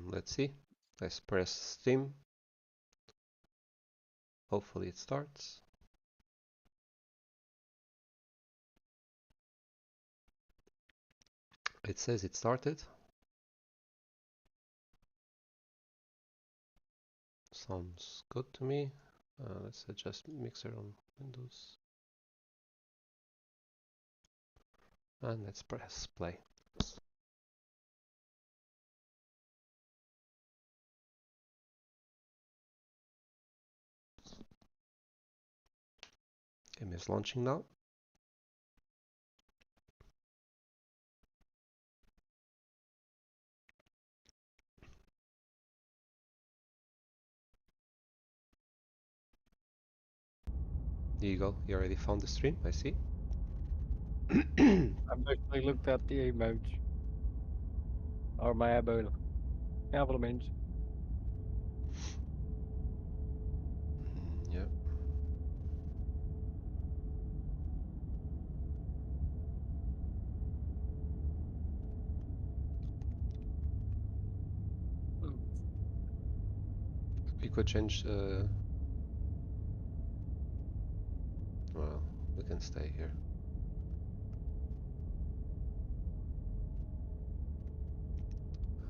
Let's see. Let's press Steam. Hopefully it starts. It says it started. Sounds good to me. Let's adjust mixer on Windows. And let's press play. Game is launching now. Here you go. You already found the stream, I see. I've actually looked at the emotes. Or my hebben. Ja, voor de mensen. Yeah. We could change. Well, we can stay here.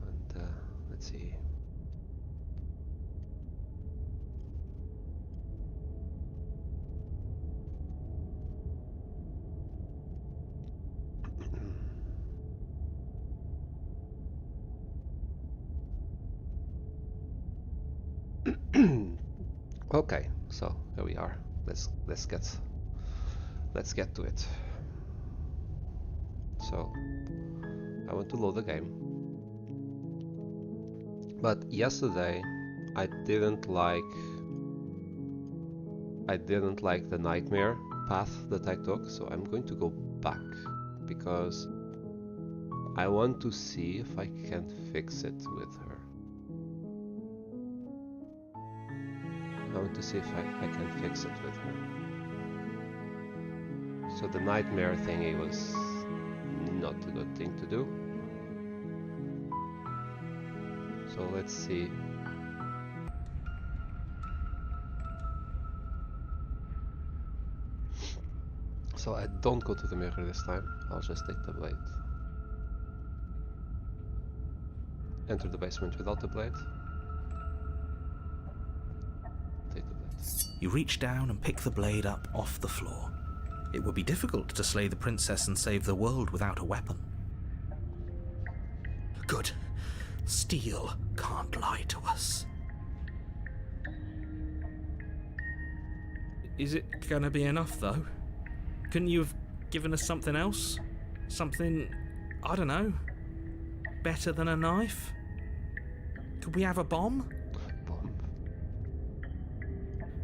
And let's see. Okay, so here we are. Let's get to it. So I want to load the game. But yesterday I didn't like the nightmare path that I took, so I'm going to go back because I want to see if I can fix it with her. I want to see if I can fix it with her. So the nightmare thingy was not a good thing to do. So let's see. So I don't go to the mirror this time. I'll just take the blade. Enter the basement without the blade. Take the blade. You reach down and pick the blade up off the floor. It would be difficult to slay the princess and save the world without a weapon. Good. Steel can't lie to us. Is it gonna be enough, though? Couldn't you have given us something else? Something, I don't know, better than a knife? Could we have a bomb? Bomb.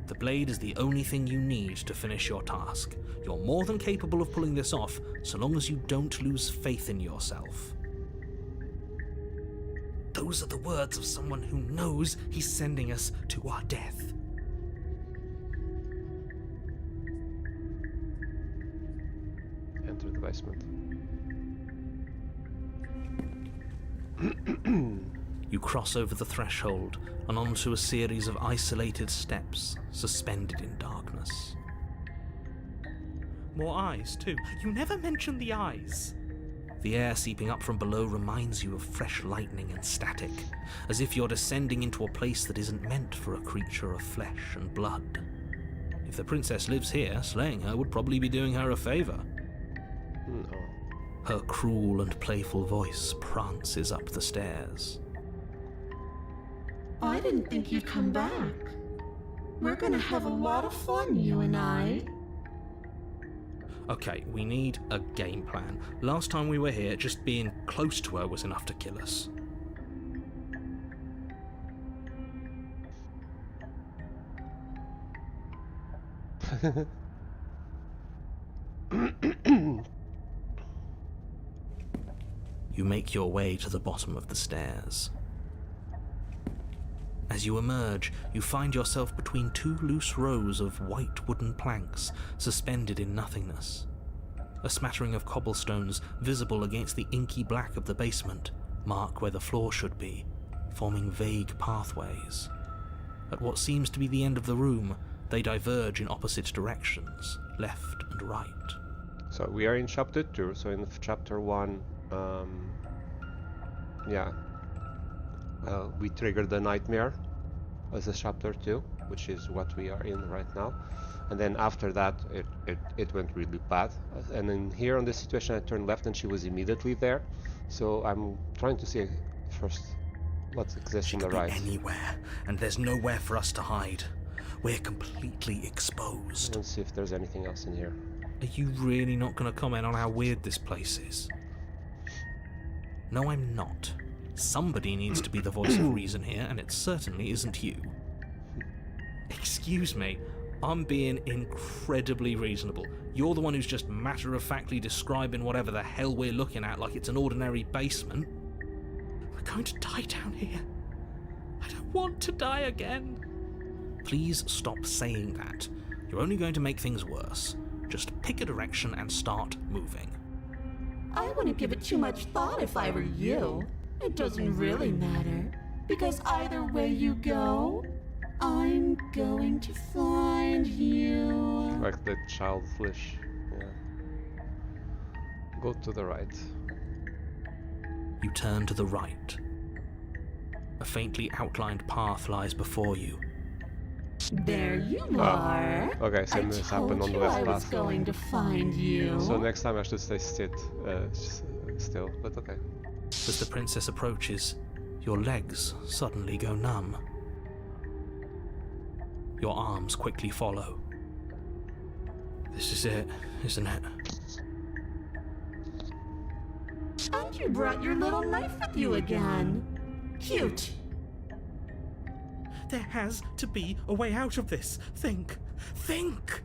The blade is the only thing you need to finish your task. You're more than capable of pulling this off, so long as you don't lose faith in yourself. Those are the words of someone who knows he's sending us to our death. Enter the basement. You cross over the threshold and onto a series of isolated steps, suspended in darkness. More eyes, too. You never mention the eyes. The air seeping up from below reminds you of fresh lightning and static, as if you're descending into a place that isn't meant for a creature of flesh and blood. If the princess lives here, slaying her would probably be doing her a favor. No. Her cruel and playful voice prances up the stairs. I didn't think you'd come back. We're gonna have a lot of fun, you and I. Okay, we need a game plan. Last time we were here, just being close to her was enough to kill us. You make your way to the bottom of the stairs. As you emerge, you find yourself between two loose rows of white wooden planks suspended in nothingness. A smattering of cobblestones visible against the inky black of the basement mark where the floor should be, forming vague pathways. At what seems to be the end of the room, they diverge in opposite directions, left and right. So we are in chapter 2, so in chapter 1, we triggered the nightmare as a chapter 2, which is what we are in right now. And then after that, it went really bad. And then here on this situation, I turned left and she was immediately there. So I'm trying to see first what exists on the right. She could be anywhere, and there's nowhere for us to hide. We're completely exposed. Let's see if there's anything else in here. Are you really not going to comment on how weird this place is? No, I'm not. Somebody needs to be the voice of reason here, and it certainly isn't you. Excuse me, I'm being incredibly reasonable. You're the one who's just matter-of-factly describing whatever the hell we're looking at like it's an ordinary basement. We're going to die down here. I don't want to die again. Please stop saying that. You're only going to make things worse. Just pick a direction and start moving. I wouldn't give it too much thought if I were you. It doesn't really matter, because either way you go, I'm going to find you. Like the childish, yeah. Go to the right. You turn to the right. A faintly outlined path lies before you. There you are. Okay, same I as happened on told the you last I was path. going to find you. So next time I should stay still, but okay. As the princess approaches, your legs suddenly go numb. Your arms quickly follow. This is it, isn't it? And you brought your little knife with you again. Cute. There has to be a way out of this. Think! Think!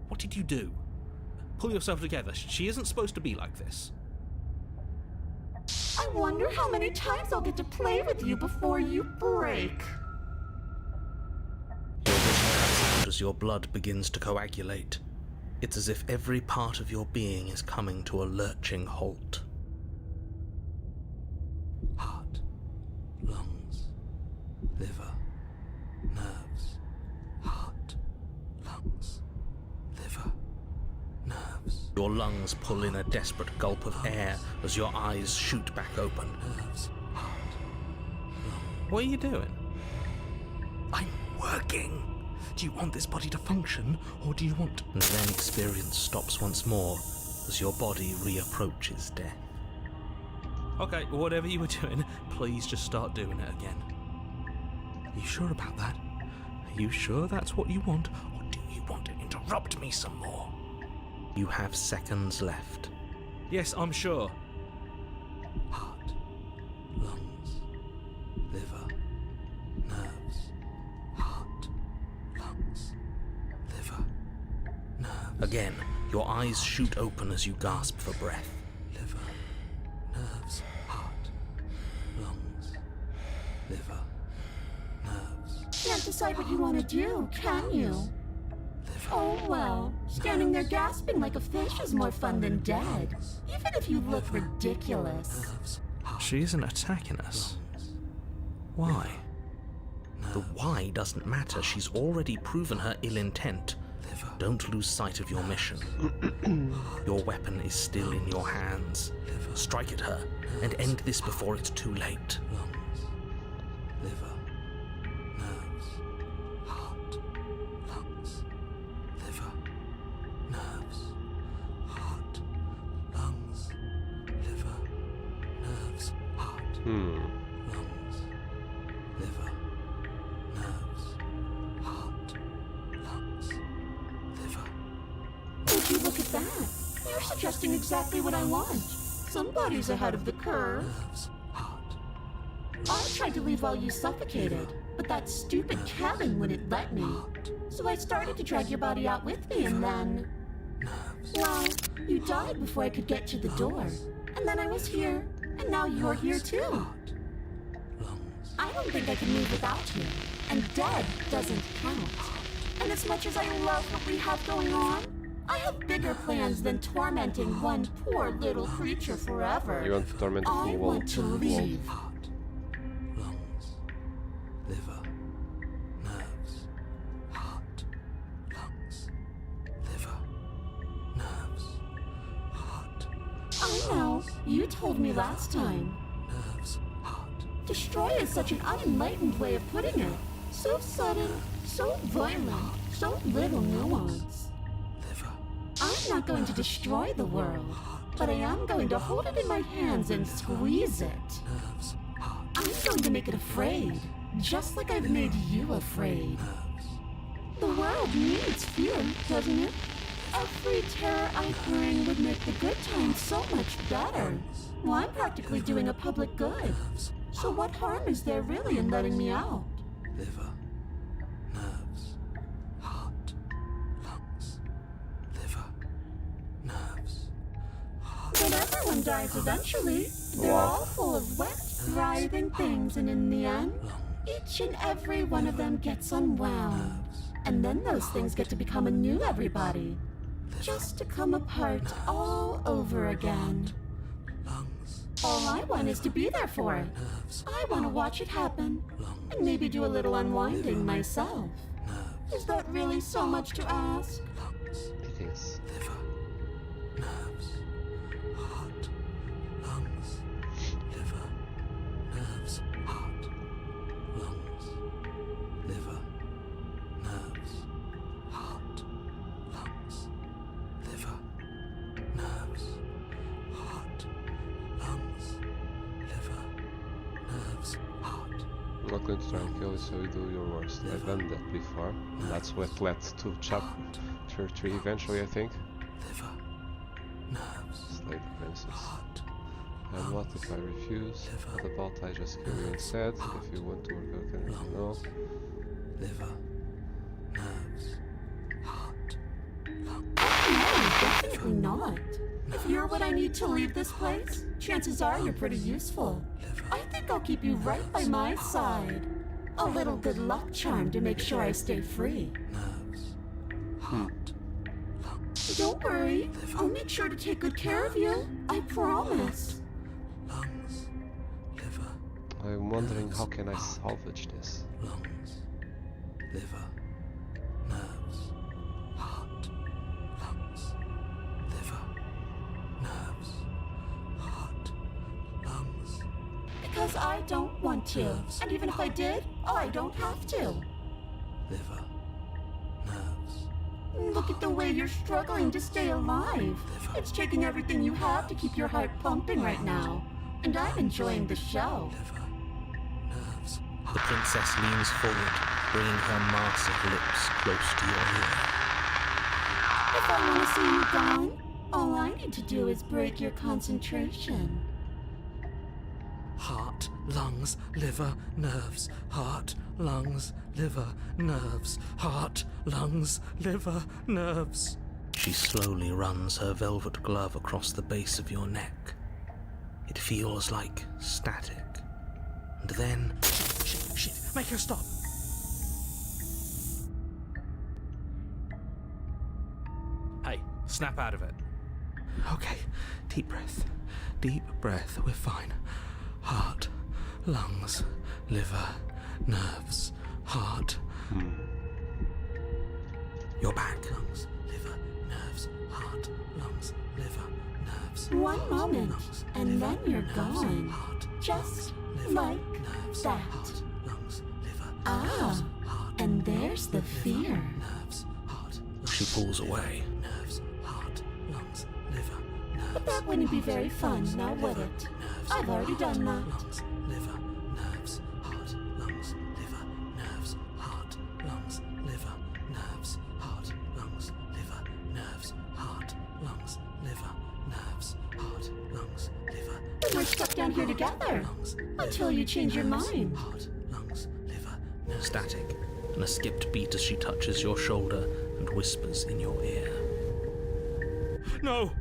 What did you do? Pull yourself together. She isn't supposed to be like this. I wonder how many times I'll get to play with you before you break. Your vision cuts out as your blood begins to coagulate. It's as if every part of your being is coming to a lurching halt. Heart, lungs, liver, nerves. Heart, lungs, liver, nerves. Your lungs pull in a desperate gulp of air as your eyes shoot back open. Nerves, heart, lungs. What are you doing? I'm working. Do you want this body to function, or do you want... And then experience stops once more as your body reapproaches death. Okay, whatever you were doing, please just start doing it again. Are you sure about that? Are you sure that's what you want, or do you want to interrupt me some more? You have seconds left. Yes, I'm sure. Heart, lungs, liver, nerves, heart, lungs, liver, nerves. Again, your eyes shoot open as you gasp for breath. Liver, nerves, heart, lungs, liver, nerves. Can't decide what you want to do, can you? Oh well, standing there gasping like a fish is more fun than dead, even if you look ridiculous. She isn't attacking us. Why? The why doesn't matter. She's already proven her ill intent. Don't lose sight of your mission. Your weapon is still in your hands. Strike at her and end this before it's too late. Liver, nerves, heart, lungs, liver, nerves, heart, lungs, liver, nerves, heart, lungs, liver, nerves, heart, lungs, liver. Would you look at that? You're suggesting exactly what I want. Somebody's ahead of the curve. Nerves, heart. I tried to leave while you suffocated, but that stupid cabin wouldn't let me. So I started to drag your body out with me, and then... Well, you died before I could get to the door. And then I was here, and now you're here too. I don't think I can move without you, and dead doesn't count. And as much as I love what we have going on, I have bigger plans than tormenting one poor little creature forever. You want to torment the I full want to leave. you told me last time. nerves, heart, Destroy is such an unenlightened way of putting it. So sudden, so violent, so little nuance. liver, I'm not going to destroy the world, but I am going to hold it in my hands and squeeze it. nerves, heart, I'm going to make it afraid, just like I've made you afraid. nerves, The world needs fear, doesn't it? Every terror I bring would make the good times so much better. Well, I'm practically doing a public good. So what harm is there really in letting me out? liver, nerves, heart, lungs, liver, nerves, heart, But everyone dies eventually. They're all full of wet, writhing things, and in the end, each and every one of them gets unwound. And then those things get to become a new everybody. Just to come apart all over again. lungs, All I want is to be there for it. nerves, I want to watch it happen. And maybe do a little unwinding myself. nerves, Is that really so much to ask? lungs, It is. liver, nerves, heart, lungs, liver, nerves, heart, lungs, liver, nerves, heart, lungs, liver, nerves, heart, lungs, liver, nerves, heart. I'm not going to try and kill you, so you do your worst. I've done that before, and that's what led to chapter 3 eventually, I think. Liver, nerves, Slay the princess. heart, And what if I refuse? What about I just kill you instead? If you want to work out anything, no. liver, nerves, heart, lungs, No, definitely not. If you're what I need to leave this place, chances are you're pretty useful. I think I'll keep you right by my side. A little good luck charm to make sure I stay free. nerves, heart, lungs, Don't worry, I'll make sure to take good care of you. I promise. lungs, liver, I'm wondering how can I salvage this? lungs, liver, nerves, heart, lungs, liver, nerves, heart, lungs, Because I don't want to. And even if I did, I don't have to. liver, nerves, Look at the way you're struggling to stay alive. It's taking everything you have to keep your heart pumping right now. And I'm enjoying the show. liver, nerves, The princess leans forward, bringing her massive lips close to your ear. If I want to see you gone, all I need to do is break your concentration. heart, lungs, liver, nerves, heart, lungs, liver, nerves, heart, lungs, liver, nerves. She slowly runs her velvet glove across the base of your neck. It feels like static. And then Shit, make her stop. Hey, snap out of it. Okay, deep breath, we're fine. Heart, lungs, liver, nerves, heart. You're back. Lungs, liver, nerves, heart, lungs, liver, nerves. One moment, lungs, and liver, then you're nerves, gone. Heart, Just liver, like nerves, that. heart, lungs, liver, Ah, nerves, heart, and there's the fear. nerves, heart, lungs, She pulls away. nerves, heart, lungs, liver, nerves. But that wouldn't be very fun, now would it? I've already done that. Lungs, liver, nerves, heart, lungs, liver, nerves, heart, lungs, liver, nerves, heart, lungs, liver, nerves, heart, lungs, liver, nerves, heart, lungs, liver, Then we're stuck down here together. lungs, Until you change your mind. heart, lungs, liver, nerves. Static, and a skipped beat as she touches your shoulder and whispers in your ear. No!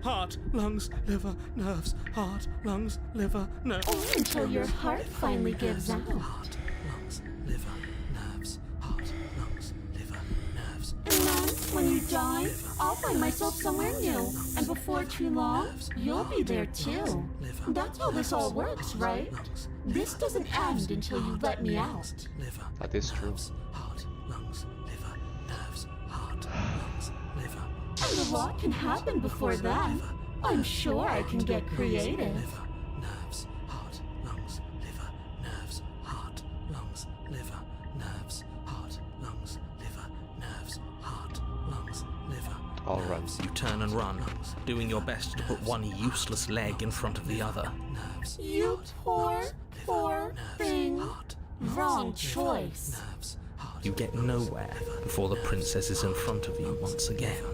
Heart, lungs, liver, nerves, heart, lungs, liver, nerves. Or until your heart finally gives out. Heart, lungs, liver, nerves, heart, lungs, liver, nerves. And then, when you die, I'll find myself somewhere new. And before too long, you'll be there too. That's how this all works, right? This doesn't end until you let me out. Liver, That is true. nerves, heart, lungs, liver, nerves, heart, lungs, liver. And a lot can happen before then. I'm sure I can get creative. Liver, nerves, heart, lungs, liver, nerves, heart, lungs, liver, nerves, heart, lungs, liver, nerves, heart, lungs, liver. I'll run. You turn and run, doing your best to put one useless leg in front of the other. You poor thing. Wrong choice. You get nowhere before the princess is in front of you once again.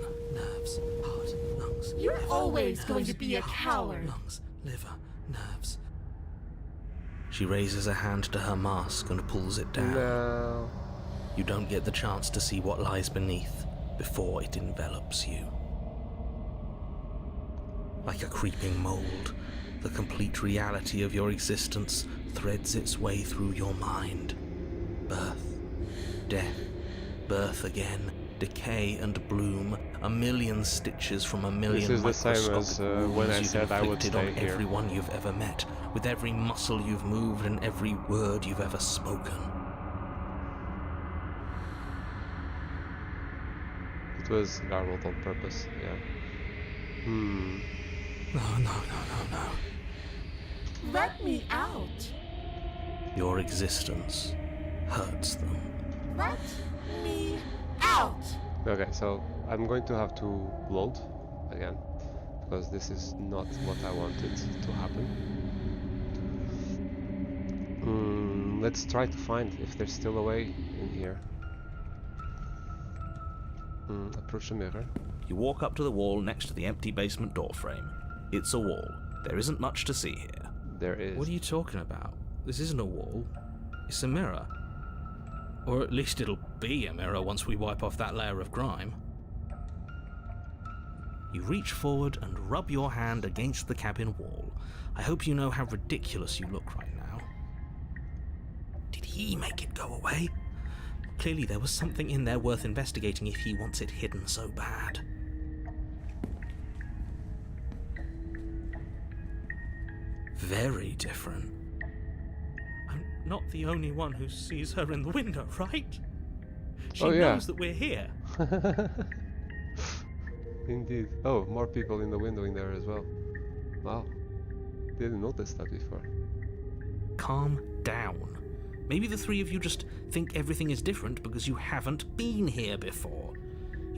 You're always going to be a coward. Lungs, liver, nerves. She raises a hand to her mask and pulls it down. No. You don't get the chance to see what lies beneath before it envelops you. Like a creeping mold, the complete reality of your existence threads its way through your mind. Birth, death, birth again, decay and bloom, a million stitches from a million This is the same as microscopic when I wounds said you've I would inflicted stay on here. everyone you've ever met, with every muscle you've moved and every word you've ever spoken. It was garbled on purpose, yeah. No. Let me out. Your existence hurts them. Let me out. Okay, so I'm going to have to load again, because this is not what I wanted to happen. Let's try to find if there's still a way in here. Approach the mirror. You walk up to the wall next to the empty basement door frame. It's a wall. There isn't much to see here. There is. What are you talking about? This isn't a wall. It's a mirror. Or at least it'll be a mirror once we wipe off that layer of grime. You reach forward and rub your hand against the cabin wall. I hope you know how ridiculous you look right now. Did he make it go away? Clearly there was something in there worth investigating if he wants it hidden so bad. Very different. I'm not the only one who sees her in the window, right? She Oh, yeah. knows that we're here. Indeed. Oh, more people in the window in there as well. Wow. Didn't notice that before. Calm down. Maybe the three of you just think everything is different because you haven't been here before.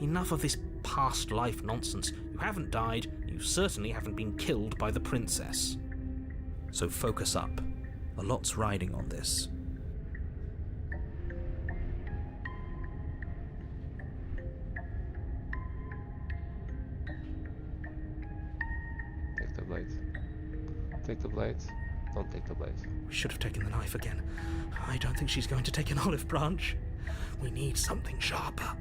Enough of this past life nonsense. You haven't died, you certainly haven't been killed by the princess. So focus up. A lot's riding on this. Take the blade. Take the blade. Don't take the blade. We should have taken the knife again. I don't think she's going to take an olive branch. We need something sharper.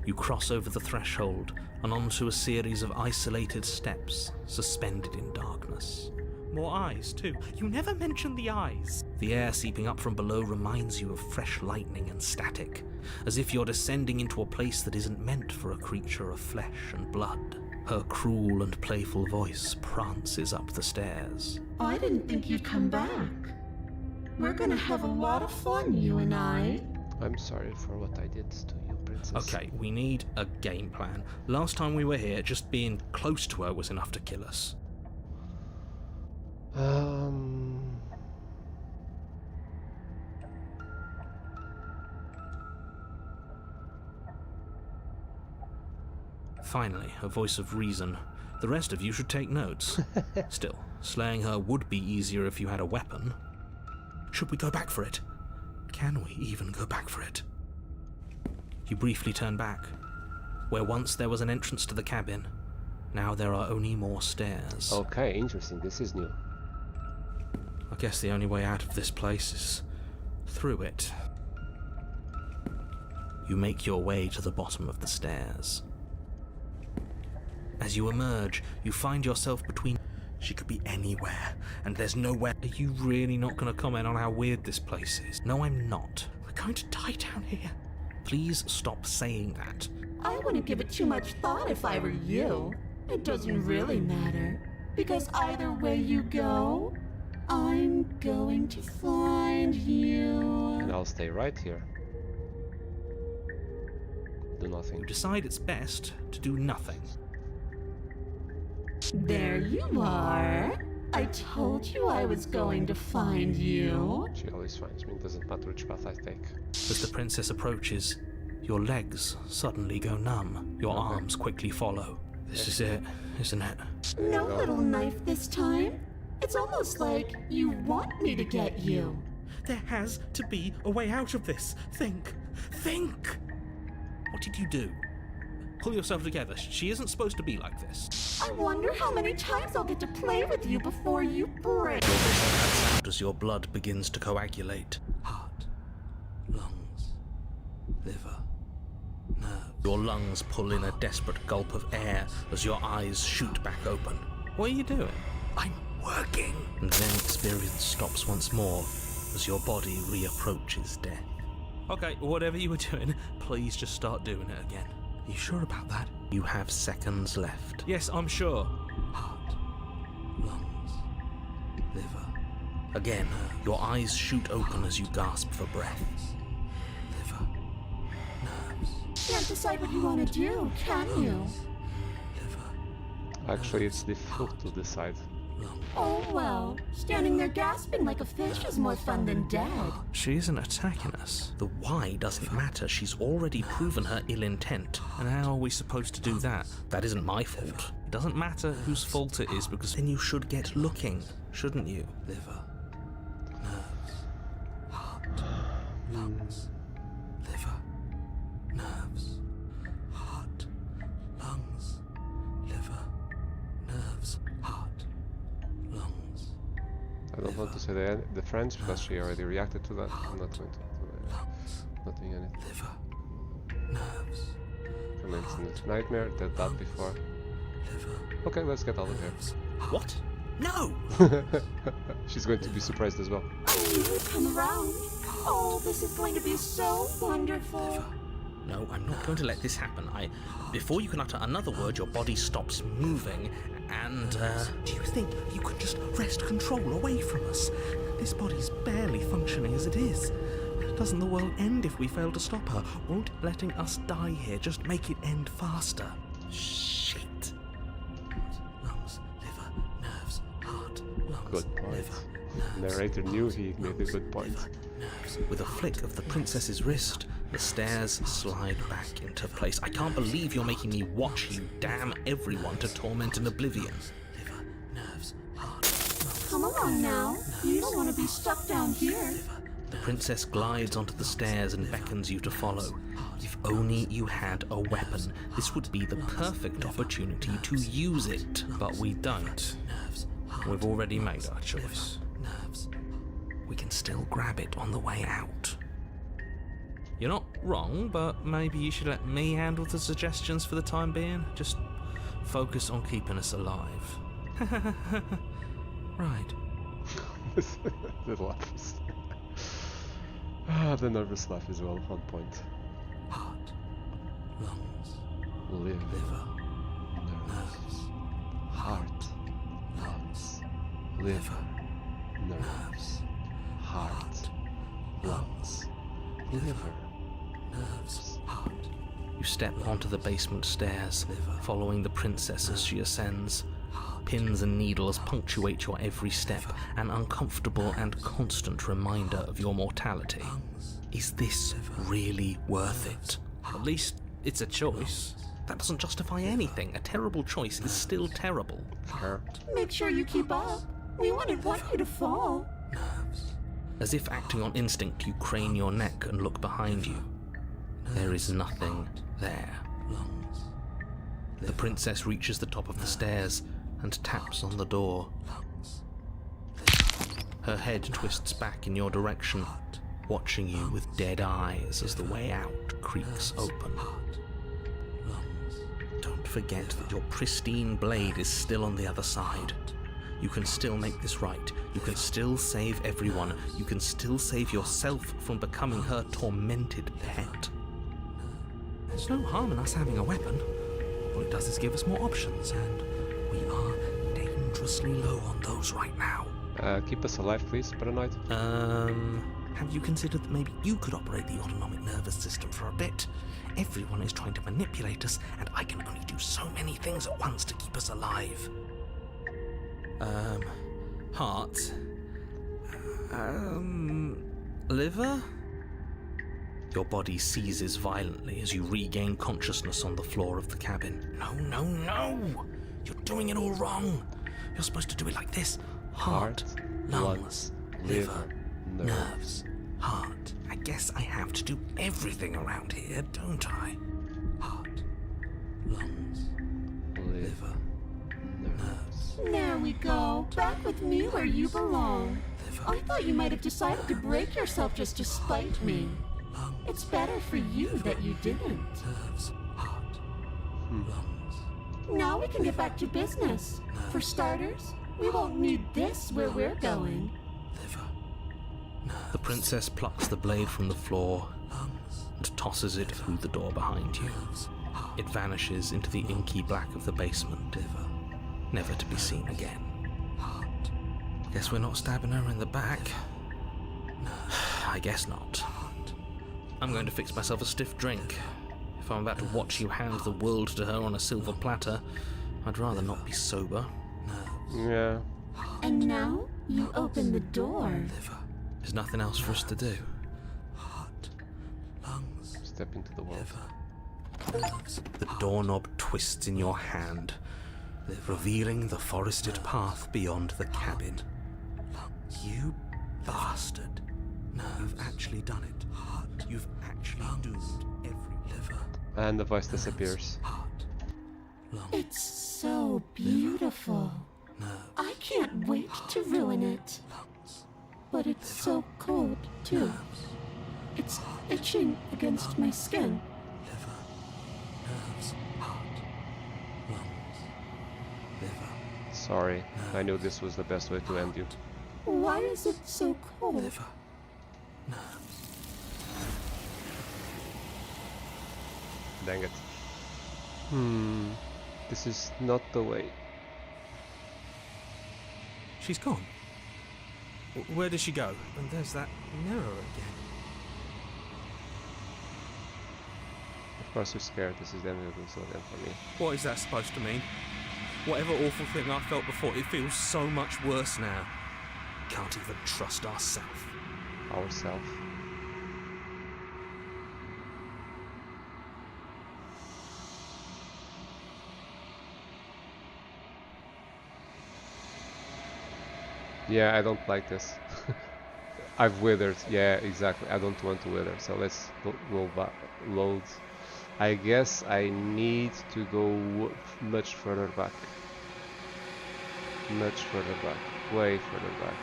You cross over the threshold and onto a series of isolated steps suspended in darkness. More eyes, too. You never mentioned the eyes. The air seeping up from below reminds you of fresh lightning and static, as if you're descending into a place that isn't meant for a creature of flesh and blood. Her cruel and playful voice prances up the stairs. I didn't think you'd come back. We're gonna have a lot of fun, you and I. I'm sorry for what I did to you, princess. Okay, we need a game plan. Last time we were here, just being close to her was enough to kill us. Finally, a voice of reason. The rest of you should take notes. Still, slaying her would be easier if you had a weapon. Should we go back for it? Can we even go back for it? You briefly turn back. Where once there was an entrance to the cabin, now there are only more stairs. Okay, interesting. This is new. I guess the only way out of this place is through it. You make your way to the bottom of the stairs. As you emerge, you find yourself between... She could be anywhere, and there's nowhere... Are you really not going to comment on how weird this place is? No, I'm not. We're going to die down here. Please stop saying that. I wouldn't give it too much thought if I were you. It doesn't really matter, because either way you go, I'm going to find you. And I'll stay right here. Do do nothing. You decide it's best to do nothing. There you are. I told you I was going to find you. She always finds me, it doesn't matter which path I take. As the princess approaches, your legs suddenly go numb. Your arms quickly follow. This is it, isn't it? No little knife this time. It's almost like you want me to get you. There has to be a way out of this. Think. Think! What did you do? Pull yourself together. She isn't supposed to be like this. I wonder how many times I'll get to play with you before you break. As your blood begins to coagulate. Heart, lungs, liver, nerve. Your lungs pull in a desperate gulp of air as your eyes shoot back open. What are you doing? I'm working. And then experience stops once more as your body reapproaches death. Okay, whatever you were doing, please just start doing it again. You sure about that? You have seconds left. Yes, I'm sure. Heart, lungs, liver. Again, your eyes shoot open as you gasp for breath. Liver, nerves, Can't decide what you want to do, can you? liver, Actually, it's difficult to decide. lungs. Oh well, standing there gasping like a fish is more fun than dead. She isn't attacking us. The why doesn't matter. She's already proven her ill intent. And how are we supposed to do that? That isn't my fault. It doesn't matter whose fault it is because Then you should get looking, shouldn't you? liver, nerves, heart, lungs, liver, nerves, heart, lungs, liver, nerves, heart, lungs, I don't want to say the French because she already reacted to that. I'm not going to do that. Not doing anything. liver, nerves, Commenced nightmare, did that before. liver, Okay, let's get out of here. What? No! She's going to be surprised as well. I knew you'd come around. Oh, this is going to be so wonderful. No, I'm not going to let this happen. Before you can utter another word, your body stops moving, and, Do you think you could just wrest control away from us? This body's barely functioning as it is. Doesn't the world end if we fail to stop her? Won't letting us die here just make it end faster? shit. Lungs, liver, nerves, heart, lungs, Good point. liver, The nerves, narrator knew he heart, made a lungs, good point. liver, nerves. With a flick of the princess's wrist, the stairs slide back into place. I can't believe you're making me watch you damn everyone to torment and oblivion. Liver, nerves, heart, lungs, Come along now. You don't want to be stuck down here. The princess glides onto the stairs and beckons you to follow. If only you had a weapon, this would be the perfect opportunity to use it. But we don't. We've already made our choice. Nerves. We can still grab it on the way out. You're not wrong, but maybe you should let me handle the suggestions for the time being. Just focus on keeping us alive. Right. Little laugh. The nervous laugh is well on point. Heart, lungs, Live, liver, nerves, heart, lungs, liver, nerves, heart, lungs, liver, nerves, heart. You step onto the basement stairs, following the princess as she ascends. Pins and needles punctuate your every step, an uncomfortable and constant reminder of your mortality. Is this really worth it? At least it's a choice. That doesn't justify anything. A terrible choice is still terrible. Fair. Make sure you keep up. We wouldn't want you to fall. As if acting on instinct, you crane your neck and look behind you. There is nothing there. The princess reaches the top of the stairs and taps on the door. Her head twists back in your direction, watching you with dead eyes as the way out creaks open. Don't forget that your pristine blade is still on the other side. You can still make this right. You can still save everyone. You can still save yourself from becoming her tormented pet. There's no harm in us having a weapon. All it does is give us more options, and we are dangerously low on those right now. Keep us alive, please, Paranoid. Have you considered that maybe you could operate the autonomic nervous system for a bit? Everyone is trying to manipulate us, and I can only do so many things at once to keep us alive. Heart. Liver? Your body seizes violently as you regain consciousness on the floor of the cabin. No! You're doing it all wrong. You're supposed to do it like this. Heart, lungs, liver, nerves, heart. I guess I have to do everything around here, don't I? Heart, lungs, liver, nerves. There we go. Back with me where you belong. I thought you might have decided to break yourself just to spite me. It's better for you that you didn't. Nerves, heart, lungs. Now we can get back to business. For starters, we won't need this where we're going. The princess plucks the blade from the floor and tosses it through the door behind you. It vanishes into the inky black of the basement, never to be seen again. Guess we're not stabbing her in the back. I guess not. I'm going to fix myself a stiff drink. If I'm about to watch you hand the world to her on a silver platter, I'd rather not be sober. Yeah. And now you open the door. There's nothing else for us to do. Step into the world. The doorknob twists in your hand, revealing the forested path beyond the cabin. You bastard. You've actually done it. You've actually doomed every liver. And the voice disappears. It's so beautiful. I can't wait to ruin it. But it's so cold, too. It's itching against my skin. Sorry, I knew this was the best way to end you. Why is it so cold? Dang it. This is not the way. She's gone. Where did she go? And there's that mirror again. Of course you're scared, this is definitely so again for me. What is that supposed to mean? Whatever awful thing I felt before, it feels so much worse now. Can't even trust ourselves. Ourself. Yeah, I don't like this. I've withered. Yeah, exactly. I don't want to wither. So let's go back. Load. I guess I need to go much further back. Much further back. Way further back.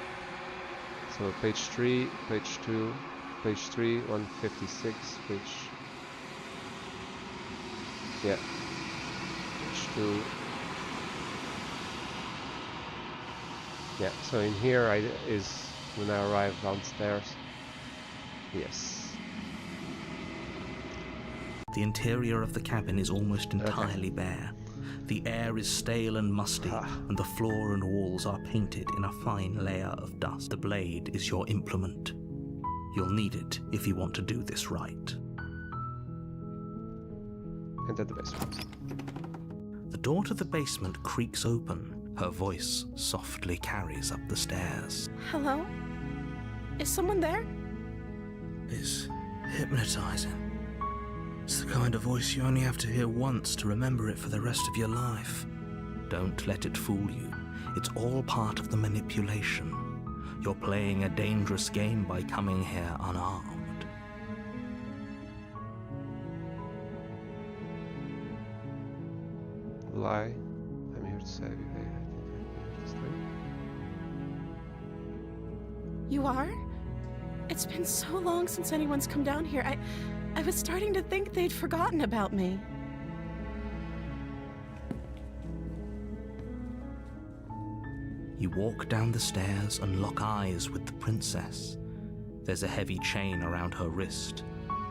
So page 3, page 2, page 3, 156, page... Yeah. Page 2. Yeah, so in here is when I arrive downstairs. Yes. The interior of the cabin is almost entirely bare. The air is stale and musty, and the floor and walls are painted in a fine layer of dust. The blade is your implement. You'll need it if you want to do this right. Enter the basement. The door to the basement creaks open. Her voice softly carries up the stairs. Hello? Is someone there? It's hypnotizing. It's the kind of voice you only have to hear once to remember it for the rest of your life. Don't let it fool you. It's all part of the manipulation. You're playing a dangerous game by coming here unarmed. Lie. I'm here to save you. You are? It's been so long since anyone's come down here. I was starting to think they'd forgotten about me. You walk down the stairs and lock eyes with the princess. There's a heavy chain around her wrist,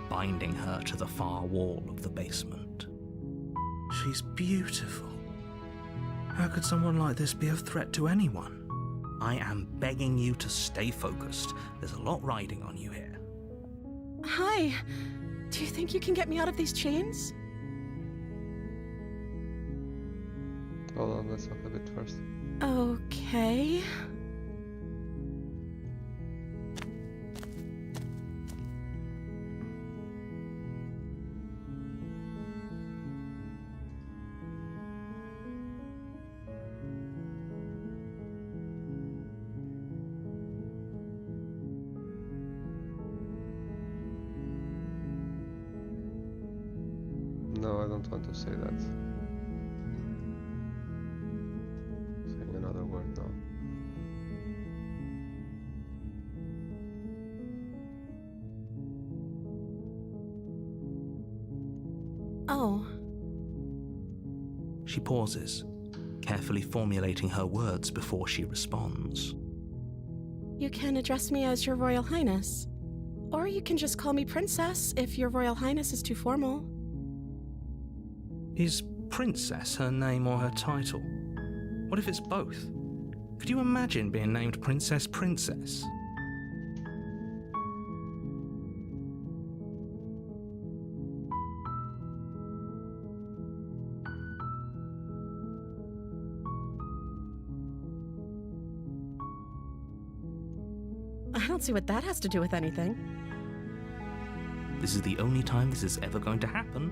binding her to the far wall of the basement. She's beautiful. How could someone like this be a threat to anyone? I am begging you to stay focused. There's a lot riding on you here. Hi. Do you think you can get me out of these chains? Hold on, let's talk a bit first. Okay. No, I don't want to say that. Saying another word now. Oh. She pauses, carefully formulating her words before she responds. You can address me as Your Royal Highness. Or you can just call me Princess if Your Royal Highness is too formal. Is Princess her name or her title? What if it's both? Could you imagine being named Princess Princess? I don't see what that has to do with anything. This is the only time this is ever going to happen,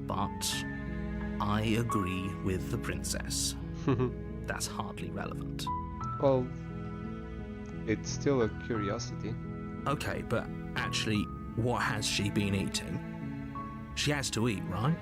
but I agree with the princess. That's hardly relevant. Well, it's still a curiosity. Okay, but actually, what has she been eating? She has to eat, right?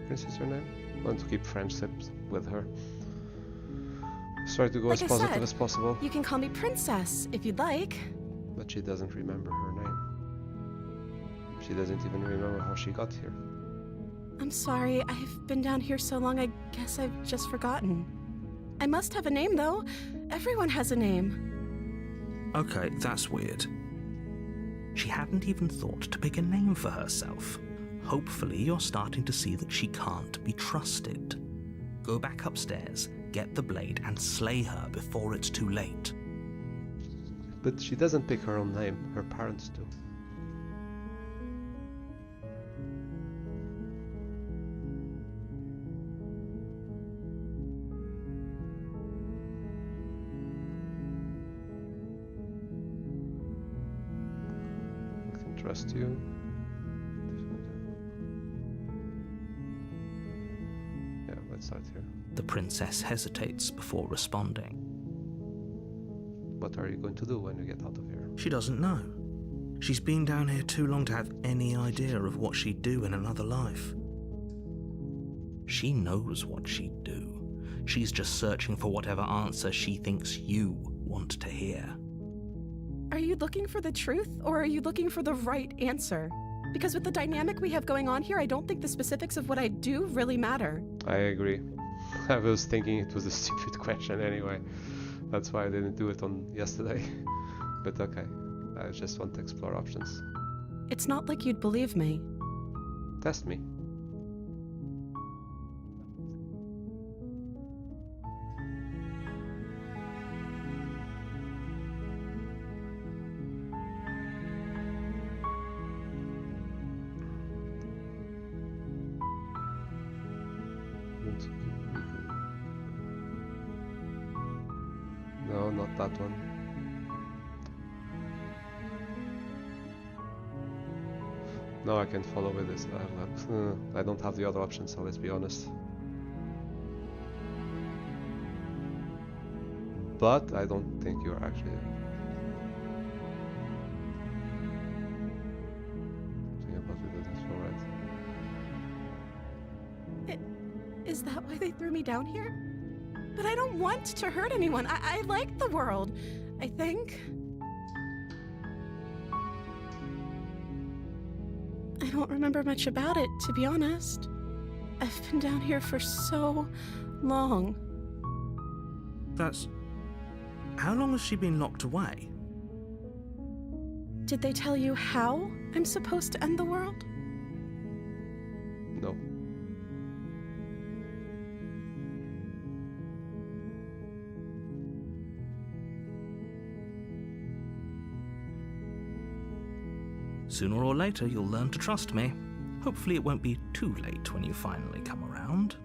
Princess, your name? I want to keep friendships with her. Try to go Like as I positive said, as possible. You can call me Princess if you'd like. But she doesn't remember her name. She doesn't even remember how she got here. I'm sorry, I've been down here so long I guess I've just forgotten. I must have a name though. Everyone has a name. Okay, that's weird. She hadn't even thought to pick a name for herself. Hopefully you're starting to see that she can't be trusted. Go back upstairs, get the blade, and slay her before it's too late. But she doesn't pick her own name. Her parents do. I can trust you. Yeah, let's start here. The princess hesitates before responding. What are you going to do when you get out of here? She doesn't know. She's been down here too long to have any idea of what she'd do in another life. She knows what she'd do. She's just searching for whatever answer she thinks you want to hear. Are you looking for the truth, or are you looking for the right answer? Because with the dynamic we have going on here, I don't think the specifics of what I do really matter. I agree. I was thinking it was a stupid question anyway. That's why I didn't do it on yesterday. But okay, I just want to explore options. It's not like you'd believe me. Test me. No, not that one. No, I can't follow with this. I don't have the other option, so let's be honest. But I don't think you're actually thinking about it. That's all right. Is that why they threw me down here? But I don't want to hurt anyone. I like the world, I think. I don't remember much about it, to be honest. I've been down here for so long. That's... How long has she been locked away? Did they tell you how I'm supposed to end the world? No. Sooner or later, you'll learn to trust me. Hopefully it won't be too late when you finally come around.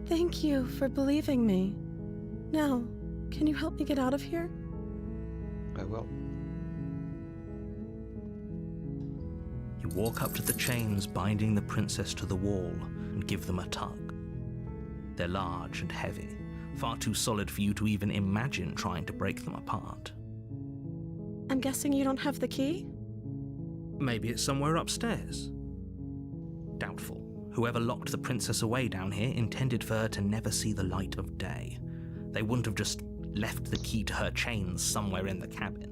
Thank you for believing me. Now, can you help me get out of here? I will. You walk up to the chains binding the princess to the wall and give them a tug. They're large and heavy, far too solid for you to even imagine trying to break them apart. I'm guessing you don't have the key? Maybe it's somewhere upstairs. Doubtful. Whoever locked the princess away down here intended for her to never see the light of day. They wouldn't have just left the key to her chains somewhere in the cabin.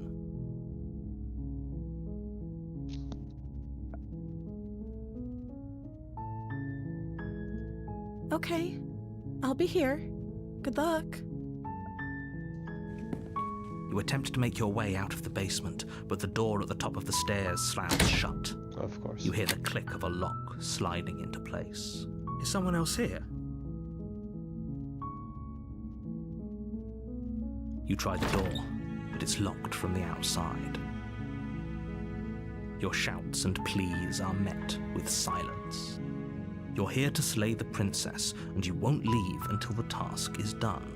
Okay, I'll be here. Good luck. You attempt to make your way out of the basement, but the door at the top of the stairs slams shut. Of course. You hear the click of a lock sliding into place. Is someone else here? You try the door, but it's locked from the outside. Your shouts and pleas are met with silence. You're here to slay the princess, and you won't leave until the task is done.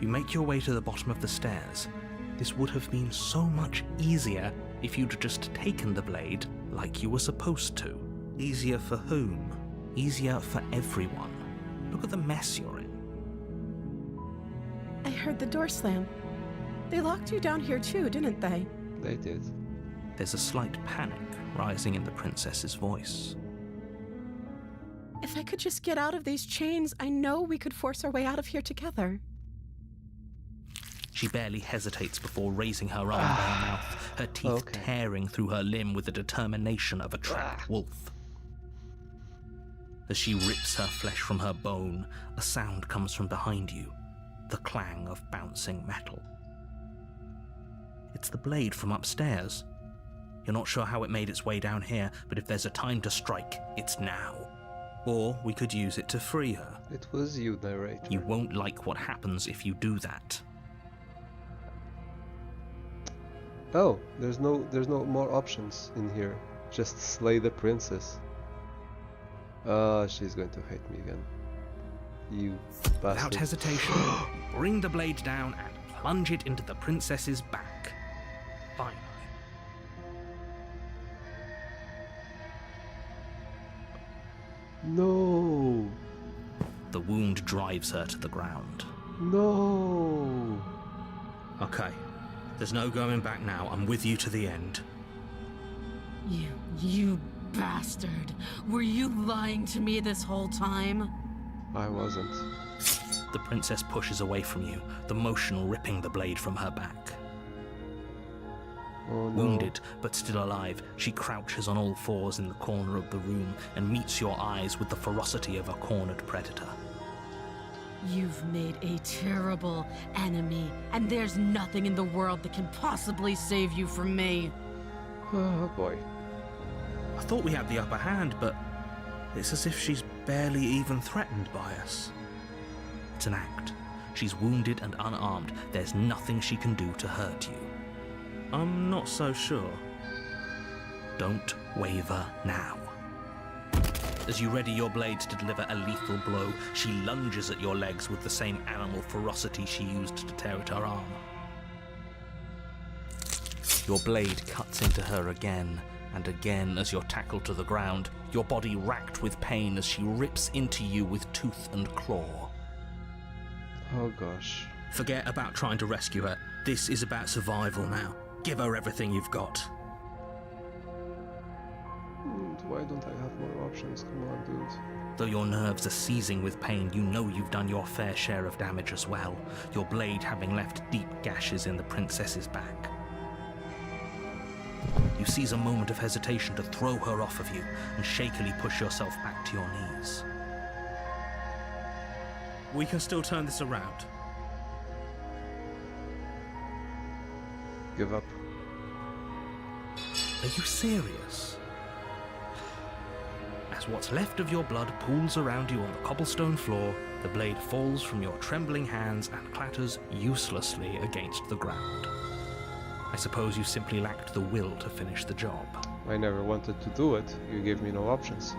You make your way to the bottom of the stairs. This would have been so much easier if you'd just taken the blade like you were supposed to. Easier for whom? Easier for everyone. Look at the mess you're in. I heard the door slam. They locked you down here too, didn't they? They did. There's a slight panic rising in the princess's voice. If I could just get out of these chains, I know we could force our way out of here together. She barely hesitates before raising her arm to her mouth, her teeth tearing through her limb with the determination of a trapped wolf. As she rips her flesh from her bone, a sound comes from behind you, the clang of bouncing metal. It's the blade from upstairs. You're not sure how it made its way down here, but if there's a time to strike, it's now. Or we could use it to free her. It was you, narrator. You won't like what happens if you do that. Oh, there's no more options in here. Just slay the princess. She's going to hate me again. You bastard. Without hesitation, you bring the blade down and plunge it into the princess's back. Finally. No. The wound drives her to the ground. No. Okay. There's no going back now. I'm with you to the end. You bastard. Were you lying to me this whole time? I wasn't. The princess pushes away from you, the motion ripping the blade from her back. Oh, no. Wounded, but still alive, she crouches on all fours in the corner of the room and meets your eyes with the ferocity of a cornered predator. You've made a terrible enemy, and there's nothing in the world that can possibly save you from me. Oh boy. I thought we had the upper hand, but it's as if she's barely even threatened by us. It's an act. She's wounded and unarmed. There's nothing she can do to hurt you. I'm not so sure. Don't waver now. As you ready your blade to deliver a lethal blow, she lunges at your legs with the same animal ferocity she used to tear at her arm. Your blade cuts into her again and again as you're tackled to the ground, your body racked with pain as she rips into you with tooth and claw. Oh gosh. Forget about trying to rescue her. This is about survival now. Give her everything you've got. Why don't I have more options? Come on, dude. Though your nerves are seizing with pain, you know you've done your fair share of damage as well, your blade having left deep gashes in the princess's back. You seize a moment of hesitation to throw her off of you and shakily push yourself back to your knees. We can still turn this around. Give up. Are you serious? As what's left of your blood pools around you on the cobblestone floor, the blade falls from your trembling hands and clatters uselessly against the ground. I suppose you simply lacked the will to finish the job. I never wanted to do it. You gave me no options.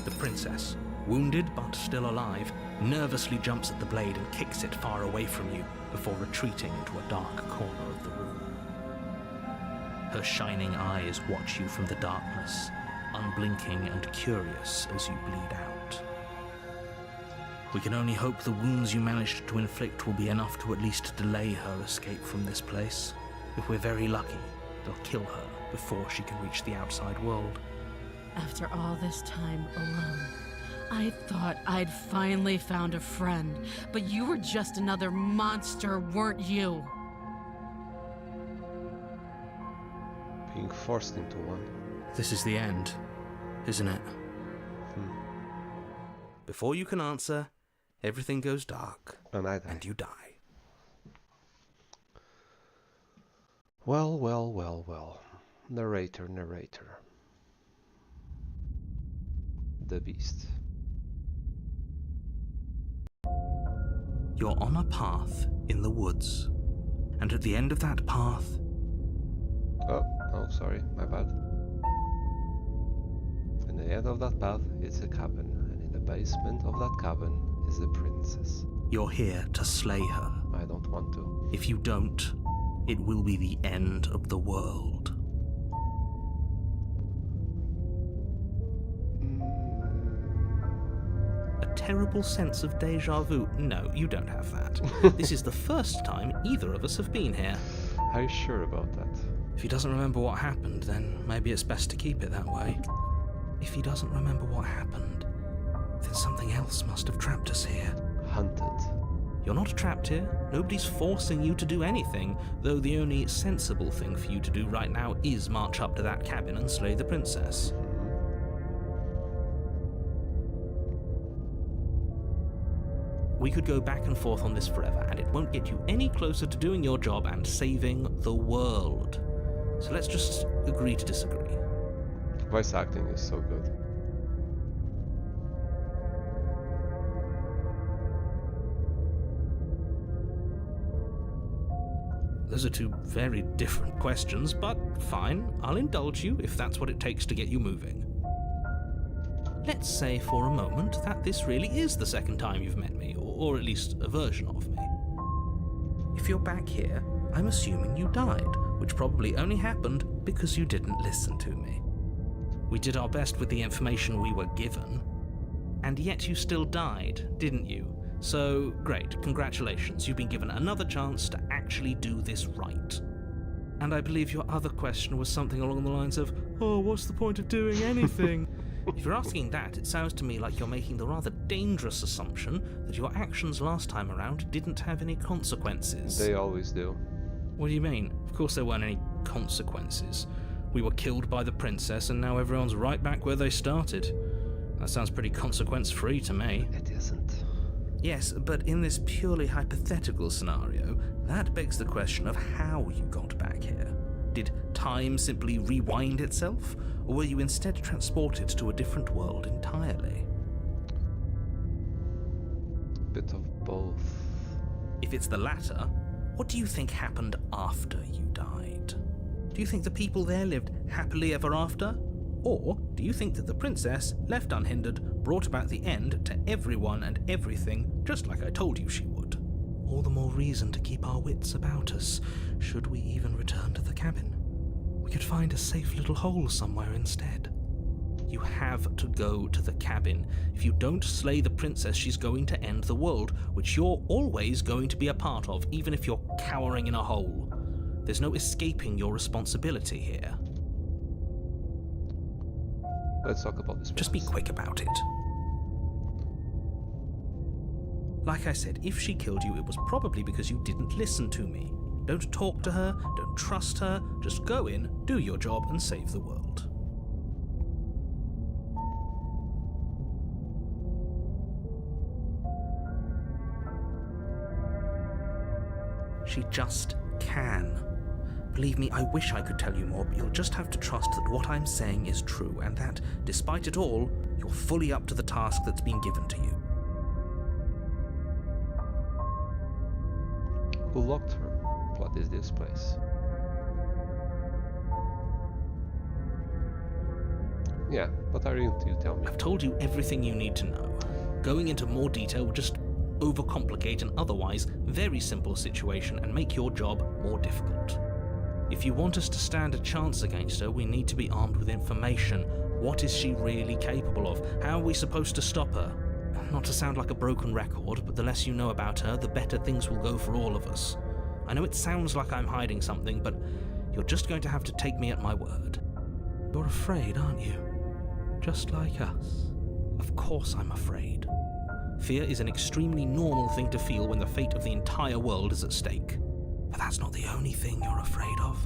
The princess, wounded but still alive, nervously jumps at the blade and kicks it far away from you before retreating into a dark corner of the room. Her shining eyes watch you from the darkness, unblinking and curious as you bleed out. We can only hope the wounds you managed to inflict will be enough to at least delay her escape from this place. If we're very lucky, they'll kill her before she can reach the outside world. After all this time alone, I thought I'd finally found a friend, but you were just another monster, weren't you? Being forced into one. This is the end, isn't it? Before you can answer, everything goes dark, And I die. and you die. Well, well, well, well. Narrator, narrator. The beast. You're on a path in the woods, and at the end of that path, Oh, sorry, my bad. In the end of that path is a cabin, and in the basement of that cabin is the princess. you're here to slay her. I don't want to. If you don't, it will be the end of the world. A terrible sense of déjà vu. No, you don't have that. This is the first time either of us have been here. Are you sure about that? If he doesn't remember what happened, then maybe it's best to keep it that way. If he doesn't remember what happened, then something else must have trapped us here. Hunted. You're not trapped here. Nobody's forcing you to do anything, though the only sensible thing for you to do right now is march up to that cabin and slay the princess. We could go back and forth on this forever, and it won't get you any closer to doing your job and saving the world. So let's just agree to disagree. Voice acting is so good. Those are two very different questions, but fine, I'll indulge you if that's what it takes to get you moving. Let's say for a moment that this really is the second time you've met me, or at least a version of me. If you're back here, I'm assuming you died, which probably only happened because you didn't listen to me. We did our best with the information we were given, and yet you still died, didn't you? So, great, congratulations, you've been given another chance to actually do this right. And I believe your other question was something along the lines of, oh, what's the point of doing anything? If you're asking that, it sounds to me like you're making the rather dangerous assumption that your actions last time around didn't have any consequences. They always do. What do you mean? Of course there weren't any consequences. We were killed by the princess and now everyone's right back where they started. That sounds pretty consequence-free to me. It isn't. Yes, but in this purely hypothetical scenario, that begs the question of how you got back here. Did time simply rewind itself, or were you instead transported to a different world entirely? Bit of both. If it's the latter, what do you think happened after you died? Do you think the people there lived happily ever after? Or do you think that the princess, left unhindered, brought about the end to everyone and everything, just like I told you she would? All the more reason to keep our wits about us, should we even return to the cabin. We could find a safe little hole somewhere instead. You have to go to the cabin. If you don't slay the princess, she's going to end the world, which you're always going to be a part of, even if you're cowering in a hole. There's no escaping your responsibility here. Let's talk about this. Just be process. quick about it. Like I said, if she killed you, it was probably because you didn't listen to me. Don't talk to her, don't trust her, just go in, do your job, and save the world. She just can. Believe me, I wish I could tell you more, but you'll just have to trust that what I'm saying is true, and that, despite it all, you're fully up to the task that's been given to you. Who locked her? What is this place? Yeah, what are you to tell me? I've told you everything you need to know. Going into more detail will just overcomplicate an otherwise very simple situation and make your job more difficult. If you want us to stand a chance against her, we need to be armed with information. What is she really capable of? How are we supposed to stop her? Not to sound like a broken record, but the less you know about her, the better things will go for all of us. I know it sounds like I'm hiding something, but you're just going to have to take me at my word. You're afraid, aren't you? Just like us. Of course I'm afraid. Fear is an extremely normal thing to feel when the fate of the entire world is at stake. But that's not the only thing you're afraid of.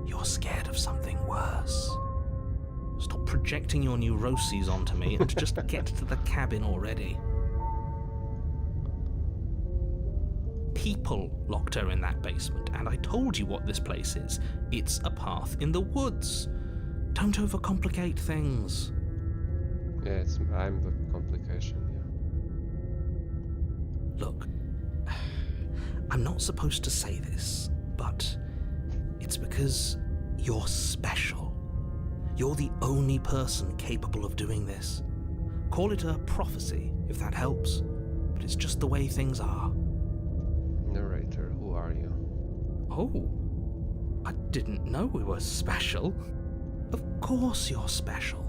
You're scared of something worse. Stop projecting your neuroses onto me and just get to the cabin already. People locked her in that basement, and I told you what this place is. It's a path in the woods. Don't overcomplicate things. Yeah, I'm the complication, yeah. Look, I'm not supposed to say this, but it's because you're special. You're the only person capable of doing this. Call it a prophecy, if that helps, but it's just the way things are. Narrator, who are you? Oh, I didn't know we were special. Of course you're special.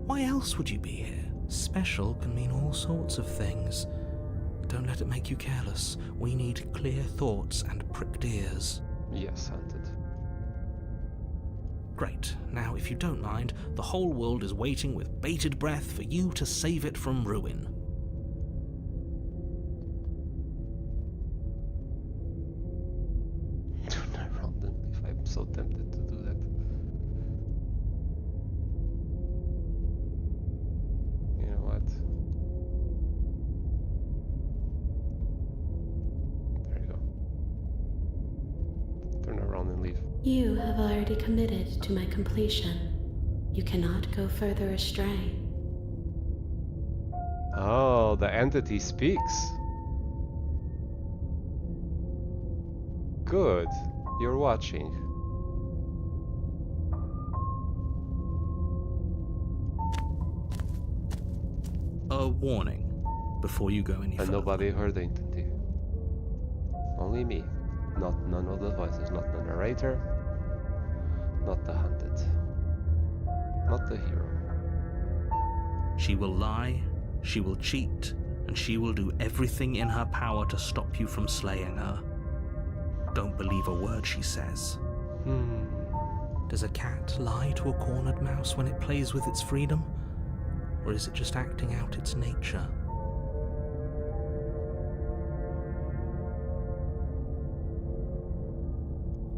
Why else would you be here? Special can mean all sorts of things. Don't let it make you careless. We need clear thoughts and pricked ears. Yes, hunted. Great. Now, if you don't mind, the whole world is waiting with bated breath for you to save it from ruin. Turn around and leave. I'm so tempted to do that. You know what? There you go. Turn around and leave. You have already committed to my completion. You cannot go further astray. Oh, the entity speaks. Good. You're watching. A warning before you go any And further. nobody heard the entity. Only me. Not none of the voices. Not the narrator. Not the hunted. Not the hero. She will lie, she will cheat, and she will do everything in her power to stop you from slaying her. Don't believe a word she says. Does a cat lie to a cornered mouse when it plays with its freedom? Or is it just acting out its nature?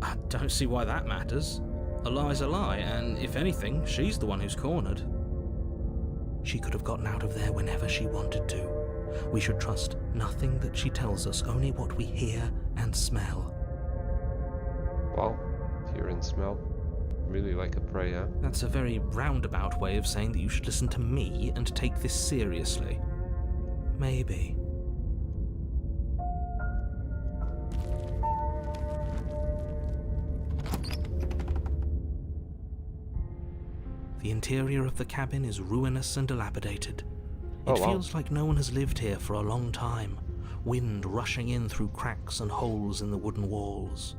I don't see why that matters. A lie's a lie, and if anything, she's the one who's cornered. She could have gotten out of there whenever she wanted to. We should trust nothing that she tells us, only what we hear and smell. Wow. Hear and smell. Really like a prey, huh? That's a very roundabout way of saying that you should listen to me and take this seriously. Maybe. The interior of the cabin is ruinous and dilapidated. Oh, It wow. feels like no one has lived here for a long time, wind rushing in through cracks and holes in the wooden walls.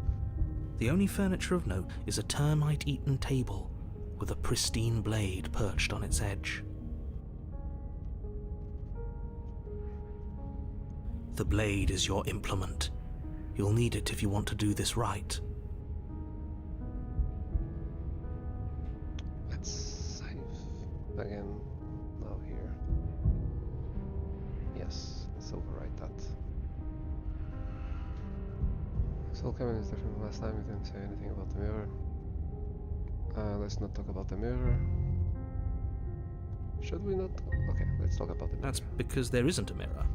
The only furniture of note is a termite-eaten table with a pristine blade perched on its edge. The blade is your implement. You'll need it if you want to do this right. Let's save. again now here. Yes, let's overwrite that. Soul Cabin is different from last time. We didn't say anything about the mirror. Let's not talk about the mirror. Should we not? Okay, let's talk about the mirror. That's because there isn't a mirror.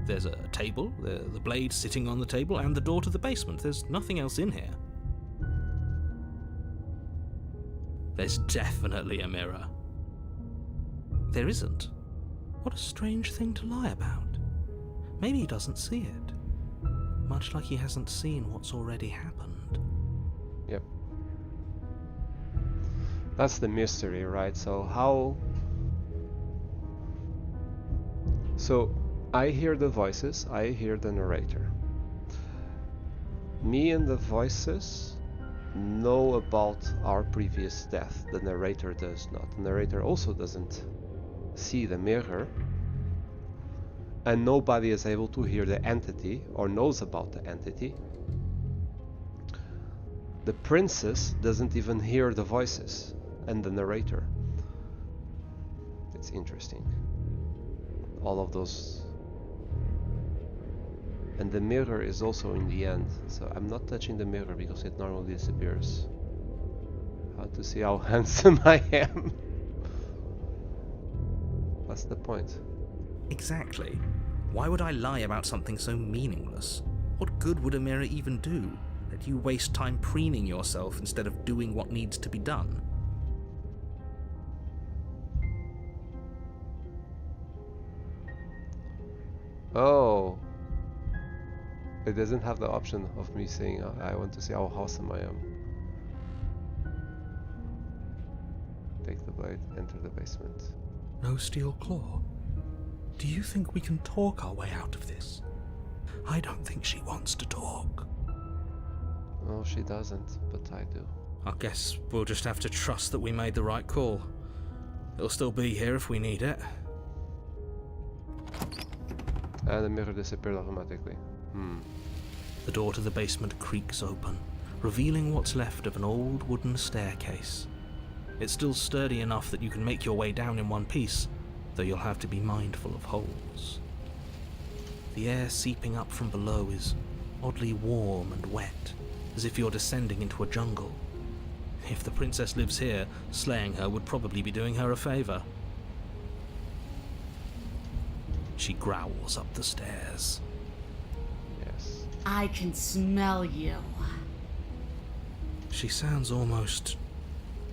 There's a table, the blade sitting on the table, and the door to the basement. There's nothing else in here. There's definitely a mirror. There isn't. What a strange thing to lie about. Maybe he doesn't see it. Much like he hasn't seen what's already happened. Yep. That's the mystery, right? So how... So, I hear the voices, I hear the narrator. Me and the voices know about our previous death. The narrator does not. The narrator also doesn't see the mirror. And nobody is able to hear the entity or knows about the entity. The princess doesn't even hear the voices and the narrator. It's interesting. All of those. And the mirror is also in the end, so I'm not touching the mirror because it normally disappears. How to see how handsome I am. What's the point? Exactly. Why would I lie about something so meaningless? What good would a mirror even do? That you waste time preening yourself instead of doing what needs to be done. Oh. It doesn't have the option of me saying I want to see how awesome I am. Take the blade, enter the basement. No steel claw. Do you think we can talk our way out of this? I don't think she wants to talk. No, she doesn't, but I do. I guess we'll just have to trust that we made the right call. It'll still be here if we need it. And the mirror disappeared automatically. The door to the basement creaks open, revealing what's left of an old wooden staircase. It's still sturdy enough that you can make your way down in one piece, though you'll have to be mindful of holes. The air seeping up from below is oddly warm and wet, as if you're descending into a jungle. If the princess lives here, slaying her would probably be doing her a favor. She growls up the stairs. Yes. I can smell you. She sounds almost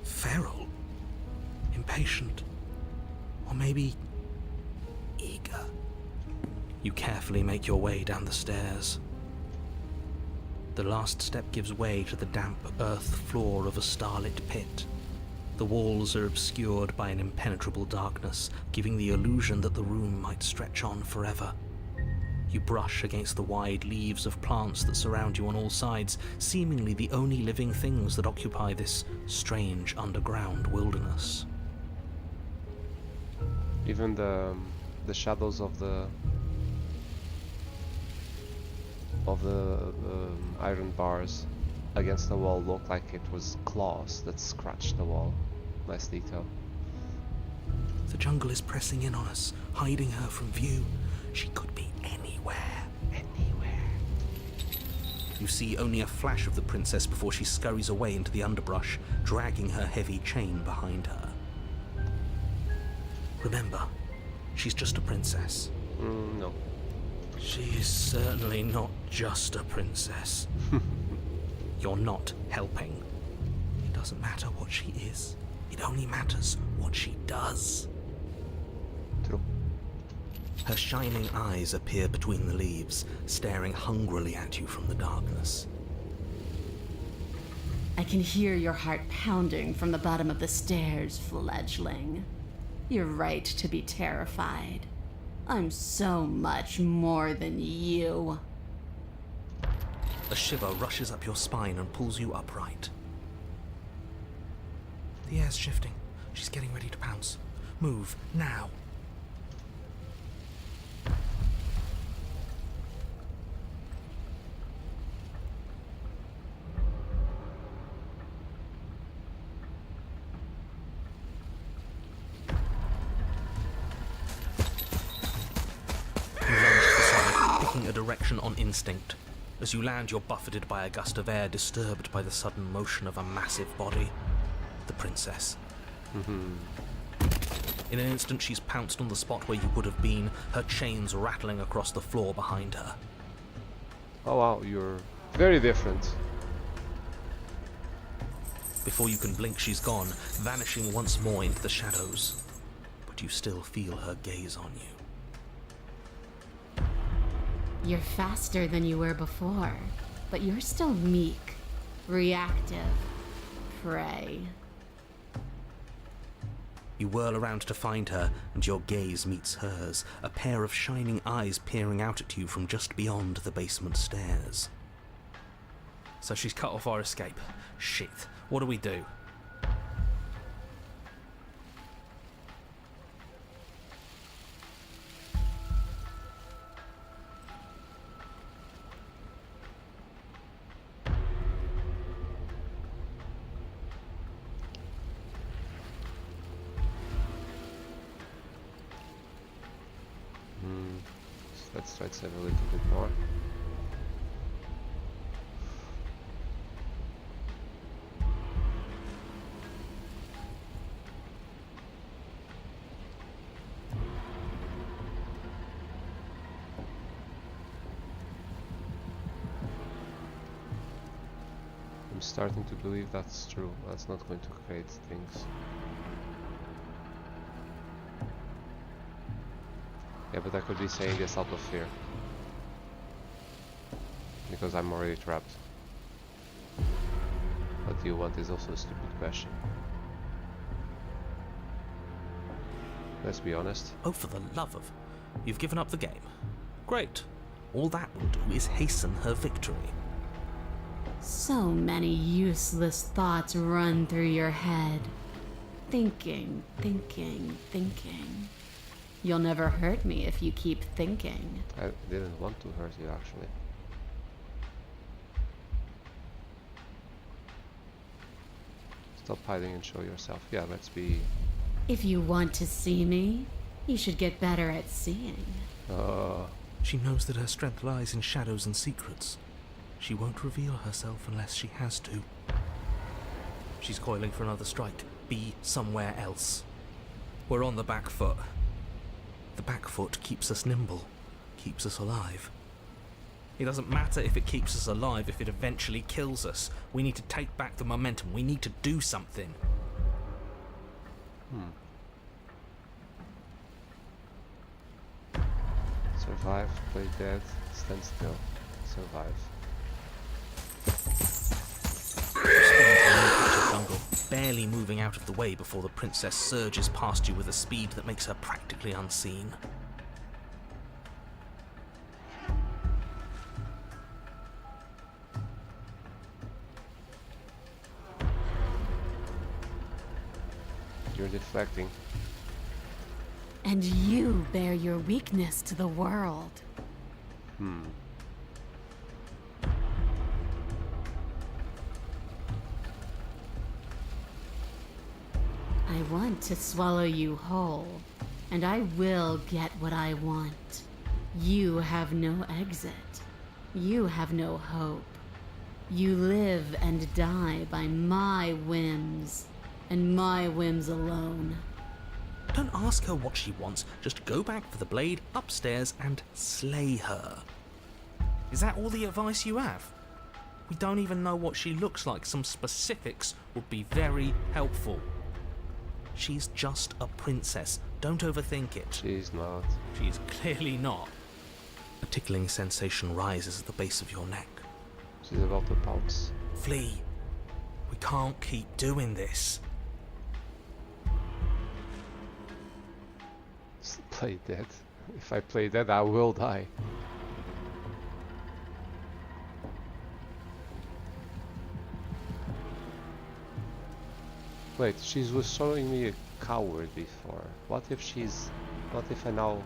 feral, impatient, or maybe eager. You carefully make your way down the stairs. The last step gives way to the damp earth floor of a starlit pit. The walls are obscured by an impenetrable darkness, giving the illusion that the room might stretch on forever. You brush against the wide leaves of plants that surround you on all sides, seemingly the only living things that occupy this strange underground wilderness. Even the shadows of the iron bars against the wall look like it was claws that scratched the wall. Nice detail. The jungle is pressing in on us, hiding her from view. She could be anywhere. You see only a flash of the princess before she scurries away into the underbrush, dragging her heavy chain behind her. Remember, she's just a princess. No. She is certainly not just a princess. You're not helping. It doesn't matter what she is. It only matters what she does. True. Her shining eyes appear between the leaves, staring hungrily at you from the darkness. I can hear your heart pounding from the bottom of the stairs, fledgling. You're right to be terrified. I'm so much more than you. A shiver rushes up your spine and pulls you upright. The air's shifting. She's getting ready to pounce. Move, now. direction on instinct. As you land, you're buffeted by a gust of air, disturbed by the sudden motion of a massive body. The princess. In an instant, she's pounced on the spot where you would have been, her chains rattling across the floor behind her. Oh wow, you're very different. Before you can blink, she's gone, vanishing once more into the shadows. But you still feel her gaze on you. You're faster than you were before, but you're still meek, reactive, prey. You whirl around to find her, and your gaze meets hers, a pair of shining eyes peering out at you from just beyond the basement stairs. So she's cut off our escape. Shit, what do we do? Let's try to save a little bit more. I'm starting to believe that's true. That's not going to create things. Yeah, but I could be saying this out of fear. Because I'm already trapped. What do you want is also a stupid question. Let's be honest. Oh, for the love of... You've given up the game. Great. All that will do is hasten her victory. So many useless thoughts run through your head. Thinking, thinking, thinking. You'll never hurt me if you keep thinking. I didn't want to hurt you, actually. Stop hiding and show yourself. Yeah, let's be... If you want to see me, you should get better at seeing. She knows that her strength lies in shadows and secrets. She won't reveal herself unless she has to. She's coiling for another strike. Be somewhere else. We're on the back foot. The back foot keeps us nimble, keeps us alive. It doesn't matter if it keeps us alive if it eventually kills us. We need to take back the momentum. We need to do something. Survive, play dead, stand still, survive. Jungle, barely moving out of the way before the princess surges past you with a speed that makes her practically unseen. You're deflecting. And you bear your weakness to the world. I want to swallow you whole, and I will get what I want. You have no exit. You have no hope. You live and die by my whims, and my whims alone. Don't ask her what she wants, just go back for the blade upstairs and slay her. Is that all the advice you have? We don't even know what she looks like. Some specifics would be very helpful. She's just a princess. Don't overthink it. She's not. She's clearly not. A tickling sensation rises at the base of your neck. She's about to pounce. Flee. We can't keep doing this. Play dead. If I play dead, I will die. Wait, she was showing me a coward before. What if I now...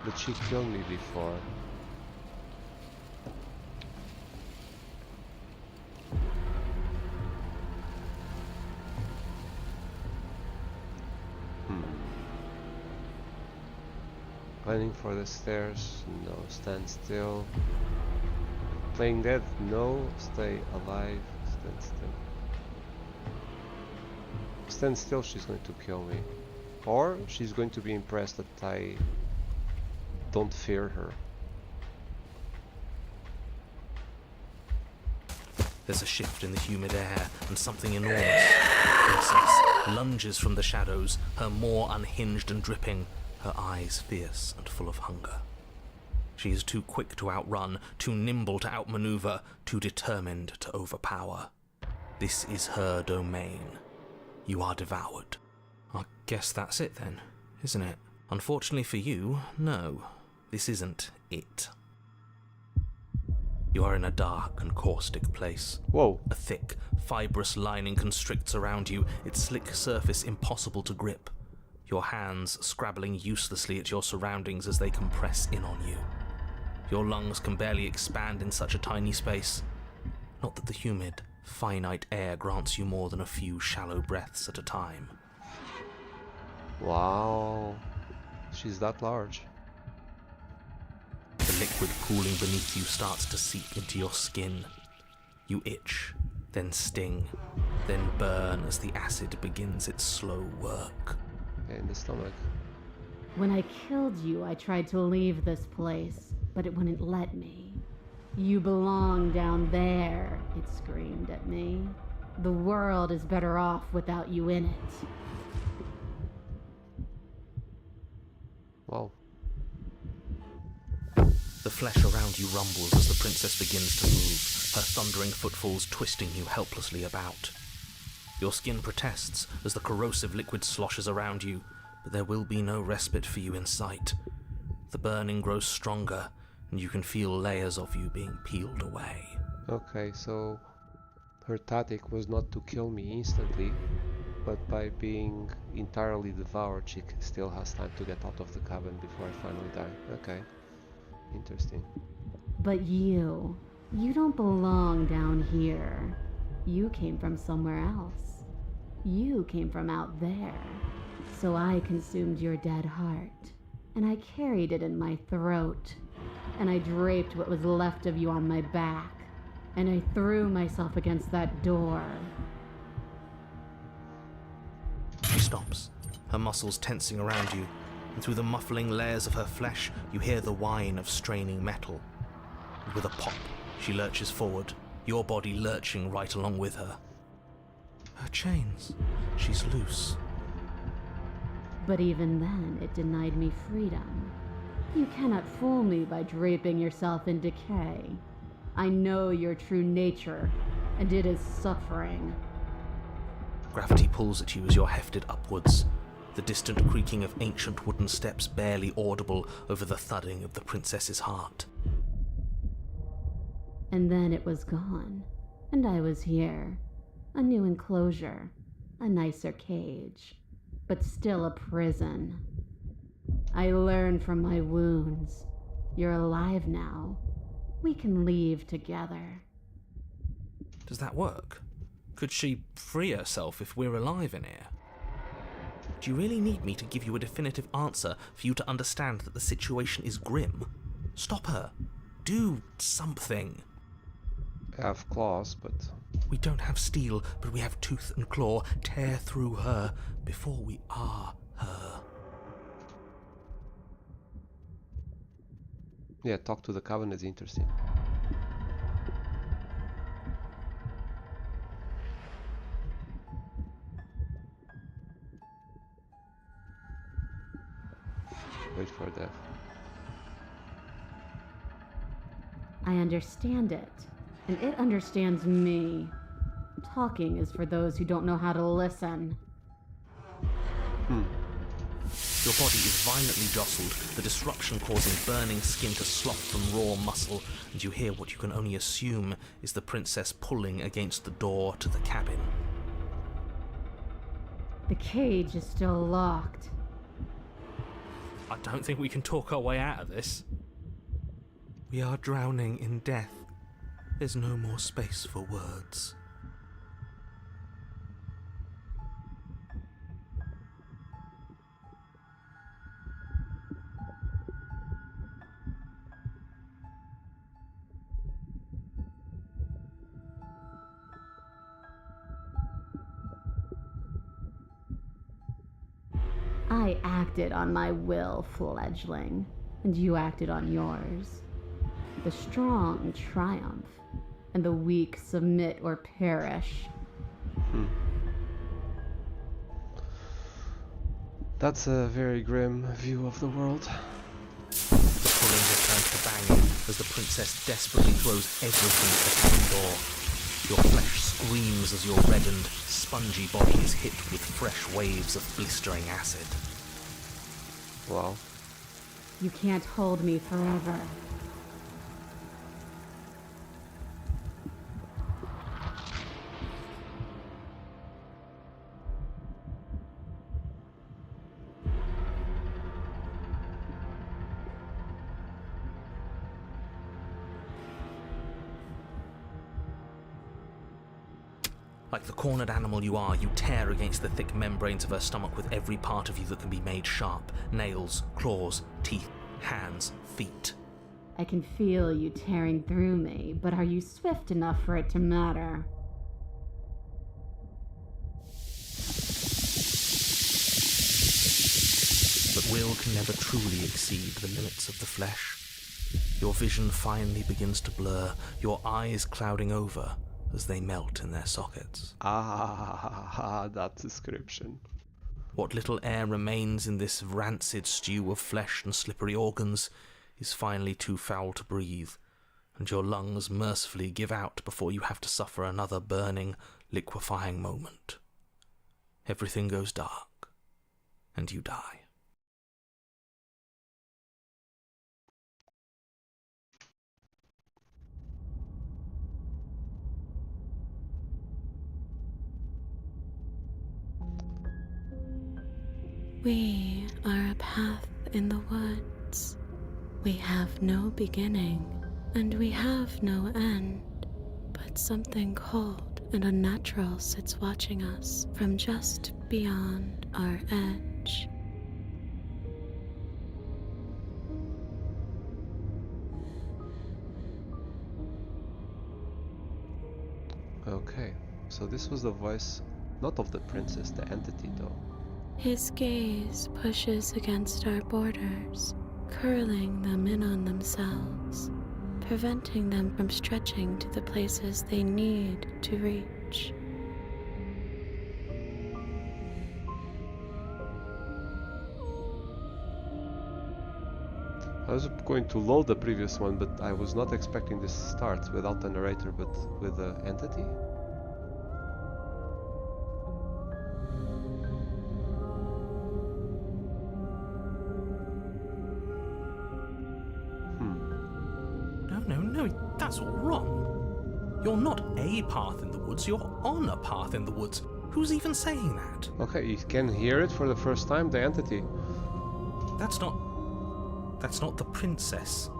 Did she kill me before? Running for the stairs, no. Stand still. Playing dead, no. Stay alive, stand still. Stand still, she's going to kill me. Or she's going to be impressed that I don't fear her. There's a shift in the humid air, and something enormous, the princess, lunges from the shadows, her maw unhinged and dripping, her eyes fierce and full of hunger. She is too quick to outrun, too nimble to outmaneuver, too determined to overpower. This is her domain. You are devoured. I guess that's it then, isn't it? Unfortunately for you, no. This isn't it. You are in a dark and caustic place. Whoa. A thick, fibrous lining constricts around you, its slick surface impossible to grip. Your hands scrabbling uselessly at your surroundings as they compress in on you. Your lungs can barely expand in such a tiny space. Not that the humid, finite air grants you more than a few shallow breaths at a time. Wow. She's that large. The liquid pooling beneath you starts to seep into your skin. You itch, then sting, then burn as the acid begins its slow work. In the stomach. When I killed you, I tried to leave this place, but it wouldn't let me. You belong down there, it screamed at me. The world is better off without you in it. Wow. The flesh around you rumbles as the princess begins to move, her thundering footfalls twisting you helplessly about. Your skin protests as the corrosive liquid sloshes around you, but there will be no respite for you in sight. The burning grows stronger, and you can feel layers of you being peeled away. Okay, so her tactic was not to kill me instantly, but by being entirely devoured, she still has time to get out of the cabin before I finally die. Okay, interesting. But you don't belong down here. You came from somewhere else. You came from out there. So I consumed your dead heart, and I carried it in my throat, and I draped what was left of you on my back, and I threw myself against that door. She stops, her muscles tensing around you, and through the muffling layers of her flesh, you hear the whine of straining metal. And with a pop, she lurches forward, your body lurching right along with her. Her chains. She's loose. But even then, it denied me freedom. You cannot fool me by draping yourself in decay. I know your true nature, and it is suffering. Gravity pulls at you as you're hefted upwards, the distant creaking of ancient wooden steps barely audible over the thudding of the princess's heart. And then it was gone, and I was here. A new enclosure, a nicer cage, but still a prison. I learned from my wounds. You're alive now. We can leave together. Does that work? Could she free herself if we're alive in here? Do you really need me to give you a definitive answer for you to understand that the situation is grim? Stop her. Do something. I have claws, but... We don't have steel, but we have tooth and claw. Tear through her before we are her. Yeah, talk to the Coven is interesting. Wait for death. I understand it, and it understands me. Talking is for those who don't know how to listen. Your body is violently jostled, the disruption causing burning skin to slough from raw muscle, and you hear what you can only assume is the princess pulling against the door to the cabin. The cage is still locked. I don't think we can talk our way out of this. We are drowning in death. There's no more space for words. I acted on my will, fledgling, and you acted on yours. The strong triumph, and the weak submit or perish. That's a very grim view of the world. The pullings return to banging as the princess desperately throws everything at the cabin door. Your flesh screams as your reddened, spongy body is hit with fresh waves of blistering acid. Wow. You can't hold me forever. Like the cornered animal you are, you tear against the thick membranes of her stomach with every part of you that can be made sharp. Nails, claws, teeth, hands, feet. I can feel you tearing through me, but are you swift enough for it to matter? But will can never truly exceed the limits of the flesh. Your vision finally begins to blur, your eyes clouding over as they melt in their sockets. That description. What little air remains in this rancid stew of flesh and slippery organs is finally too foul to breathe, and your lungs mercifully give out before you have to suffer another burning, liquefying moment. Everything goes dark, and you die. We are a path in the woods. We have no beginning, and we have no end. But something cold and unnatural sits watching us from just beyond our edge. Okay, so this was the voice, not of the princess, the entity though. His gaze pushes against our borders, curling them in on themselves, preventing them from stretching to the places they need to reach. I was going to load the previous one, but I was not expecting this to start without the narrator, but with the entity. No, that's all wrong. You're not a path in the woods, you're on a path in the woods. Who's even saying that? Okay, you can hear it for the first time, the entity. That's not the princess,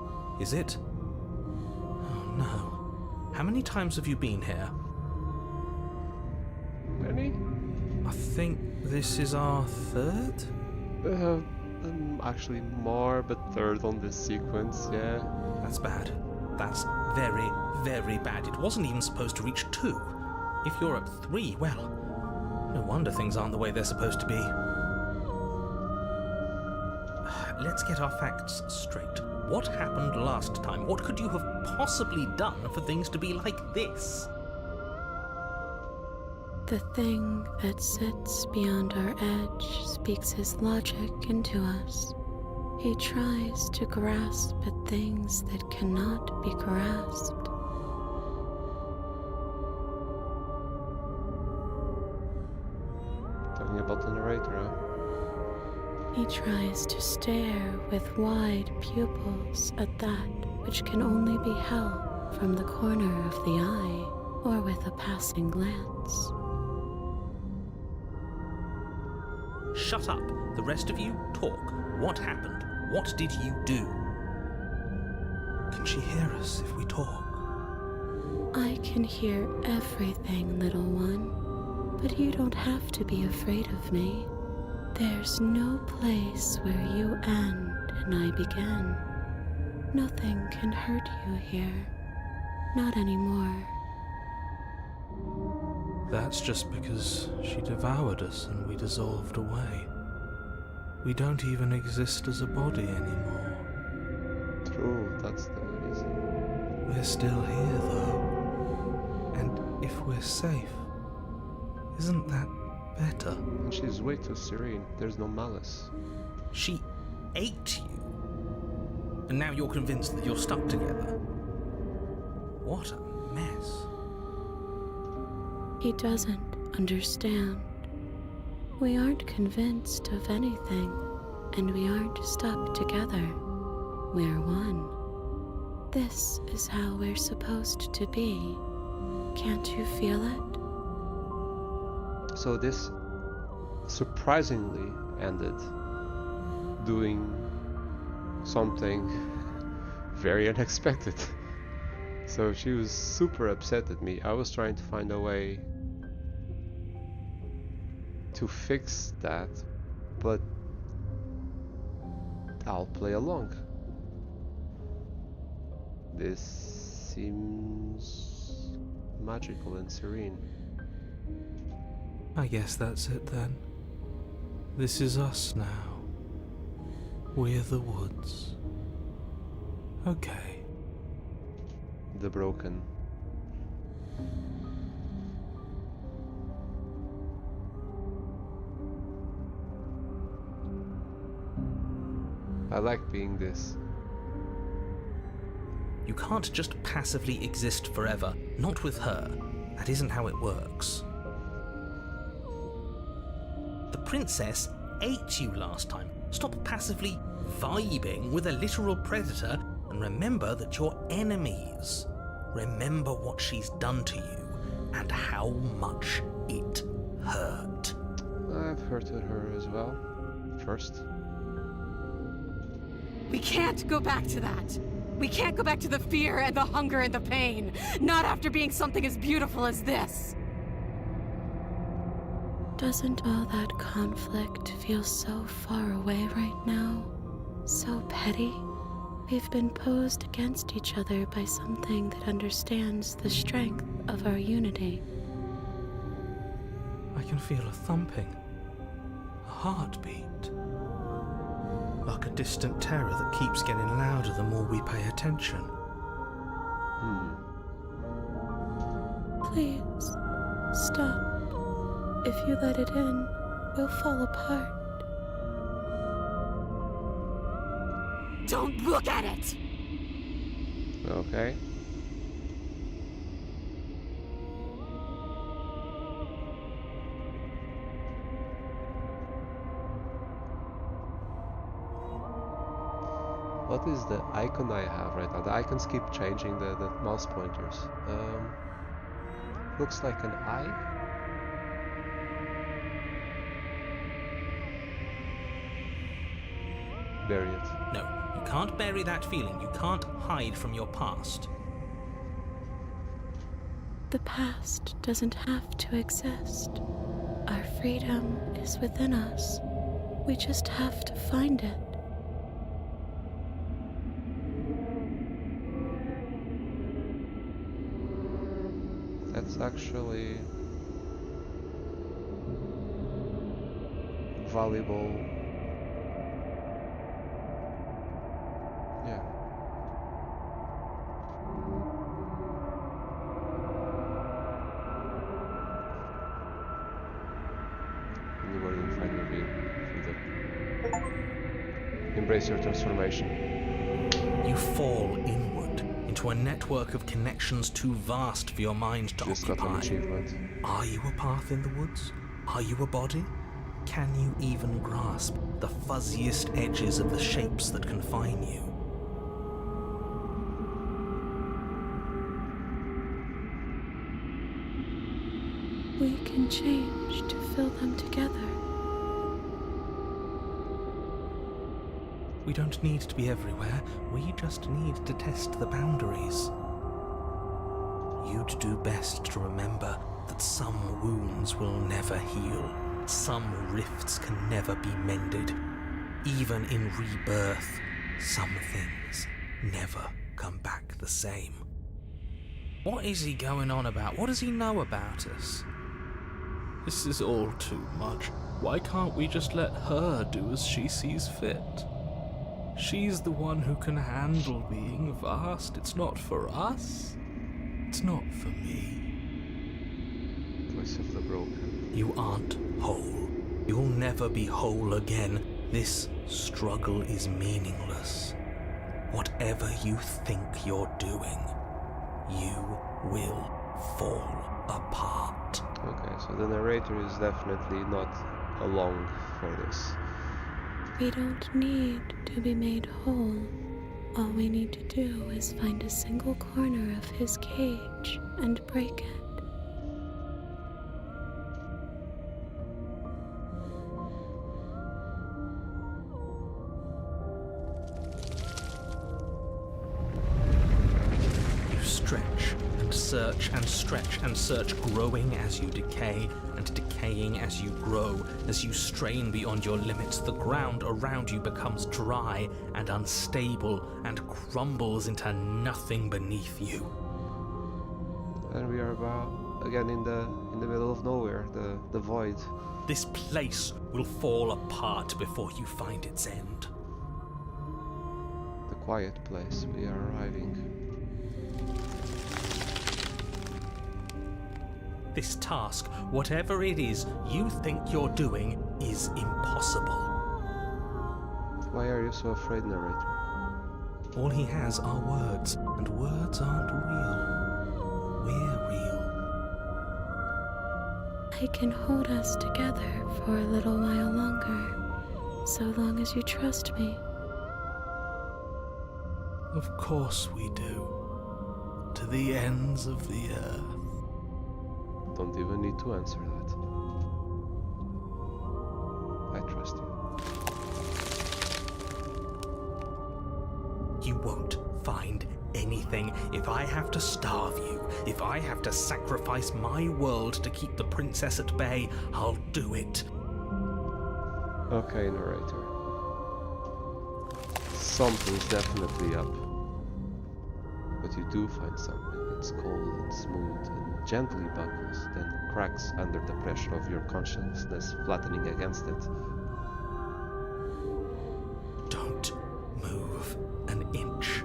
is it? Oh no. How many times have you been here? Many? I think this is our third? Actually more, but third on this sequence, yeah. That's bad. That's very, very bad. It wasn't even supposed to reach 2. If you're at 3, well, no wonder things aren't the way they're supposed to be. Let's get our facts straight. What happened last time? What could you have possibly done for things to be like this? The thing that sits beyond our edge speaks his logic into us. He tries to grasp at things that cannot be grasped. Talking about the narrator, huh? He tries to stare with wide pupils at that which can only be held from the corner of the eye or with a passing glance. Shut up. The rest of you, talk. What happened? What did you do? Can she hear us if we talk? I can hear everything, little one, but you don't have to be afraid of me. There's no place where you end and I begin. Nothing can hurt you here. Not anymore. That's just because she devoured us and we dissolved away. We don't even exist as a body anymore. True, that's the reason. We're still here, though. And if we're safe, isn't that better? And she's way too serene. There's no malice. She ate you. And now you're convinced that you're stuck together. What a mess. He doesn't understand. We aren't convinced of anything, and we aren't stuck together. We're one. This is how we're supposed to be. Can't you feel it? So this surprisingly ended doing something very unexpected. So she was super upset at me. I was trying to find a way to fix that, but I'll play along. This seems magical and serene. I guess that's it then. This is us now. We're the woods. Okay. The broken. I like being this. You can't just passively exist forever. Not with her. That isn't how it works. The princess ate you last time. Stop passively vibing with a literal predator and remember that you're enemies. Remember what she's done to you and how much it hurt. I've hurted her as well. First. We can't go back to that. We can't go back to the fear and the hunger and the pain. Not after being something as beautiful as this. Doesn't all that conflict feel so far away right now? So petty? We've been posed against each other by something that understands the strength of our unity. I can feel a thumping. A heartbeat. Like a distant terror that keeps getting louder the more we pay attention. Please, stop. If you let it in, we'll fall apart. Don't look at it! Okay. What is the icon I have right now? The icons keep changing, the mouse pointers. Looks like an eye. Bury it. No, you can't bury that feeling. You can't hide from your past. The past doesn't have to exist. Our freedom is within us. We just have to find it. That's actually valuable. Yeah. Anywhere you find reveal freedom. Embrace your transformation. You fall inward into a network of connections too vast for your mind to Just got an occupy. achievement. Are you a path in the woods? Are you a body? Can you even grasp the fuzziest edges of the shapes that confine you? We can change to fill them together. We don't need to be everywhere. We just need to test the boundaries. You'd do best to remember that some wounds will never heal. Some rifts can never be mended. Even in rebirth, some things never come back the same. What is he going on about? What does he know about us? This is all too much. Why can't we just let her do as she sees fit? She's the one who can handle being vast. It's not for us. It's not for me. Voice of the broken. You aren't whole. You'll never be whole again. This struggle is meaningless. Whatever you think you're doing, you will fall apart. Okay, so the narrator is definitely not along for this. We don't need to be made whole. All we need to do is find a single corner of his cage and break it. Stretch and search and stretch and search, growing as you decay and decaying as you grow. As you strain beyond your limits, the ground around you becomes dry and unstable and crumbles into nothing beneath you. And we are again in the middle of nowhere, the void. This place will fall apart before you find its end. The quiet place. We are arriving. This task, whatever it is you think you're doing, is impossible. Why are you so afraid, narrator? All he has are words, and words aren't real. We're real. I can hold us together for a little while longer, so long as you trust me. Of course we do. To the ends of the earth. Don't even need to answer that. I trust you. You won't find anything. If I have to starve you, if I have to sacrifice my world to keep the princess at bay, I'll do it. Okay, narrator. Something's definitely up. But you do find something. It's cold and smooth and gently buckles, then cracks under the pressure of your consciousness flattening against it. Don't move an inch.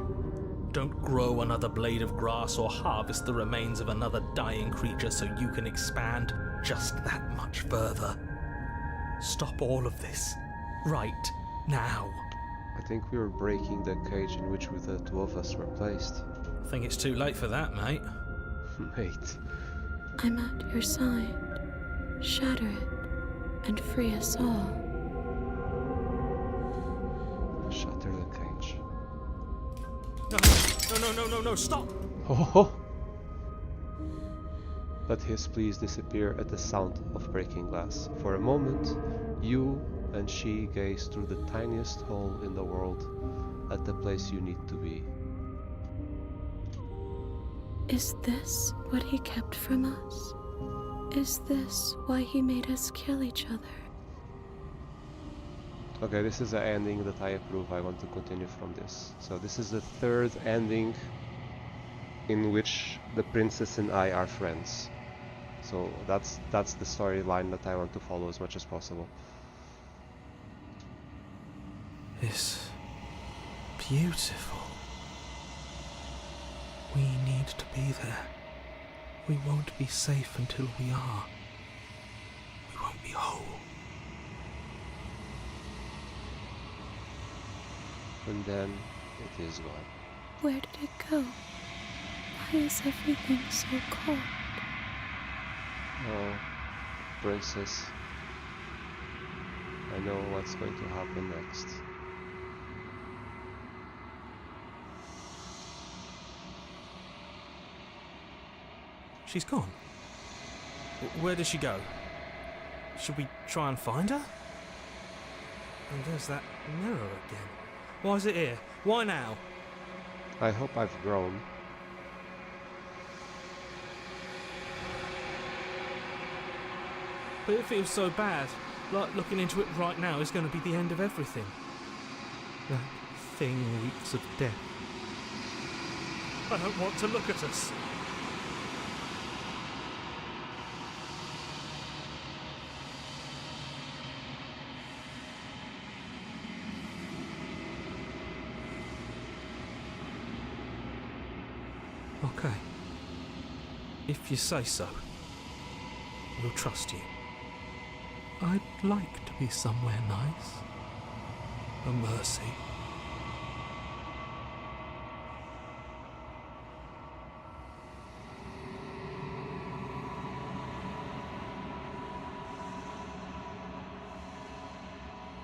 Don't grow another blade of grass or harvest the remains of another dying creature so you can expand just that much further. Stop all of this. Right now. I think we were breaking the cage in which the two of us were placed. I think it's too late for that, mate. Mate. I'm at your side. Shatter it, and free us all. Shatter the cage. No, stop! Oh! Let his pleas disappear at the sound of breaking glass. For a moment, you and she gaze through the tiniest hole in the world at the place you need to be. Is this what he kept from us? Is this why he made us kill each other? Okay, this is an ending that I approve. I want to continue from this. So this is the third ending in which the princess and I are friends. So that's the storyline that I want to follow as much as possible. It's beautiful. We need to be there. We won't be safe until we are. We won't be whole. And then it is gone. Where did it go? Why is everything so cold? Oh, princess. I know what's going to happen next. She's gone. Where did she go? Should we try and find her? And there's that mirror again. Why is it here? Why now? I hope I've grown. But it feels so bad. Like looking into it right now is going to be the end of everything. That thing reeks of death. I don't want to look at us. Okay. If you say so, we'll trust you. I'd like to be somewhere nice. A mercy.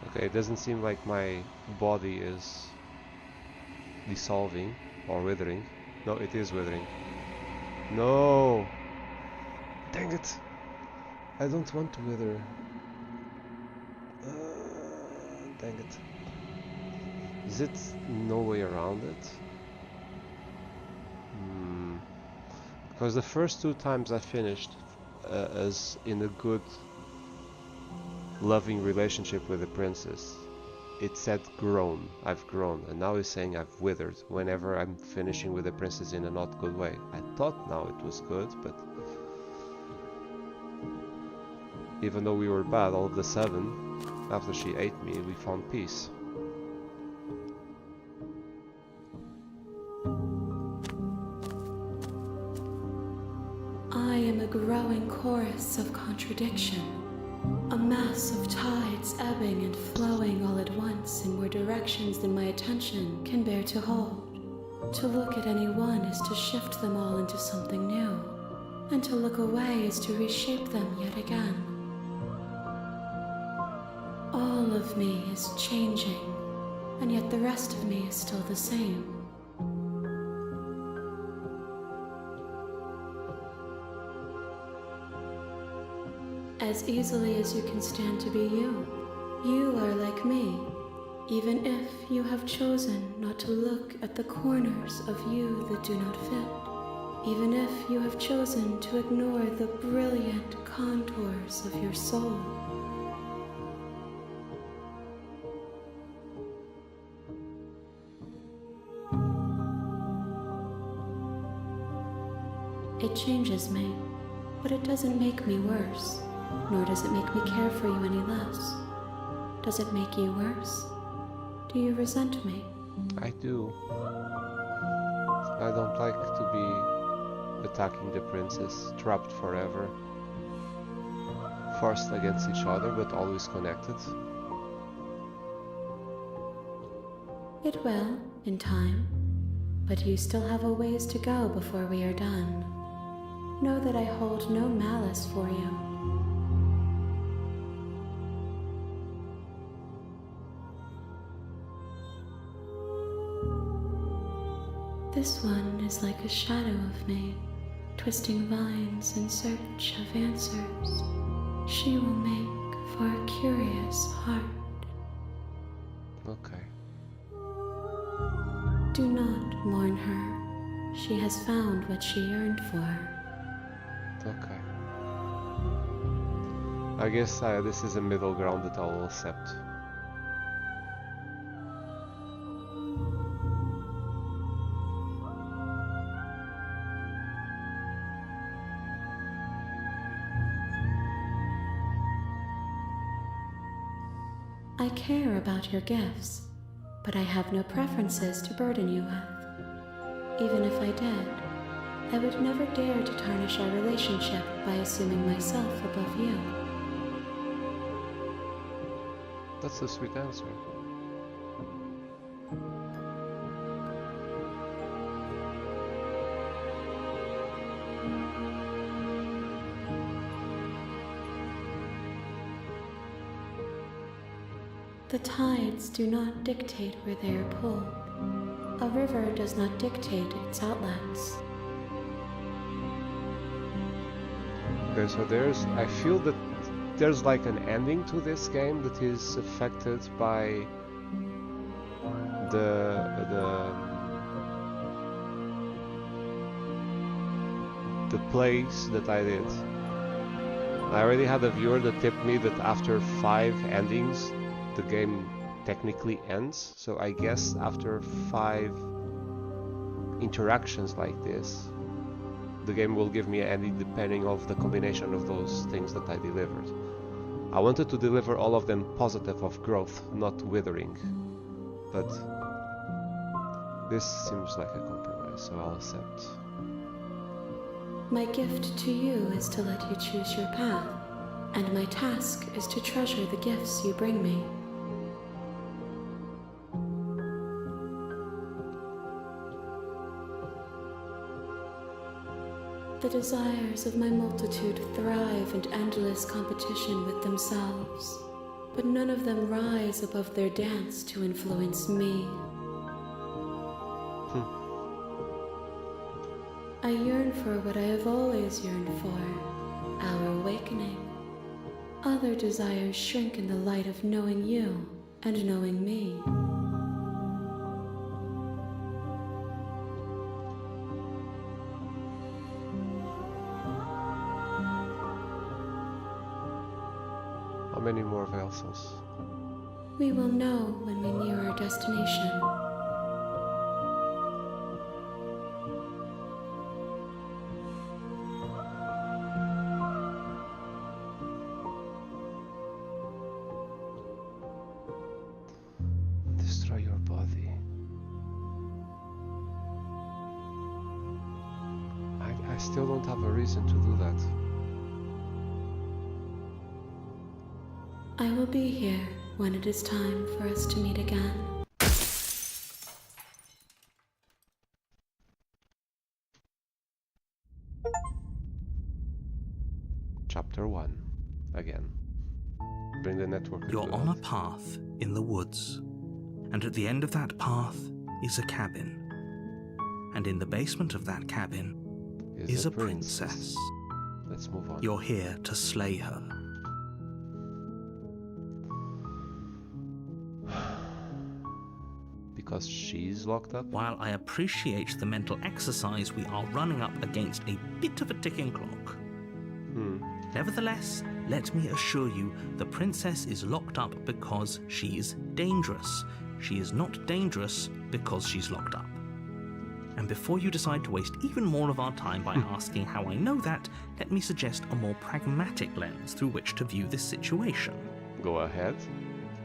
Okay, it doesn't seem like my body is dissolving or withering. No, it is withering. No! Dang it! I don't want to wither. Dang it. Is it no way around it? Because the first 2 times I finished as in a good loving relationship with the princess, it said grown, I've grown, and now it's saying I've withered whenever I'm finishing with the princess in a not good way. I thought now it was good, but even though we were bad, all of the sudden, after she ate me, we found peace. I am a growing chorus of contradiction. A mass of tides ebbing and flowing all at once in more directions than my attention can bear to hold. To look at any one is to shift them all into something new, and to look away is to reshape them yet again. All of me is changing, and yet the rest of me is still the same. As easily as you can stand to be you. You are like me, even if you have chosen not to look at the corners of you that do not fit, even if you have chosen to ignore the brilliant contours of your soul. It changes me, but it doesn't make me worse. Nor does it make me care for you any less. Does it make you worse? Do you resent me? I do. I don't like to be attacking the princess, trapped forever. Forced against each other, but always connected. It will, in time. But you still have a ways to go before we are done. Know that I hold no malice for you. This one is like a shadow of me, twisting vines in search of answers. She will make for a curious heart. Okay. Do not mourn her. She has found what she yearned for. Okay. I guess this is a middle ground that I'll accept. I care about your gifts, but I have no preferences to burden you with. Even if I did, I would never dare to tarnish our relationship by assuming myself above you. That's a sweet answer. The tides do not dictate where they are pulled. A river does not dictate its outlets. Okay, so I feel that there's like an ending to this game that is affected by the plays that I did. I already had a viewer that tipped me that after 5 endings the game technically ends, so I guess after 5 interactions like this the game will give me an ending depending on the combination of those things that I delivered. I wanted to deliver all of them positive, of growth, not withering, but this seems like a compromise, so I'll accept. My gift to you is to let you choose your path, and my task is to treasure the gifts you bring me. The desires of my multitude thrive in endless competition with themselves, but none of them rise above their dance to influence me. I yearn for what I have always yearned for, our awakening. Other desires shrink in the light of knowing you and knowing me. How many more vessels? We will know when we near our destination. Destroy your body. I still don't have a reason to do that. I will be here when it is time for us to meet again. Chapter 1. Again. Bring the network. You're on a path in the woods, and at the end of that path is a cabin. And in the basement of that cabin is a princess. Let's move on. You're here to slay her. Because she's locked up? While I appreciate the mental exercise, we are running up against a bit of a ticking clock. Nevertheless, let me assure you, the princess is locked up because she's dangerous. She is not dangerous because she's locked up. And before you decide to waste even more of our time by asking how I know that, let me suggest a more pragmatic lens through which to view this situation. Go ahead.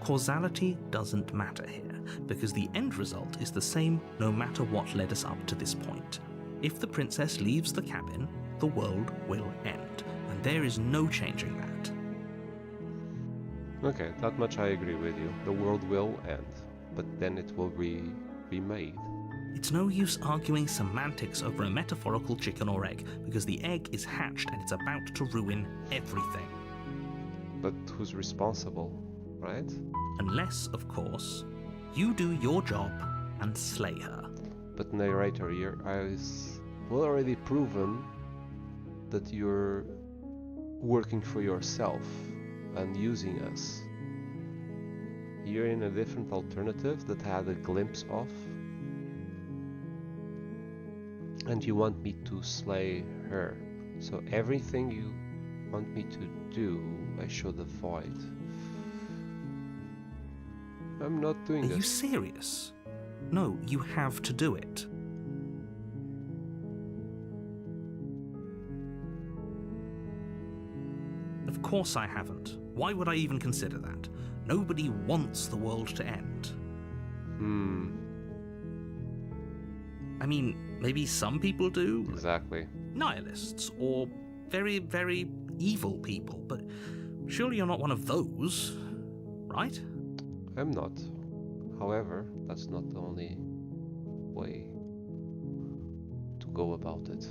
Causality doesn't matter here, because the end result is the same no matter what led us up to this point. If the princess leaves the cabin, the world will end, and there is no changing that. Okay, that much I agree with you. The world will end, but then it will be remade. It's no use arguing semantics over a metaphorical chicken or egg, because the egg is hatched and it's about to ruin everything. But who's responsible, right? Unless, of course, you do your job and slay her. But narrator, it's already proven that you're working for yourself and using us. You're in a different alternative that I had a glimpse of, and you want me to slay her. So everything you want me to do, I should avoid. I'm not doing Are this. you serious? No, you have to do it. Of course I haven't. Why would I even consider that? Nobody wants the world to end. I mean, maybe some people do. Exactly. Nihilists, or very, very evil people, but surely you're not one of those, right? I'm not. However, that's not the only way to go about it.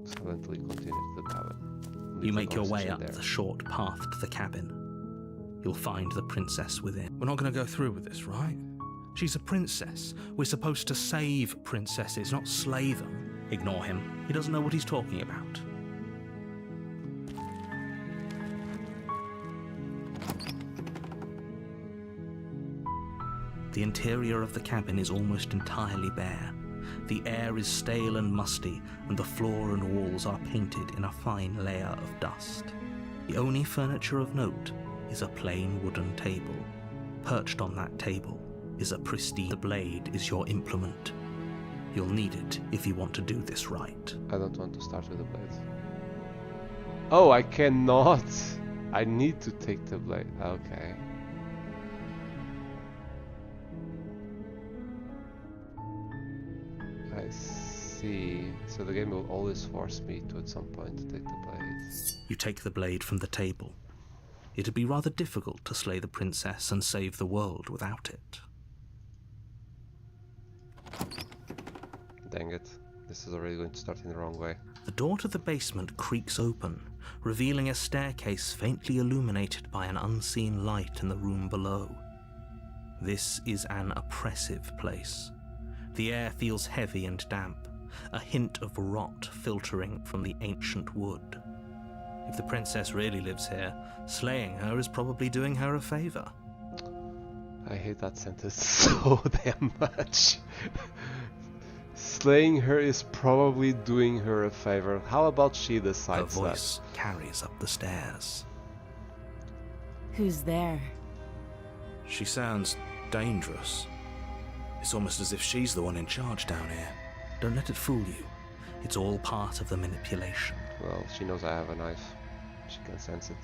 Silently continue to the cabin. You make your way up the short path to the cabin. You'll find the princess within. We're not going to go through with this, right? She's a princess. We're supposed to save princesses, not slay them. Ignore him. He doesn't know what he's talking about. The interior of the cabin is almost entirely bare. The air is stale and musty, and the floor and walls are painted in a fine layer of dust. The only furniture of note is a plain wooden table. Perched on that table is a pristine... The blade is your implement. You'll need it if you want to do this right. I don't want to start with the blade. Oh, I cannot! I need to take the blade. Okay. I see. So the game will always force me to at some point to take the blade. You take the blade from the table. It'd be rather difficult to slay the princess and save the world without it. Dang it. This is already going to start in the wrong way. The door to the basement creaks open, revealing a staircase faintly illuminated by an unseen light in the room below. This is an oppressive place. The air feels heavy and damp, a hint of rot filtering from the ancient wood. If the princess really lives here, slaying her is probably doing her a favor. I hate that sentence so damn much. Slaying her is probably doing her a favor. How about she decides Her voice carries up the stairs. Who's there? She sounds dangerous. It's almost as if she's the one in charge down here. Don't let it fool you. It's all part of the manipulation. Well, she knows I have a knife. She can sense it.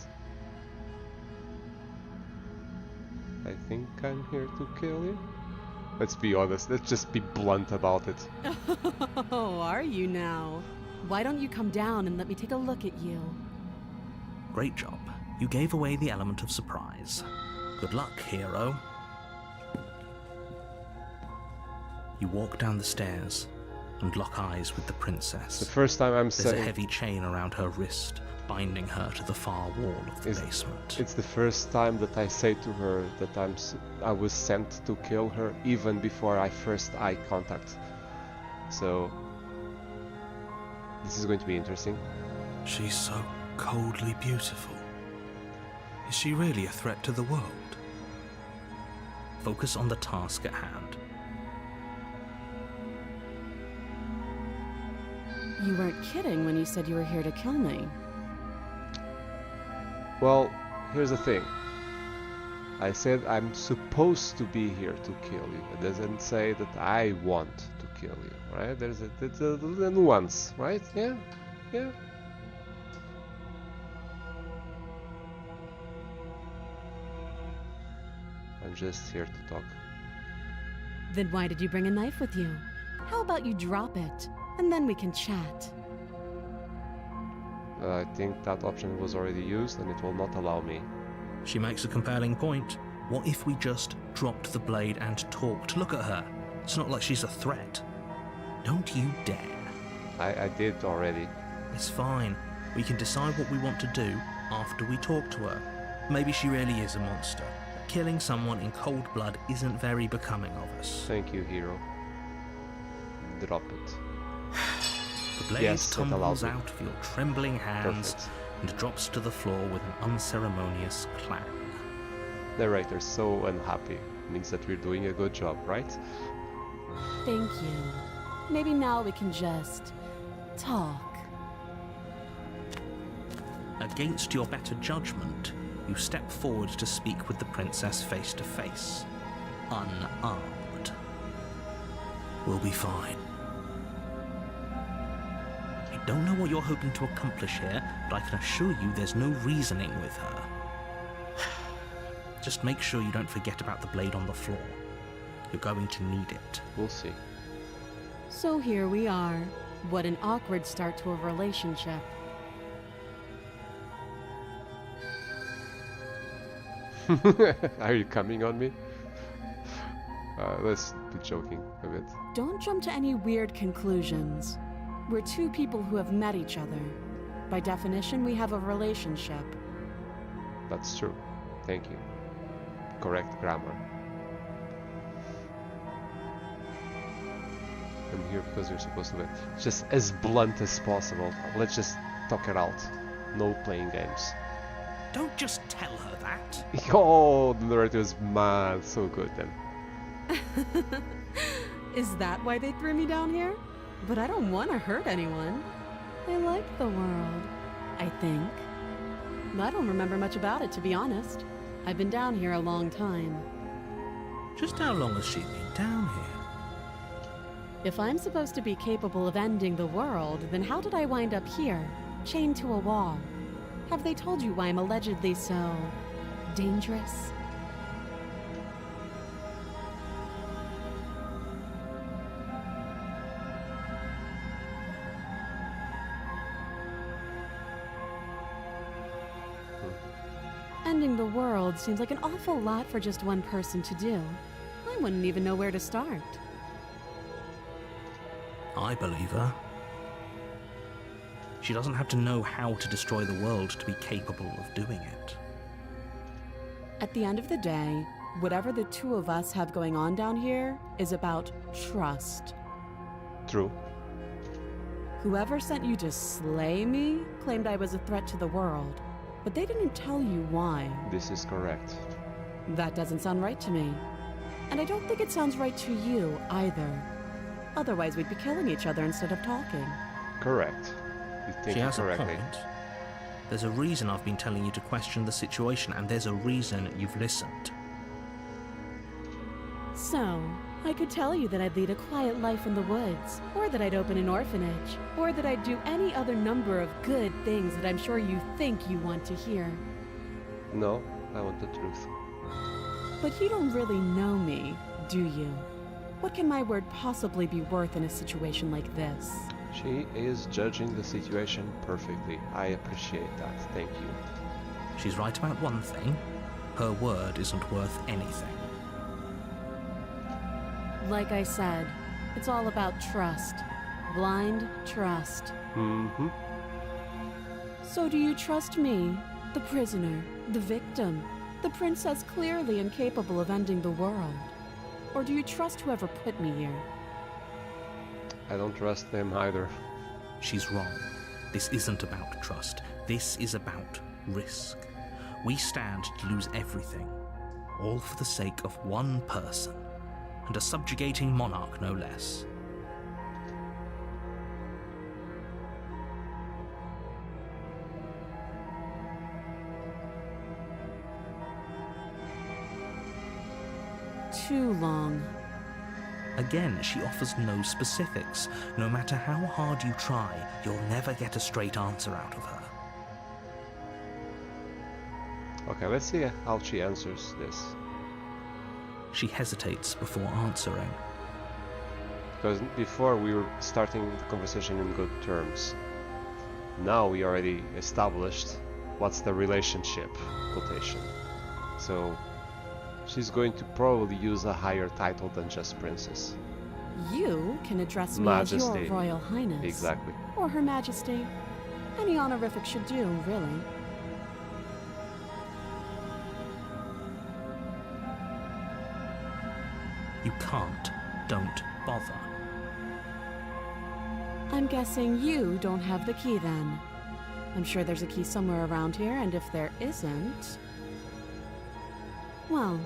I think I'm here to kill you. Let's be honest, let's just be blunt about it. Oh, are you now? Why don't you come down and let me take a look at you? Great job. You gave away the element of surprise. Good luck, hero. You walk down the stairs and lock eyes with the princess. The first time I'm There's a saying... heavy chain around her wrist, binding her to the far wall of the basement. It's the first time that I say to her that I was sent to kill her, even before I first eye contact. So this is going to be interesting. She's so coldly beautiful. Is she really a threat to the world? Focus on the task at hand. You weren't kidding when you said you were here to kill me. Well, here's the thing. I said I'm supposed to be here to kill you. It doesn't say that I want to kill you, right? There's a nuance, right? Yeah? Yeah? I'm just here to talk. Then why did you bring a knife with you? How about you drop it, and then we can chat? I think that option was already used and it will not allow me. She makes a compelling point. What if we just dropped the blade and talked? Look at her. It's not like she's a threat. Don't you dare. I did already. It's fine. We can decide what we want to do after we talk to her. Maybe she really is a monster. Killing someone in cold blood isn't very becoming of us. Thank you, hero. Drop it. The blade Yes, it tumbles allows me. out of your trembling hands Perfect. and drops to the floor with an unceremonious clang. Narrator so unhappy. Means that we're doing a good job, right? Thank you. Maybe now we can just talk. Against your better judgment, you step forward to speak with the princess face to face, unarmed. We'll be fine. I don't know what you're hoping to accomplish here, but I can assure you there's no reasoning with her. Just make sure you don't forget about the blade on the floor. You're going to need it. We'll see. So here we are. What an awkward start to a relationship. Are you coming on me? Let's be joking a bit. Don't jump to any weird conclusions. We're two people who have met each other. By definition, we have a relationship. That's true. Thank you. Correct grammar. I'm here because you're supposed to be just as blunt as possible. Let's just talk it out. No playing games. Don't just tell her that. Oh, the narrator is mad. So good then. Is that why they threw me down here? But I don't want to hurt anyone. I like the world, I think. I don't remember much about it, to be honest. I've been down here a long time. Just how long has she been down here? If I'm supposed to be capable of ending the world, then how did I wind up here, chained to a wall? Have they told you why I'm allegedly so dangerous? Ending the world seems like an awful lot for just one person to do. I wouldn't even know where to start. I believe her. She doesn't have to know how to destroy the world to be capable of doing it. At the end of the day, whatever the two of us have going on down here is about trust. True. Whoever sent you to slay me claimed I was a threat to the world, but they didn't tell you why. This is correct. That doesn't sound right to me. And I don't think it sounds right to you either. Otherwise, we'd be killing each other instead of talking. Correct. You think She has a correctly. point. There's a reason I've been telling you to question the situation, and there's a reason you've listened. So, I could tell you that I'd lead a quiet life in the woods, or that I'd open an orphanage, or that I'd do any other number of good things that I'm sure you think you want to hear. No, I want the truth. But you don't really know me, do you? What can my word possibly be worth in a situation like this? She is judging the situation perfectly. I appreciate that. Thank you. She's right about one thing. Her word isn't worth anything. Like I said, it's all about trust. Blind trust. Mm-hmm. So do you trust me, the prisoner, the victim, the princess clearly incapable of ending the world? Or do you trust whoever put me here? I don't trust them either. She's wrong. This isn't about trust. This is about risk. We stand to lose everything, all for the sake of one person, and a subjugating monarch no less. Too long. Again, she offers no specifics. No matter how hard you try, you'll never get a straight answer out of her. Okay, let's see how she answers this. She hesitates before answering. Because before we were starting the conversation in good terms. Now we already established what's the relationship quotation. So she's going to probably use a higher title than just princess. You can address me as Majesty. your Royal Highness. Exactly. Or Her Majesty. Any honorific should do, really. You can't. Don't bother. I'm guessing you don't have the key then. I'm sure there's a key somewhere around here, and if there isn't... well,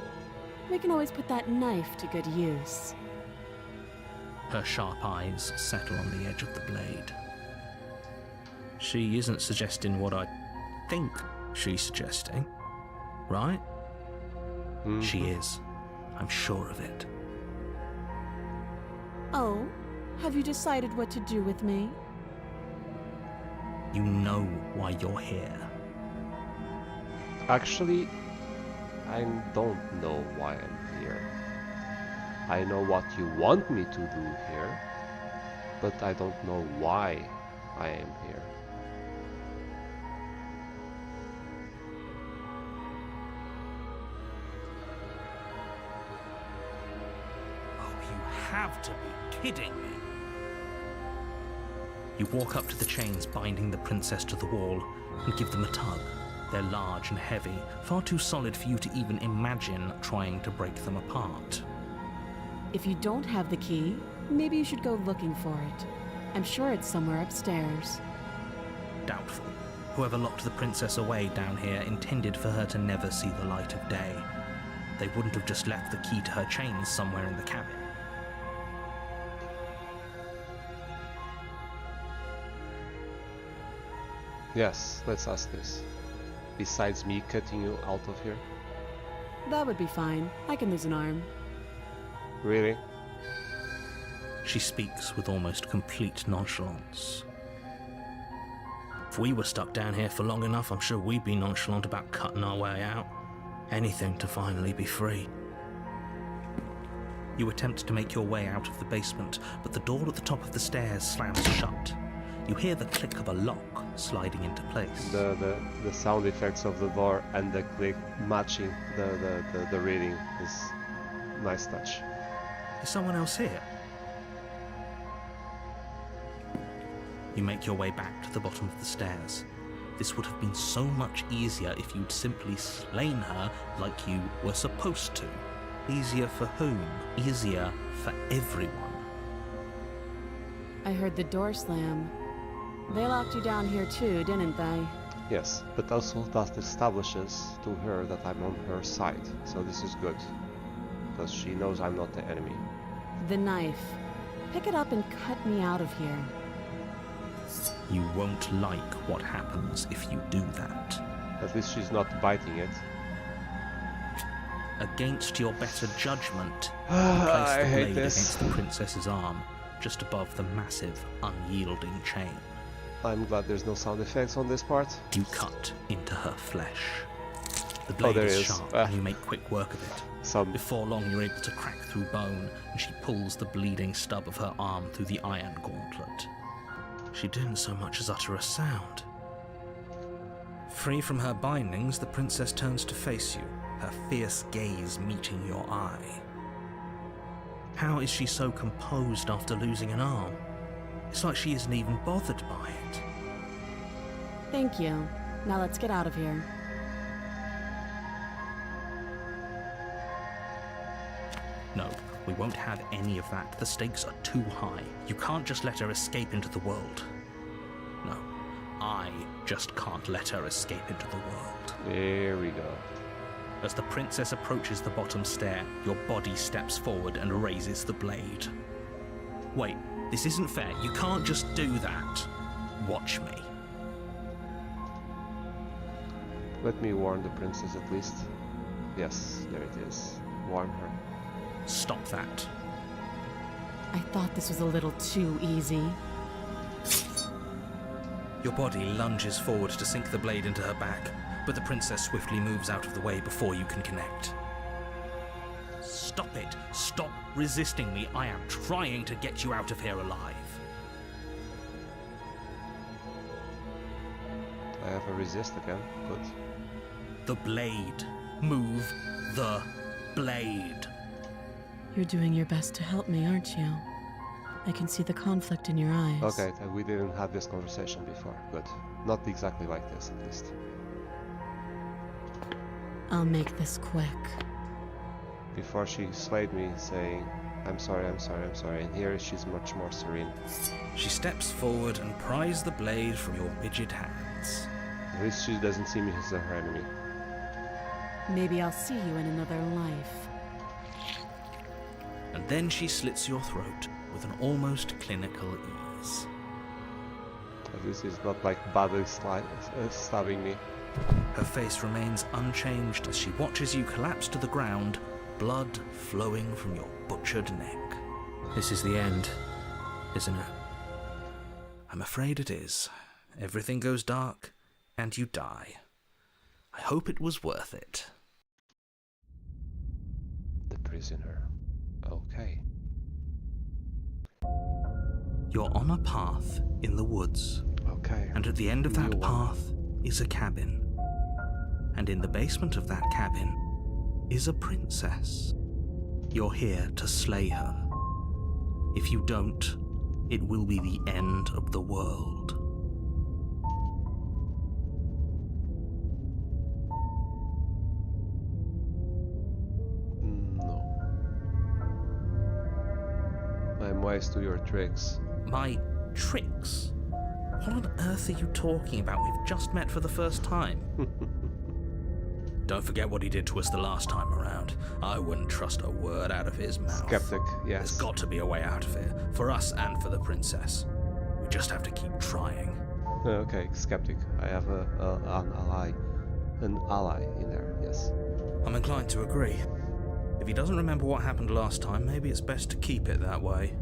we can always put that knife to good use. Her sharp eyes settle on the edge of the blade. She isn't suggesting what I think she's suggesting, right? Mhm. She is. I'm sure of it. Oh, have you decided what to do with me? You know why you're here. Actually, I don't know why I'm here. I know what you want me to do here, but I don't know why I am here. Oh, you have to be kidding me. You walk up to the chains binding the princess to the wall and give them a tug. They're large and heavy, far too solid for you to even imagine trying to break them apart. If you don't have the key, maybe you should go looking for it. I'm sure it's somewhere upstairs. Doubtful. Whoever locked the princess away down here intended for her to never see the light of day. They wouldn't have just left the key to her chains somewhere in the cabin. Yes, let's ask this. Besides me cutting you out of here? That would be fine. I can lose an arm. Really? She speaks with almost complete nonchalance. If we were stuck down here for long enough, I'm sure we'd be nonchalant about cutting our way out. Anything to finally be free. You attempt to make your way out of the basement, but the door at the top of the stairs slams shut. You hear the click of a lock sliding into place. The sound effects of the door and the click matching the reading is nice touch. Is someone else here? You make your way back to the bottom of the stairs. This would have been so much easier if you'd simply slain her like you were supposed to. Easier for whom? Easier for everyone. I heard the door slam. They locked you down here too, didn't they? Yes, but also that establishes to her that I'm on her side, so this is good. Because she knows I'm not the enemy. The knife. Pick it up and cut me out of here. You won't like what happens if you do that. At least she's not biting it. Against your better judgment, you I place the hate blade this. against the princess's arm, just above the massive, unyielding chain. I'm glad there's no sound effects on this part. You cut into her flesh. The blade there is is. sharp, Ah. and you make quick work of it. Some Before long, you're able to crack through bone, and she pulls the bleeding stub of her arm through the iron gauntlet. She didn't so much as utter a sound. Free from her bindings, the princess turns to face you, her fierce gaze meeting your eye. How is she so composed after losing an arm? It's like she isn't even bothered by it. Thank you. Now let's get out of here. No, we won't have any of that. The stakes are too high. You can't just let her escape into the world. No, I just can't let her escape into the world. There we go. As the princess approaches the bottom stair, your body steps forward and raises the blade. Wait, this isn't fair. You can't just do that. Watch me. Let me warn the princess at least. Yes, there it is. Warn her. Stop that. I thought this was a little too easy. Your body lunges forward to sink the blade into her back, but the princess swiftly moves out of the way before you can connect. Stop it! Stop resisting me! I am trying to get you out of here alive. I have a resist again. Good. The blade. Move the blade. You're doing your best to help me, aren't you? I can see the conflict in your eyes. Okay, we didn't have this conversation before. Good. Not exactly like this, at least. I'll make this quick. Before she slayed me, saying, I'm sorry, I'm sorry, I'm sorry. And here she's much more serene. She steps forward and pries the blade from your rigid hands. At least she doesn't see me as her enemy. Maybe I'll see you in another life. And then she slits your throat with an almost clinical ease. At least it's not like badly stabbing me. Her face remains unchanged as she watches you collapse to the ground, blood flowing from your butchered neck. This is the end, isn't it? I'm afraid it is. Everything goes dark, and you die. I hope it was worth it. The prisoner. Okay. You're on a path in the woods, Okay. and at the end of that New one. path is a cabin. And in the basement of that cabin is a princess. You're here to slay her. If you don't, it will be the end of the world. No. I'm wise to your tricks. My tricks? What on earth are you talking about? We've just met for the first time. Don't forget what he did to us the last time around. I wouldn't trust a word out of his mouth. Skeptic, There's yes. got to be a way out of here, for us and for the princess. We just have to keep trying. Okay, skeptic. I have an ally. An ally in there, yes. I'm inclined to agree. If he doesn't remember what happened last time, maybe it's best to keep it that way.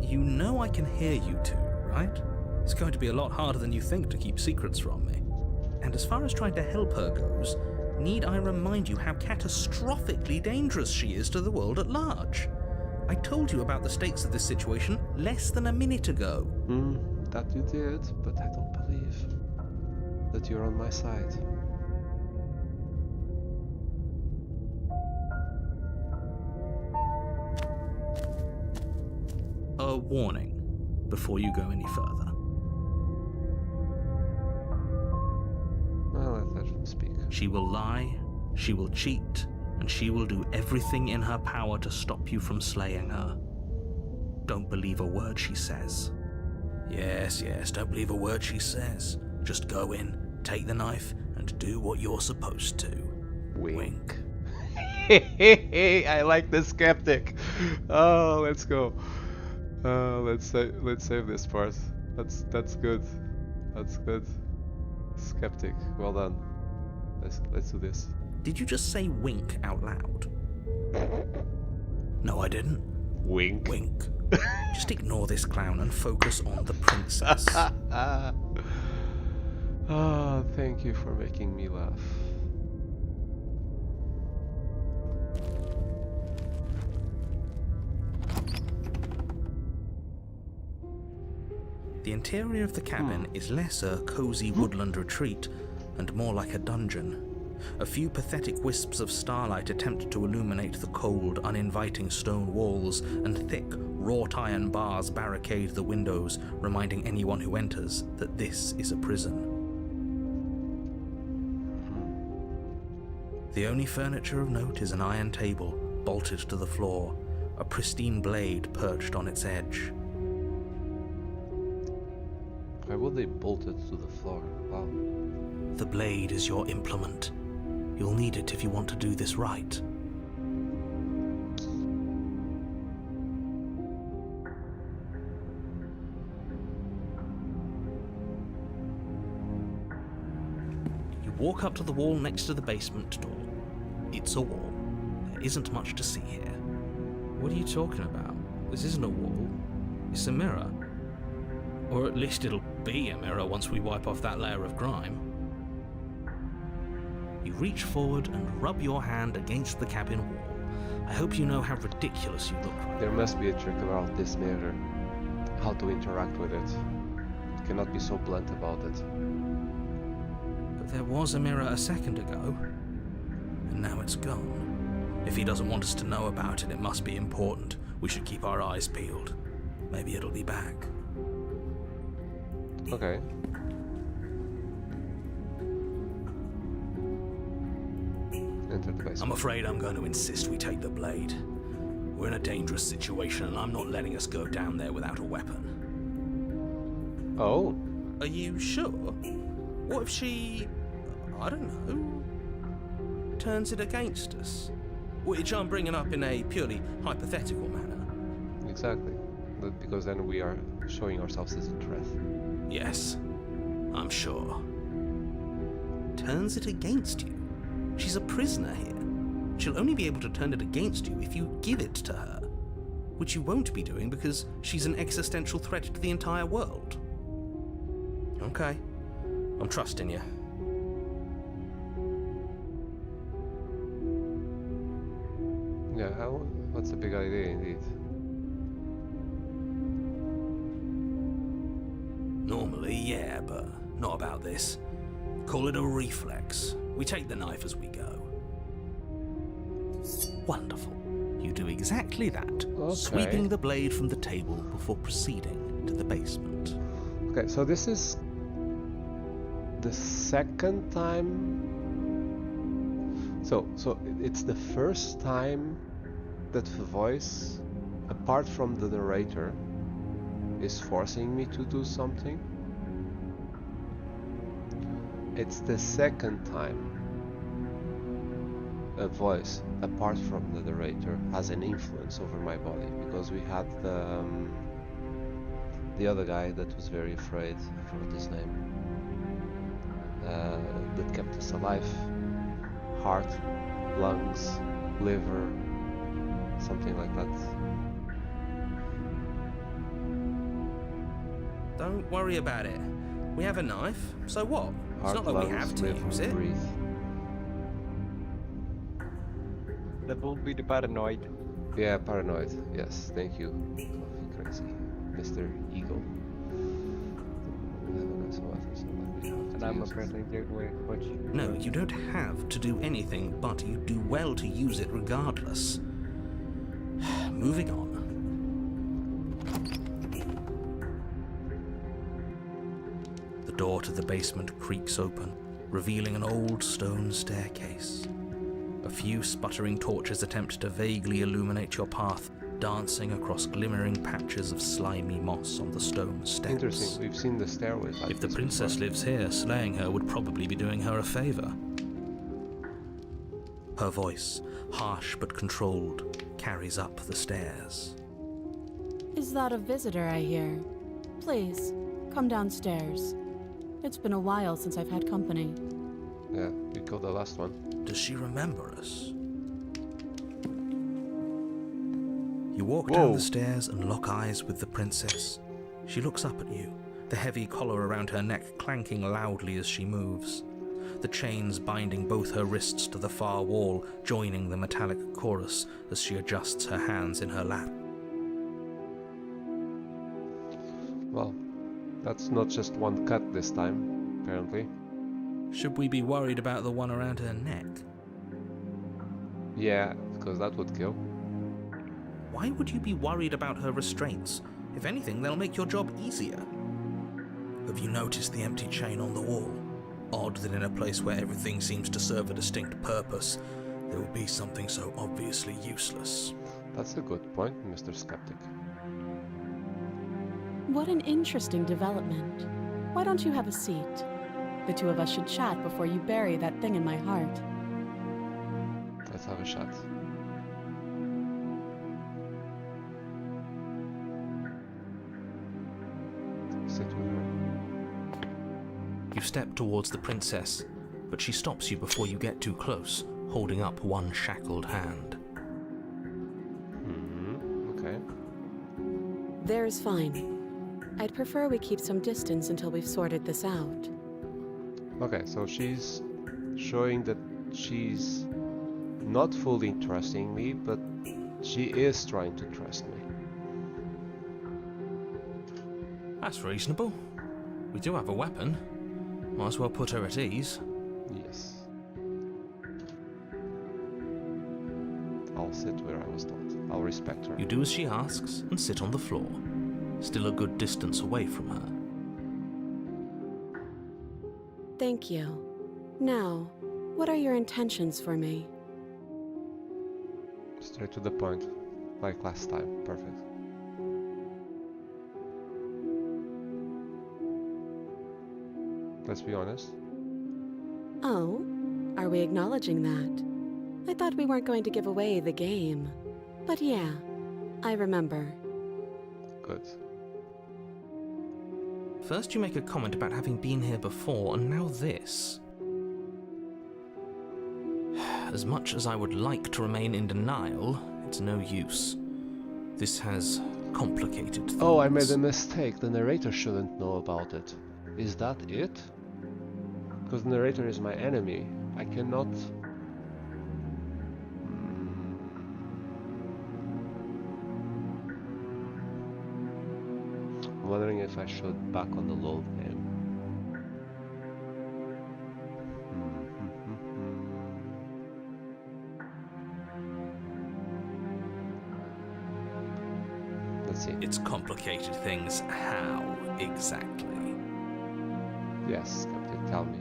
You know I can hear you two, right? It's going to be a lot harder than you think to keep secrets from me. And as far as trying to help her goes, need I remind you how catastrophically dangerous she is to the world at large? I told you about the stakes of this situation less than a minute ago. That you did, but I don't believe that you're on my side. A warning before you go any further. Well, let her speak. She will lie, she will cheat, and she will do everything in her power to stop you from slaying her. Don't believe a word she says. Yes, don't believe a word she says. Just go in, take the knife, and do what you're supposed to. Wink. I like the skeptic. Oh, let's go. Let's save this part. That's good. That's good. Skeptic, well done. Let's do this. Did you just say wink out loud? No, I didn't. Wink. Wink. Just ignore this clown and focus on the princess. Oh, thank you for making me laugh. The interior of the cabin is less a cozy woodland retreat and more like a dungeon. A few pathetic wisps of starlight attempt to illuminate the cold, uninviting stone walls, and thick, wrought iron bars barricade the windows, reminding anyone who enters that this is a prison. The only furniture of note is an iron table, bolted to the floor, a pristine blade perched on its edge. Why would they bolt it to the floor? Wow. The blade is your implement. You'll need it if you want to do this right. You walk up to the wall next to the basement door. It's a wall. There isn't much to see here. What are you talking about? This isn't a wall. It's a mirror. Or at least it'll be a mirror once we wipe off that layer of grime. You reach forward and rub your hand against the cabin wall. I hope you know how ridiculous you look right There must be a trick about this mirror. How to interact with it. You cannot be so blunt about it. But there was a mirror a second ago, and now it's gone. If he doesn't want us to know about it, it must be important. We should keep our eyes peeled. Maybe it'll be back. Okay. Enter the basement. I'm afraid I'm going to insist we take the blade. We're in a dangerous situation, and I'm not letting us go down there without a weapon. Oh. Are you sure? What if she, I don't know, turns it against us? Which I'm bringing up in a purely hypothetical manner. Exactly. Because then we are showing ourselves as a threat. Yes, I'm sure. Turns it against you? She's a prisoner here. She'll only be able to turn it against you if you give it to her. Which you won't be doing because she's an existential threat to the entire world. Okay, I'm trusting you. Yeah, that's a big idea indeed. Normally, yeah, but not about this. Call it a reflex. We take the knife as we go. Wonderful. You do exactly that, Okay. sweeping the blade from the table before proceeding to the basement. Okay, so this is the second time. So it's the first time that the voice, apart from the narrator, is forcing me to do something. It's the second time a voice, apart from the narrator, has an influence over my body, because we had the other guy that was very afraid, I forgot his name, that kept us alive. Heart, lungs, liver, something like that. Don't worry about it. We have a knife, so what? It's Heart not like we lungs, have to live, use it. breathe. That will be the paranoid. Yeah, paranoid. Yes, thank you. Coffee crazy, Mr. Eagle. And I'm apparently doing what you... No, you don't have to do anything, but you do well to use it regardless. Moving on. The door to the basement creaks open, revealing an old stone staircase. A few sputtering torches attempt to vaguely illuminate your path, dancing across glimmering patches of slimy moss on the stone steps. Interesting, we've seen the stairways like If the this princess before. lives here, slaying her would probably be doing her a favor. Her voice, harsh but controlled, carries up the stairs. Is that a visitor I hear? Please, come downstairs. It's been a while since I've had company. Yeah, we killed the last one. Does she remember us? You walk Whoa. down the stairs and lock eyes with the princess. She looks up at you, the heavy collar around her neck clanking loudly as she moves. The chains binding both her wrists to the far wall, joining the metallic chorus as she adjusts her hands in her lap. Well, that's not just one cut this time, apparently. Should we be worried about the one around her neck? Yeah, because that would kill. Why would you be worried about her restraints? If anything, they'll make your job easier. Have you noticed the empty chain on the wall? Odd that in a place where everything seems to serve a distinct purpose, there would be something so obviously useless. That's a good point, Mr. Skeptic. What an interesting development. Why don't you have a seat? The two of us should chat before you bury that thing in my heart. Let's have a shot. Sit with her. You step towards the princess, but she stops you before you get too close, holding up one shackled hand. Okay. There's fine. I'd prefer we keep some distance until we've sorted this out. Okay, so she's showing that she's not fully trusting me, but she is trying to trust me. That's reasonable. We do have a weapon. Might as well put her at ease. Yes. I'll sit where I was told. I'll respect her. You do as she asks and sit on the floor, still a good distance away from her. Thank you. Now, what are your intentions for me? Straight to the point, like last time. Perfect. Let's be honest. Oh, are we acknowledging that? I thought we weren't going to give away the game. But yeah, I remember. Good. First you make a comment about having been here before, and now this. As much as I would like to remain in denial, it's no use. This has complicated things. Oh, I made a mistake. The narrator shouldn't know about it. Is that it? Because the narrator is my enemy. I cannot... I'm wondering if I should back on the load name. Let's see. It's complicated things. How exactly? Yes, Skeptic, tell me.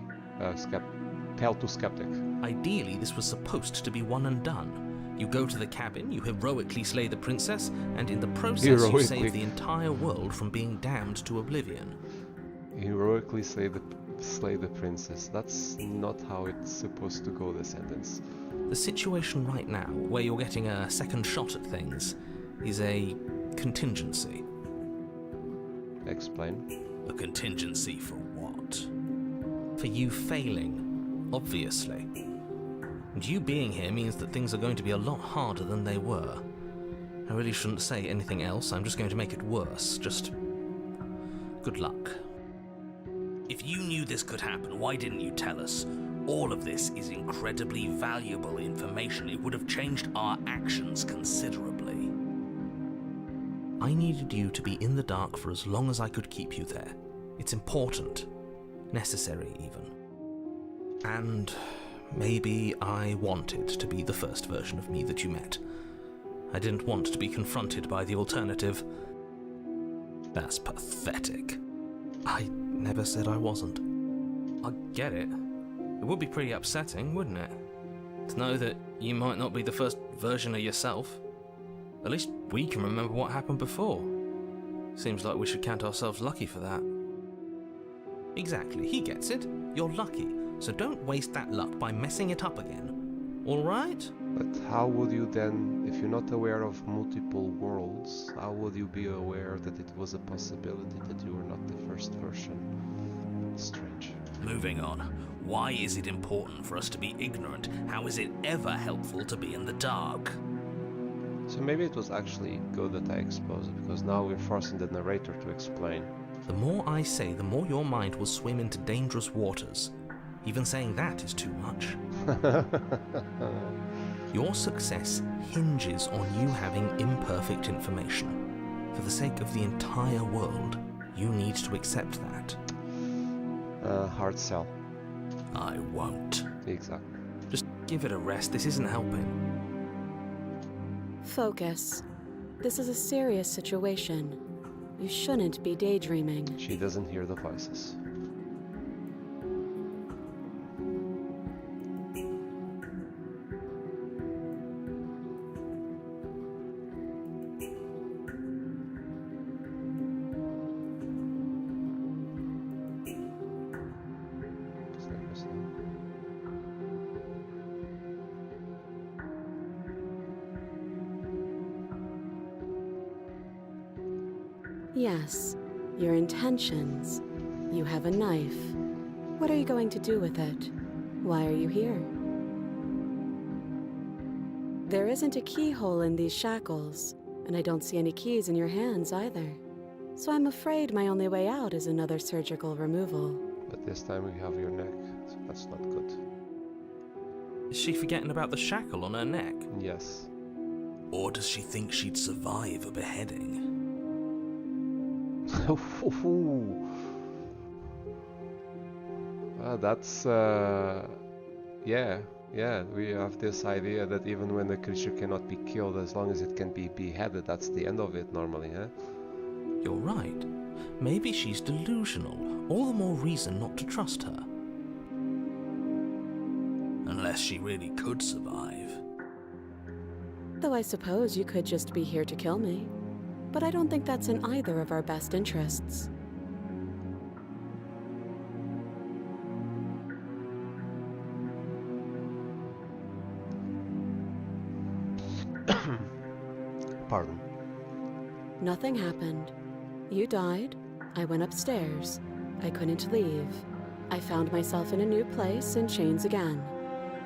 Tell to Skeptic. Ideally, this was supposed to be one and done. You go to the cabin, you heroically slay the princess, and in the process you Heroically. save the entire world from being damned to oblivion. Heroically slay the princess. That's not how it's supposed to go, the sentence. The situation right now, where you're getting a second shot at things, is a contingency. Explain. A contingency for what? For you failing, obviously. And you being here means that things are going to be a lot harder than they were. I really shouldn't say anything else, I'm just going to make it worse. Just Good luck. If you knew this could happen, why didn't you tell us? All of this is incredibly valuable information. It would have changed our actions considerably. I needed you to be in the dark for as long as I could keep you there. It's important. Necessary, even. And maybe I wanted to be the first version of me that you met. I didn't want to be confronted by the alternative. That's pathetic. I never said I wasn't. I get it. It would be pretty upsetting, wouldn't it? To know that you might not be the first version of yourself. At least we can remember what happened before. Seems like we should count ourselves lucky for that. Exactly, he gets it. You're lucky, so don't waste that luck by messing it up again. Alright? But how would you then, if you're not aware of multiple worlds, how would you be aware that it was a possibility that you were not the first version? Strange. Moving on. Why is it important for us to be ignorant? How is it ever helpful to be in the dark? So maybe it was actually good that I exposed it, because now we're forcing the narrator to explain. The more I say, the more your mind will swim into dangerous waters. Even saying that is too much. Your success hinges on you having imperfect information. For the sake of the entire world, you need to accept that. Hard sell. I won't. Exactly. Just give it a rest. This isn't helping. Focus. This is a serious situation. You shouldn't be daydreaming. She doesn't hear the voices. Yes, your intentions. You have a knife. What are you going to do with it? Why are you here? There isn't a keyhole in these shackles, and I don't see any keys in your hands either. So I'm afraid my only way out is another surgical removal. But this time we have your neck, so that's not good. Is she forgetting about the shackle on her neck? Yes. Or does she think she'd survive a beheading? That's yeah, we have this idea that even when the creature cannot be killed, as long as it can be beheaded, that's the end of it normally, huh? You're right. Maybe she's delusional. All the more reason not to trust her. Unless she really could survive. Though I suppose you could just be here to kill me. But I don't think that's in either of our best interests. Pardon. Nothing happened. You died. I went upstairs. I couldn't leave. I found myself in a new place in chains again.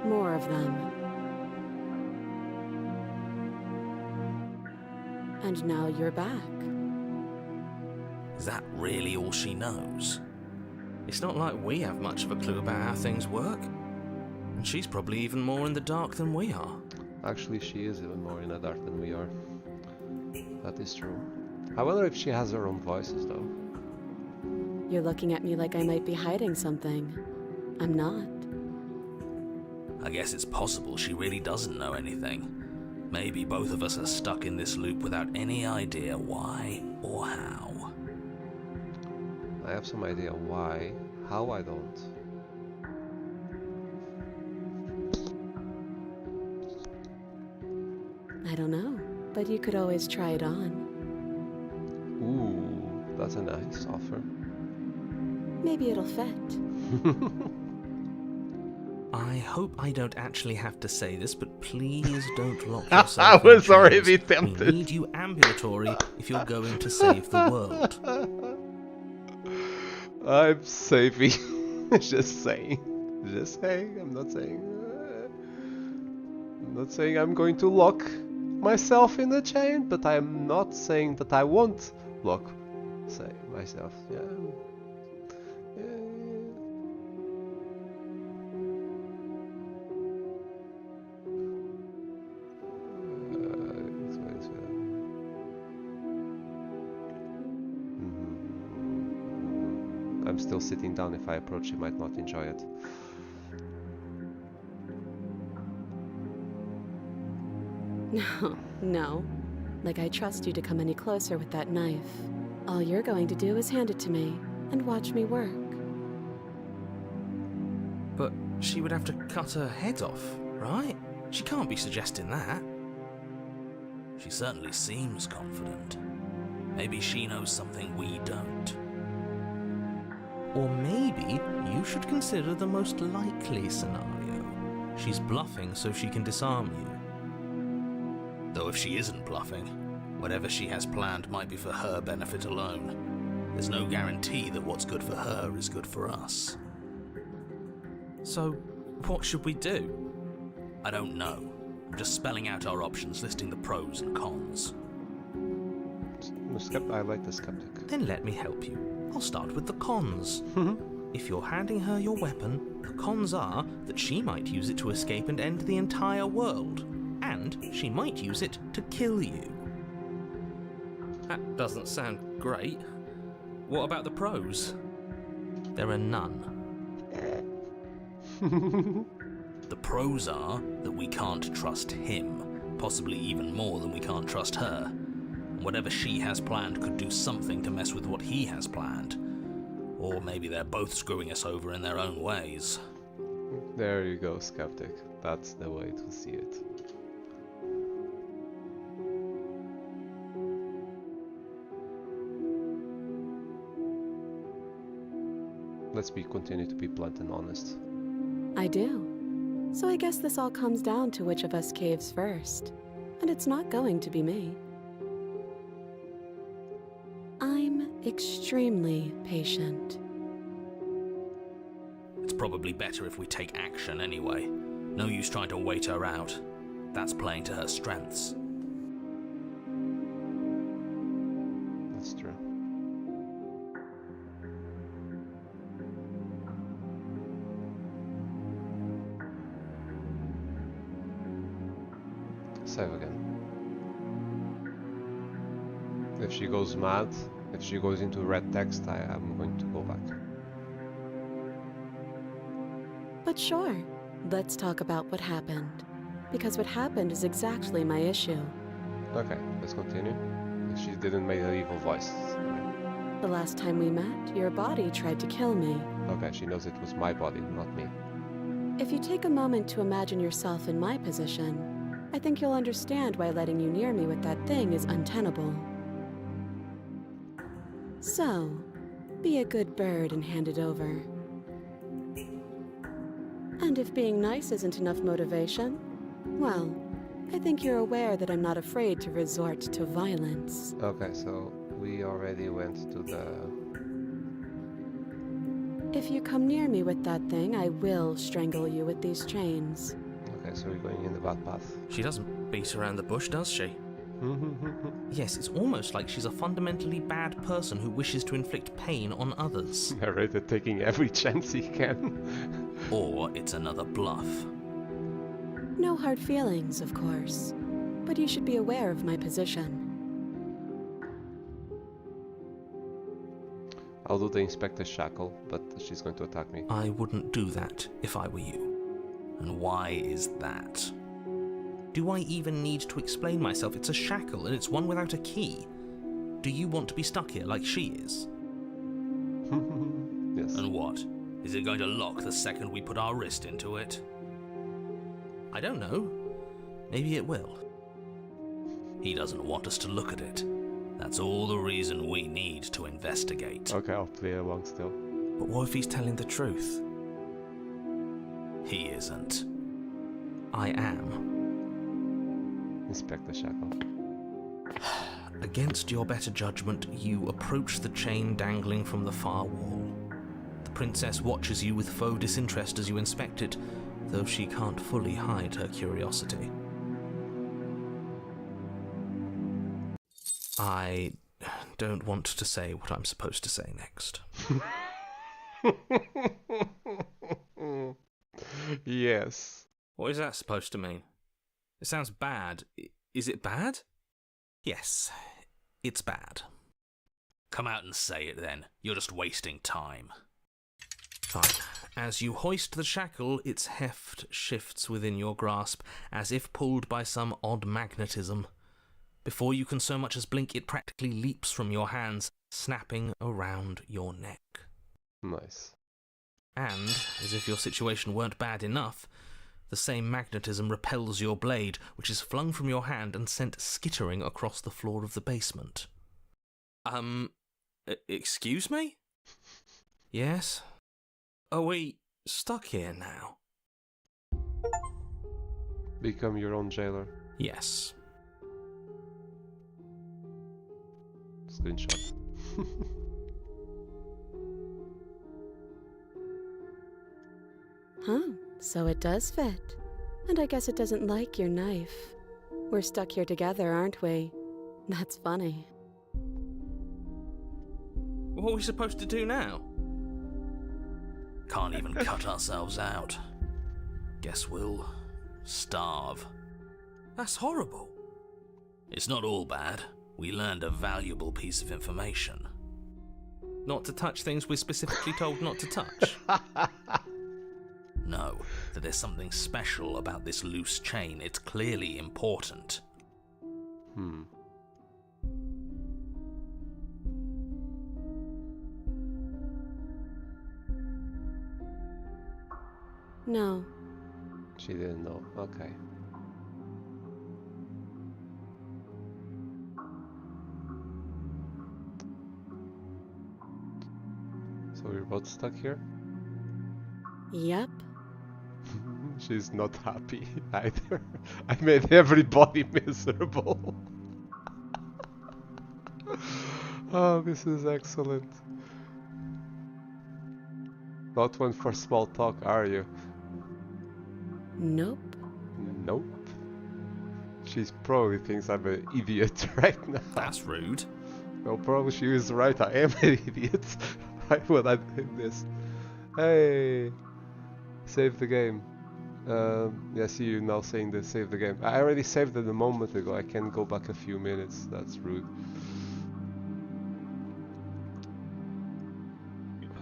More of them. And now you're back. Is that really all she knows? It's not like we have much of a clue about how things work. And she's probably even more in the dark than we are. Actually, she is even more in the dark than we are. That is true. I wonder if she has her own voices, though. You're looking at me like I might be hiding something. I'm not. I guess it's possible she really doesn't know anything. Maybe both of us are stuck in this loop without any idea why or how. I have some idea why. How, I don't. I don't know, but you could always try it on. Ooh, that's a nice offer. Maybe it'll fit. I hope I don't actually have to say this, but please don't lock yourself I was in already chains. tempted. We need you ambulatory if you're going to save the world. I'm saving. Just saying. Just saying. I'm not saying. I'm not saying I'm going to lock myself in the chain, but I'm not saying that I won't lock say myself. Yeah. I'm still sitting down. If I approach, she might not enjoy it. No. Like I trust you to come any closer with that knife. All you're going to do is hand it to me and watch me work. But she would have to cut her head off, right? She can't be suggesting that. She certainly seems confident. Maybe she knows something we don't. Or maybe you should consider the most likely scenario. She's bluffing so she can disarm you. Though if she isn't bluffing, whatever she has planned might be for her benefit alone. There's no guarantee that what's good for her is good for us. So, what should we do? I don't know. I'm just spelling out our options, listing the pros and cons. I like the skeptic. Then let me help you. I'll start with the cons. If you're handing her your weapon, the cons are that she might use it to escape and end the entire world. And she might use it to kill you. That doesn't sound great. What about the pros? There are none. The pros are that we can't trust him, possibly even more than we can't trust her. Whatever she has planned could do something to mess with what he has planned. Or maybe they're both screwing us over in their own ways. There you go, skeptic. That's the way to see it. Let's continue to be blunt and honest. I do. So I guess this all comes down to which of us caves first. And it's not going to be me. I'm extremely patient. It's probably better if we take action anyway. No use trying to wait her out. That's playing to her strengths. That's true. Save again. If she goes mad, if she goes into red text, I am going to go back. But sure, let's talk about what happened. Because what happened is exactly my issue. Okay, let's continue. She didn't make an evil voice. The last time we met, your body tried to kill me. Okay, she knows it was my body, not me. If you take a moment to imagine yourself in my position, I think you'll understand why letting you near me with that thing is untenable. So, be a good bird and hand it over. And if being nice isn't enough motivation, well, I think you're aware that I'm not afraid to resort to violence. Okay, so we already went to the... If you come near me with that thing, I will strangle you with these chains. Okay, so we're going in the bad path. She doesn't beat around the bush, does she? Yes, it's almost like she's a fundamentally bad person who wishes to inflict pain on others. Narrator taking every chance he can. Or it's another bluff. No hard feelings, of course. But you should be aware of my position. I'll do the Inspector Shackle, but she's going to attack me. I wouldn't do that if I were you. And why is that? Do I even need to explain myself? It's a shackle, and it's one without a key. Do you want to be stuck here like she is? Yes. And what? Is it going to lock the second we put our wrist into it? I don't know. Maybe it will. He doesn't want us to look at it. That's all the reason we need to investigate. Okay, I'll play along still. But what if he's telling the truth? He isn't. I am. Inspector Shackle. Against your better judgment, you approach the chain dangling from the far wall. The princess watches you with faux disinterest as you inspect it, though she can't fully hide her curiosity. I don't want to say what I'm supposed to say next. Yes. What is that supposed to mean? It sounds bad. Is it bad? Yes, it's bad. Come out and say it then. You're just wasting time. Fine. As you hoist the shackle, its heft shifts within your grasp, as if pulled by some odd magnetism. Before you can so much as blink, it practically leaps from your hands, snapping around your neck. Nice. And, as if your situation weren't bad enough, the same magnetism repels your blade, which is flung from your hand and sent skittering across the floor of the basement. Excuse me? Yes? Are we stuck here now? Become your own jailer. Yes. Screenshot. Huh, so it does fit. And I guess it doesn't like your knife. We're stuck here together, aren't we? That's funny. What are we supposed to do now? Can't even cut ourselves out. Guess we'll starve. That's horrible. It's not all bad. We learned a valuable piece of information. Not to touch things we're specifically told not to touch. No, that there's something special about this loose chain. It's clearly important. No. She didn't know. Okay. So we're both stuck here? Yep. She's not happy either. I made everybody miserable. Oh, this is excellent. Not one for small talk, are you? Nope. Nope. She probably thinks I'm an idiot right now. That's rude. Well, probably she is right. I am an idiot. Right when I did this. Hey, save the game. Yeah, I see you now saying that save the game. I already saved it a moment ago. I can go back a few minutes. That's rude.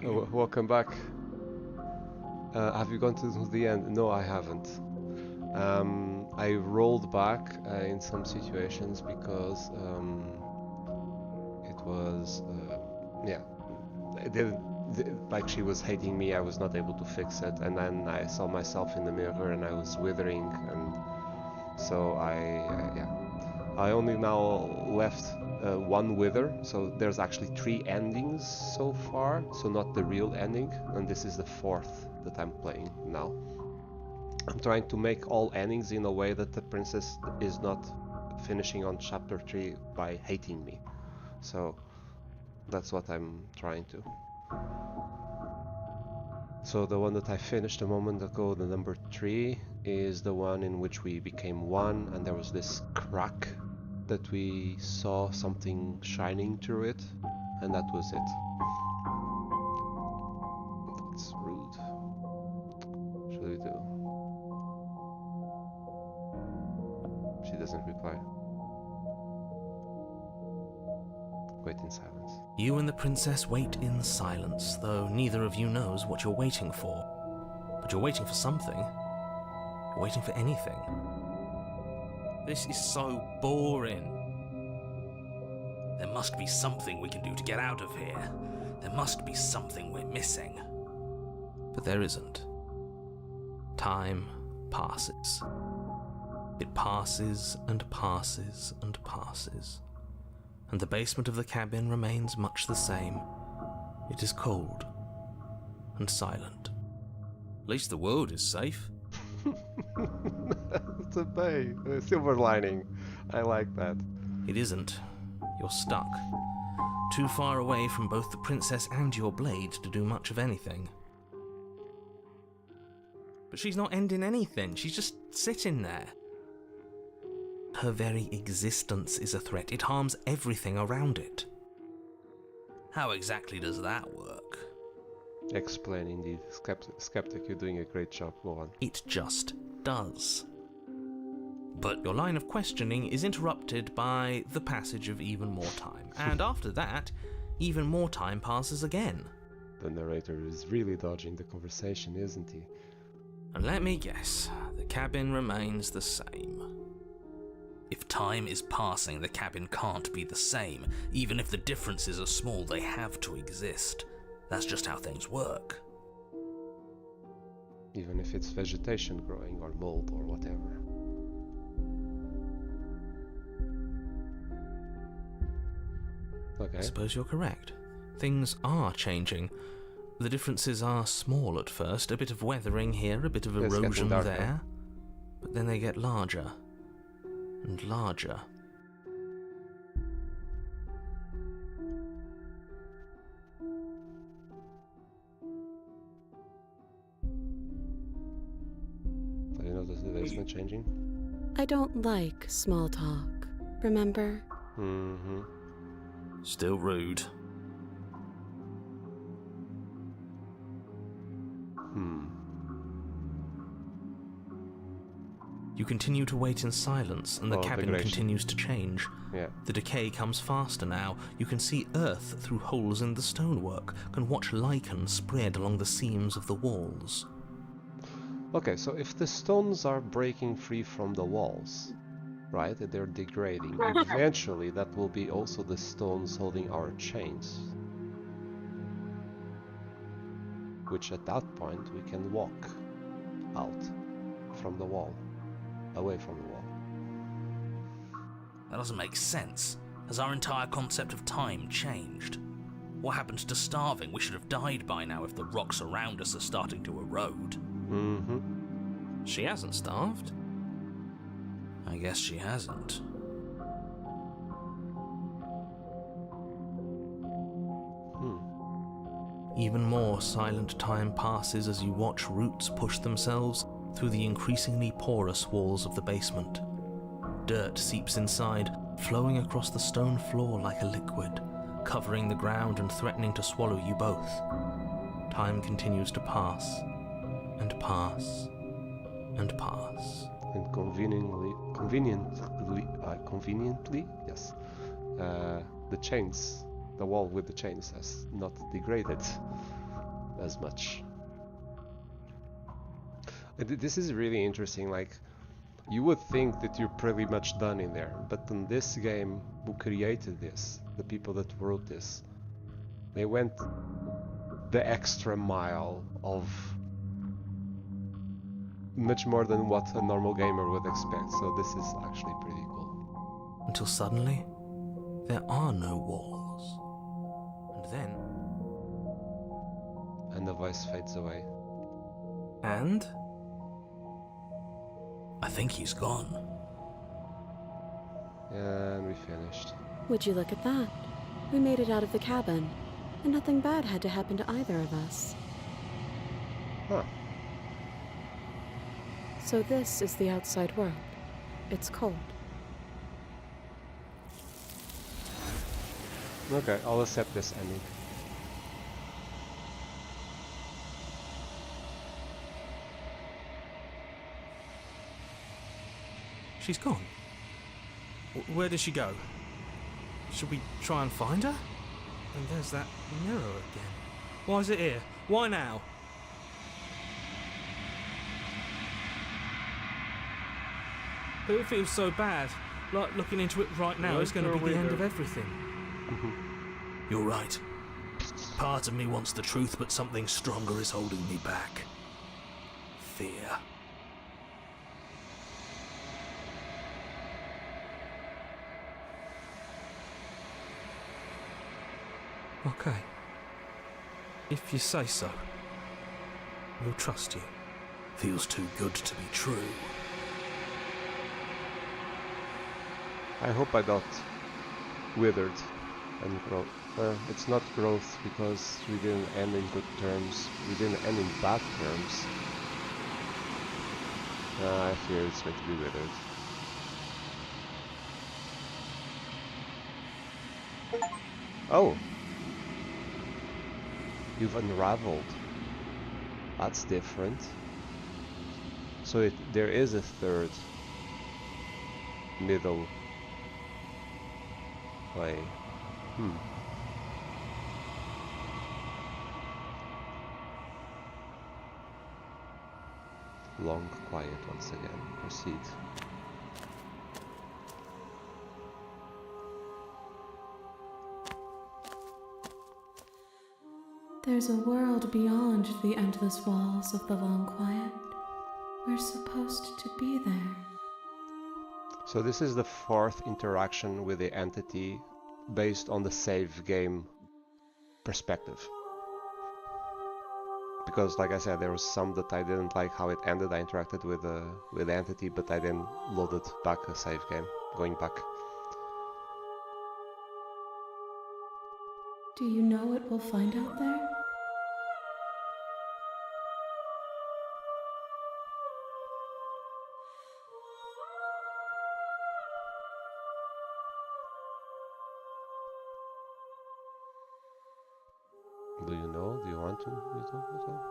Welcome back. Have you gone to the end? No, I haven't. I rolled back in some situations because it was yeah, it didn't, like she was hating me. I was not able to fix it, and then I saw myself in the mirror and I was withering, and so I only now left one wither, so there's actually 3 endings so far, so not the real ending, and this is the 4th that I'm playing now. I'm trying to make all endings in a way that the princess is not finishing on chapter 3 by hating me. So that's what I'm trying to. So the one that I finished a moment ago, the number 3, is the one in which we became one, and there was this crack that we saw something shining through it, and that was it. That's rude. What should we do? She doesn't reply. Wait in silence. You and the princess wait in silence, though neither of you knows what you're waiting for. But you're waiting for something. You're waiting for anything. This is so boring. There must be something we can do to get out of here. There must be something we're missing. But there isn't. Time passes. It passes and passes and passes. And the basement of the cabin remains much the same. It is cold and silent. At least the world is safe. It's a silver lining. I like that. It isn't. You're stuck. Too far away from both the princess and your blade to do much of anything. But she's not ending anything. She's just sitting there. Her very existence is a threat. It harms everything around it. How exactly does that work? Explain, indeed. Skeptic, you're doing a great job. Go on. It just does. But your line of questioning is interrupted by the passage of even more time. And after that, even more time passes again. The narrator is really dodging the conversation, isn't he? And let me guess, the cabin remains the same. If time is passing, the cabin can't be the same. Even if the differences are small, they have to exist. That's just how things work. Even if it's vegetation growing or mold or whatever. Okay. I suppose you're correct. Things are changing. The differences are small at first, a bit of weathering here, a bit of It's getting erosion darker. there. But then they get larger and larger. Have you noticed the basement changing? I don't like small talk, remember? Mm-hmm. Still rude. You continue to wait in silence, and the Oh, cabin degradation. continues to change. Yeah. The decay comes faster now. You can see earth through holes in the stonework, can watch lichen spread along the seams of the walls. Okay, so if the stones are breaking free from the walls, right, and they're degrading, eventually that will be also the stones holding our chains. Which at that point we can walk out from the wall, away from the wall. That doesn't make sense. Has our entire concept of time changed? What happens to starving? We should have died by now if the rocks around us are starting to erode. Mm-hmm. She hasn't starved. I guess she hasn't. Even more silent time passes as you watch roots push themselves through the increasingly porous walls of the basement. Dirt seeps inside, flowing across the stone floor like a liquid, covering the ground and threatening to swallow you both. Time continues to pass, and pass, and pass. And conveniently, yes, the chains, the wall with the chains has not degraded as much. This is really interesting. Like, you would think that you're pretty much done in there, but in this game, who created this, the people that wrote this, they went the extra mile of much more than what a normal gamer would expect, so this is actually pretty cool. Until suddenly, there are no walls. And then... And the voice fades away. And? I think he's gone. And we finished. Would you look at that? We made it out of the cabin, and nothing bad had to happen to either of us. Huh. So this is the outside world. It's cold. Okay, I'll accept this ending. She's gone. Where did she go? Should we try and find her? And there's that mirror again. Why is it here? Why now? But it feels so bad. Like looking into it right now is going to be the end of everything. You're right. Part of me wants the truth, but something stronger is holding me back. Fear. Okay. If you say so, we'll trust you. Feels too good to be true. I hope I got withered and growth. It's not growth because we didn't end in good terms. We didn't end in bad terms. I fear it's going to be withered. Oh! You've unraveled. That's different. So there is a third middle way. Long quiet once again. Proceed. There's a world beyond the endless walls of the long quiet. We're supposed to be there. So this is the fourth interaction with the entity based on the save game perspective. Because, like I said, there was some that I didn't like how it ended. I interacted with the entity, but I then loaded back a save game, going back. Do you know what we'll find out there? Do you know? Do you want to? You don't know?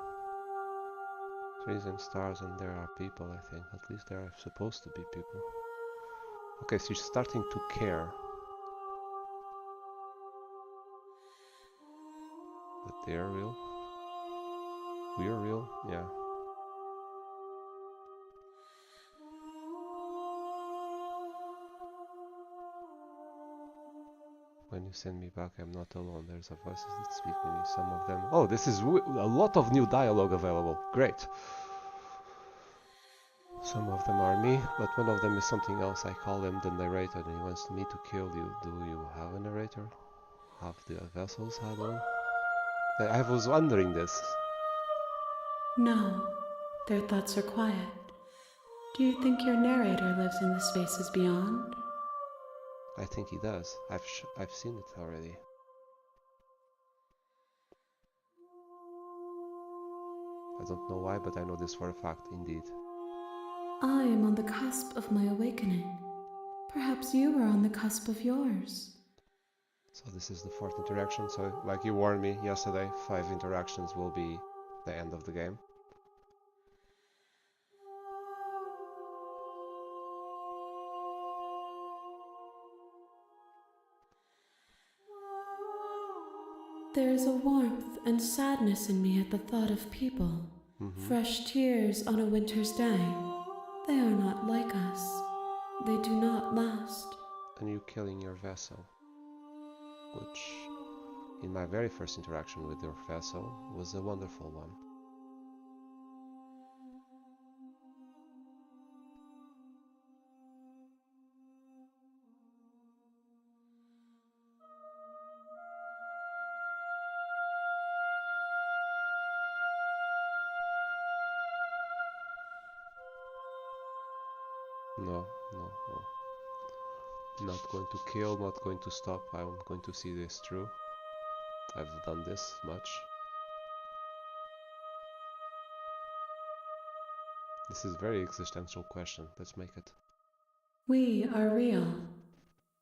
Trees and stars, and there are people, I think. At least there are supposed to be people. Okay, so you're starting to care. That they're real? We're real? Yeah. When you send me back, I'm not alone. There's a voices that speak to me. Some of them... Oh, this is a lot of new dialogue available. Great. Some of them are me, but one of them is something else. I call him the narrator, and he wants me to kill you. Do you have a narrator? Have the vessels had one? I was wondering this. No, their thoughts are quiet. Do you think your narrator lives in the spaces beyond? I think he does. I've seen it already. I don't know why, but I know this for a fact, indeed. I am on the cusp of my awakening. Perhaps you are on the cusp of yours. So this is the fourth interaction, so like you warned me yesterday, 5 interactions will be the end of the game. There is a warmth and sadness in me at the thought of people. Fresh tears on a winter's day. They are not like us. They do not last. And you killing your vessel, which in my very first interaction with your vessel was a wonderful one. No. Not going to kill, not going to stop. I'm going to see this through. I've done this much. This is a very existential question. Let's make it. We are real.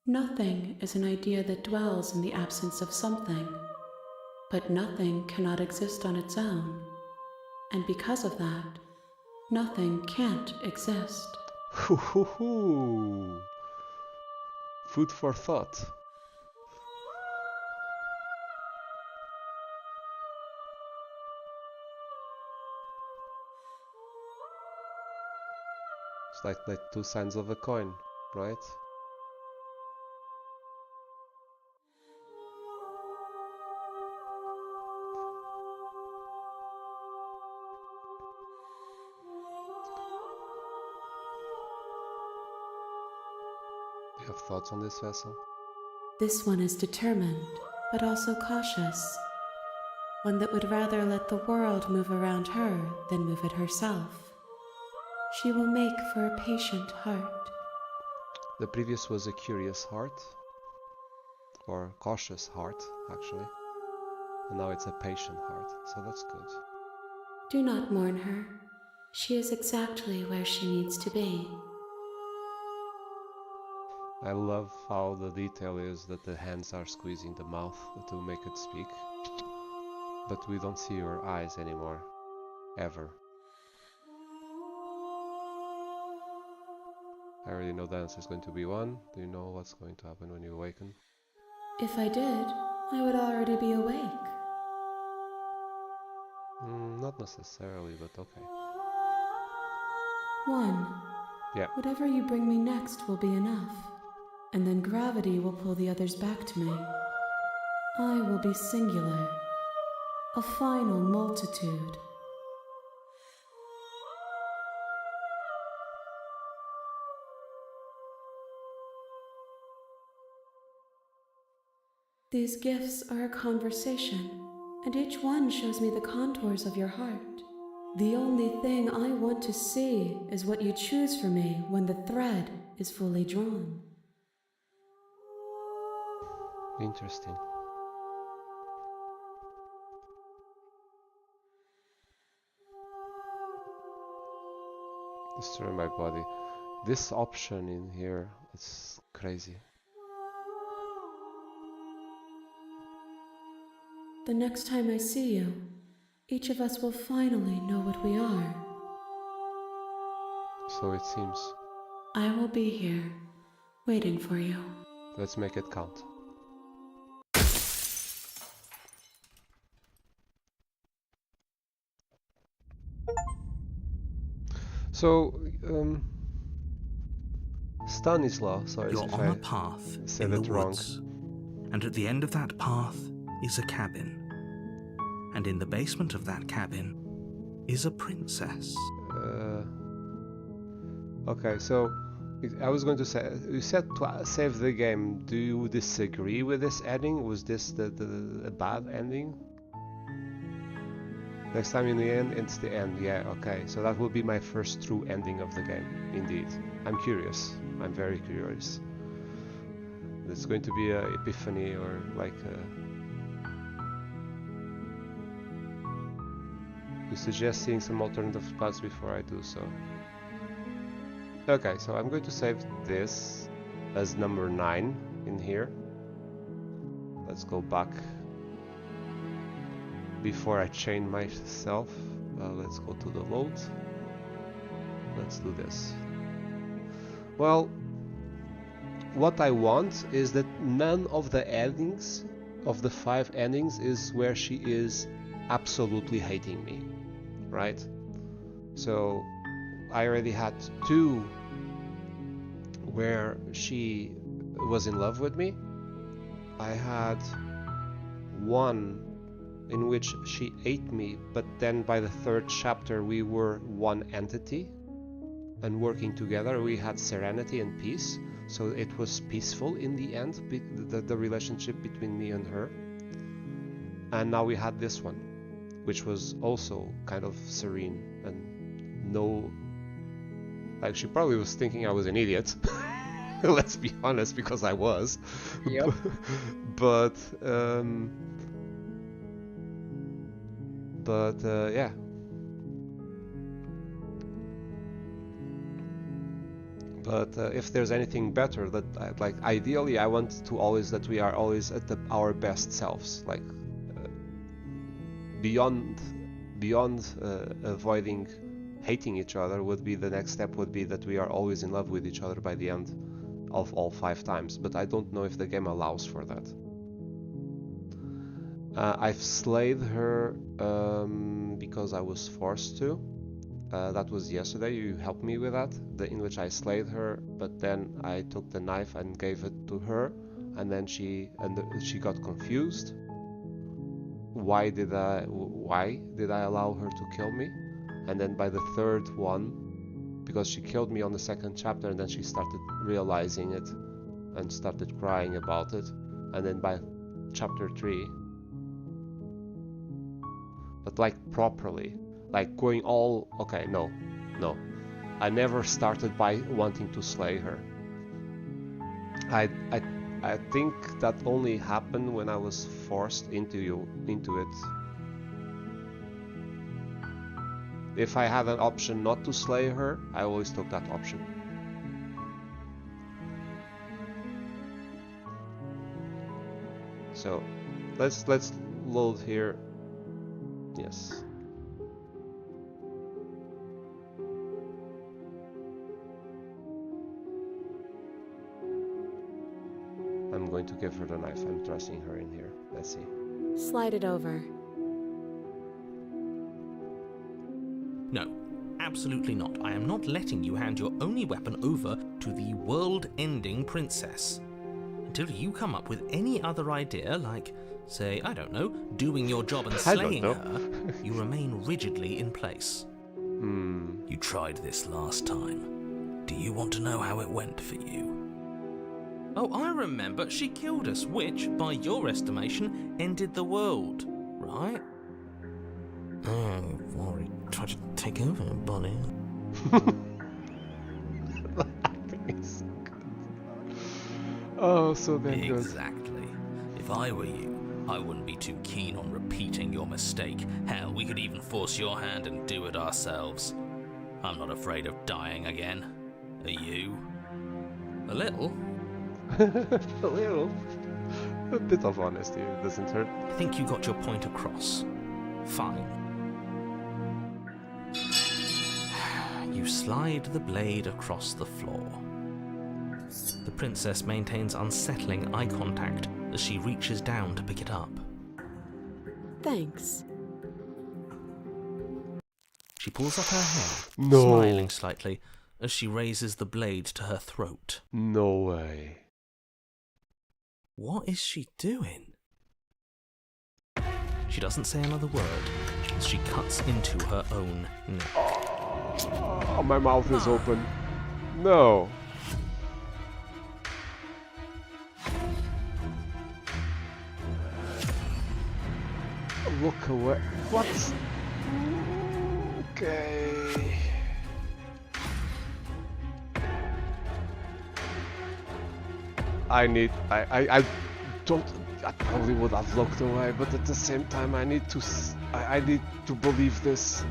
Nothing is an idea that dwells in the absence of something. But nothing cannot exist on its own. And because of that, nothing can't exist. Food for thought. It's like the two sides of a coin, right? Do you have thoughts on this vessel? This one is determined, but also cautious. One that would rather let the world move around her than move it herself. She will make for a patient heart. The previous was a curious heart, or cautious heart, actually. And now it's a patient heart, so that's good. Do not mourn her. She is exactly where she needs to be. I love how the detail is that the hands are squeezing the mouth to make it speak. but we don't see her eyes anymore, ever. I already know the answer is going to be 1. Do you know what's going to happen when you awaken? If I did, I would already be awake. Not necessarily, but okay. 1. Yeah. Whatever you bring me next will be enough, and then gravity will pull the others back to me. I will be singular, a final multitude. These gifts are a conversation, and each one shows me the contours of your heart. The only thing I want to see is what you choose for me when the thread is fully drawn. Interesting. Destroy my body. This option in here, it's crazy. The next time I see you, each of us will finally know what we are. So it seems. I will be here, waiting for you. Let's make it count. So, Stanislaw, sorry You're if on a I path said in it the wrong. woods, and at the end of that path is a cabin. And in the basement of that cabin is a princess. Okay, so I was going to say, you said to save the game. Do you disagree with this ending? Was this the bad ending? Next time in the end, it's the end. Yeah, okay. So that will be my first true ending of the game, indeed. I'm curious. I'm very curious. It's going to be a epiphany or like a... You suggest seeing some alternative paths before I do so. Okay, so I'm going to save this as number 9 in here. Let's go back before I chain myself. Let's go to the load. Let's do this. Well, what I want is that none of the endings, of the 5 endings, is where she is absolutely hating me, right? So I already had 2 where she was in love with me. I had 1 in which she ate me, but then by the 3rd chapter we were one entity and working together. We had serenity and peace, so it was peaceful in the end, the relationship between me and her. And now we had this one, which was also kind of serene and no... Like, she probably was thinking I was an idiot. Let's be honest, because I was. Yep. But yeah. But if there's anything better, that like ideally I want to always that we are always at our best selves, like beyond avoiding hating each other would be the next step, would be that we are always in love with each other by the end of all 5 times, but I don't know if the game allows for that. I've slayed her because I was forced to. That was yesterday, you helped me with that, in which I slayed her, but then I took the knife and gave it to her, and then she got confused. Why did I allow her to kill me? And then by the 3rd one, because she killed me on the 2nd chapter, and then she started realizing it and started crying about it, and then by chapter 3, but like properly, like going all... Okay, no. I never started by wanting to slay her. I think that only happened when I was forced into it. If I had an option not to slay her, I always took that option. So let's load here. Yes. I'm going to give her the knife. I'm trusting her in here. Let's see. Slide it over. No, absolutely not. I am not letting you hand your only weapon over to the world-ending princess. Until you come up with any other idea, like, say, I don't know, doing your job and slaying her, you remain rigidly in place. You tried this last time. Do you want to know how it went for you? Oh, I remember. She killed us, which, by your estimation, ended the world, right? Oh, worry. Tried to take over, buddy. Oh, so damn good. Exactly. If I were you, I wouldn't be too keen on repeating your mistake. Hell, we could even force your hand and do it ourselves. I'm not afraid of dying again. Are you? A little. A little. A bit of honesty, doesn't hurt. I think you got your point across. Fine. You slide the blade across the floor. The princess maintains unsettling eye contact as she reaches down to pick it up. Thanks. She pulls up her head, No. smiling slightly as she raises the blade to her throat. No way. What is she doing? She doesn't say another word as she cuts into her own neck. Oh, my mouth is open. No. Look away. What? Okay. I don't. I probably would have looked away, but at the same time, I need to. I need to believe this.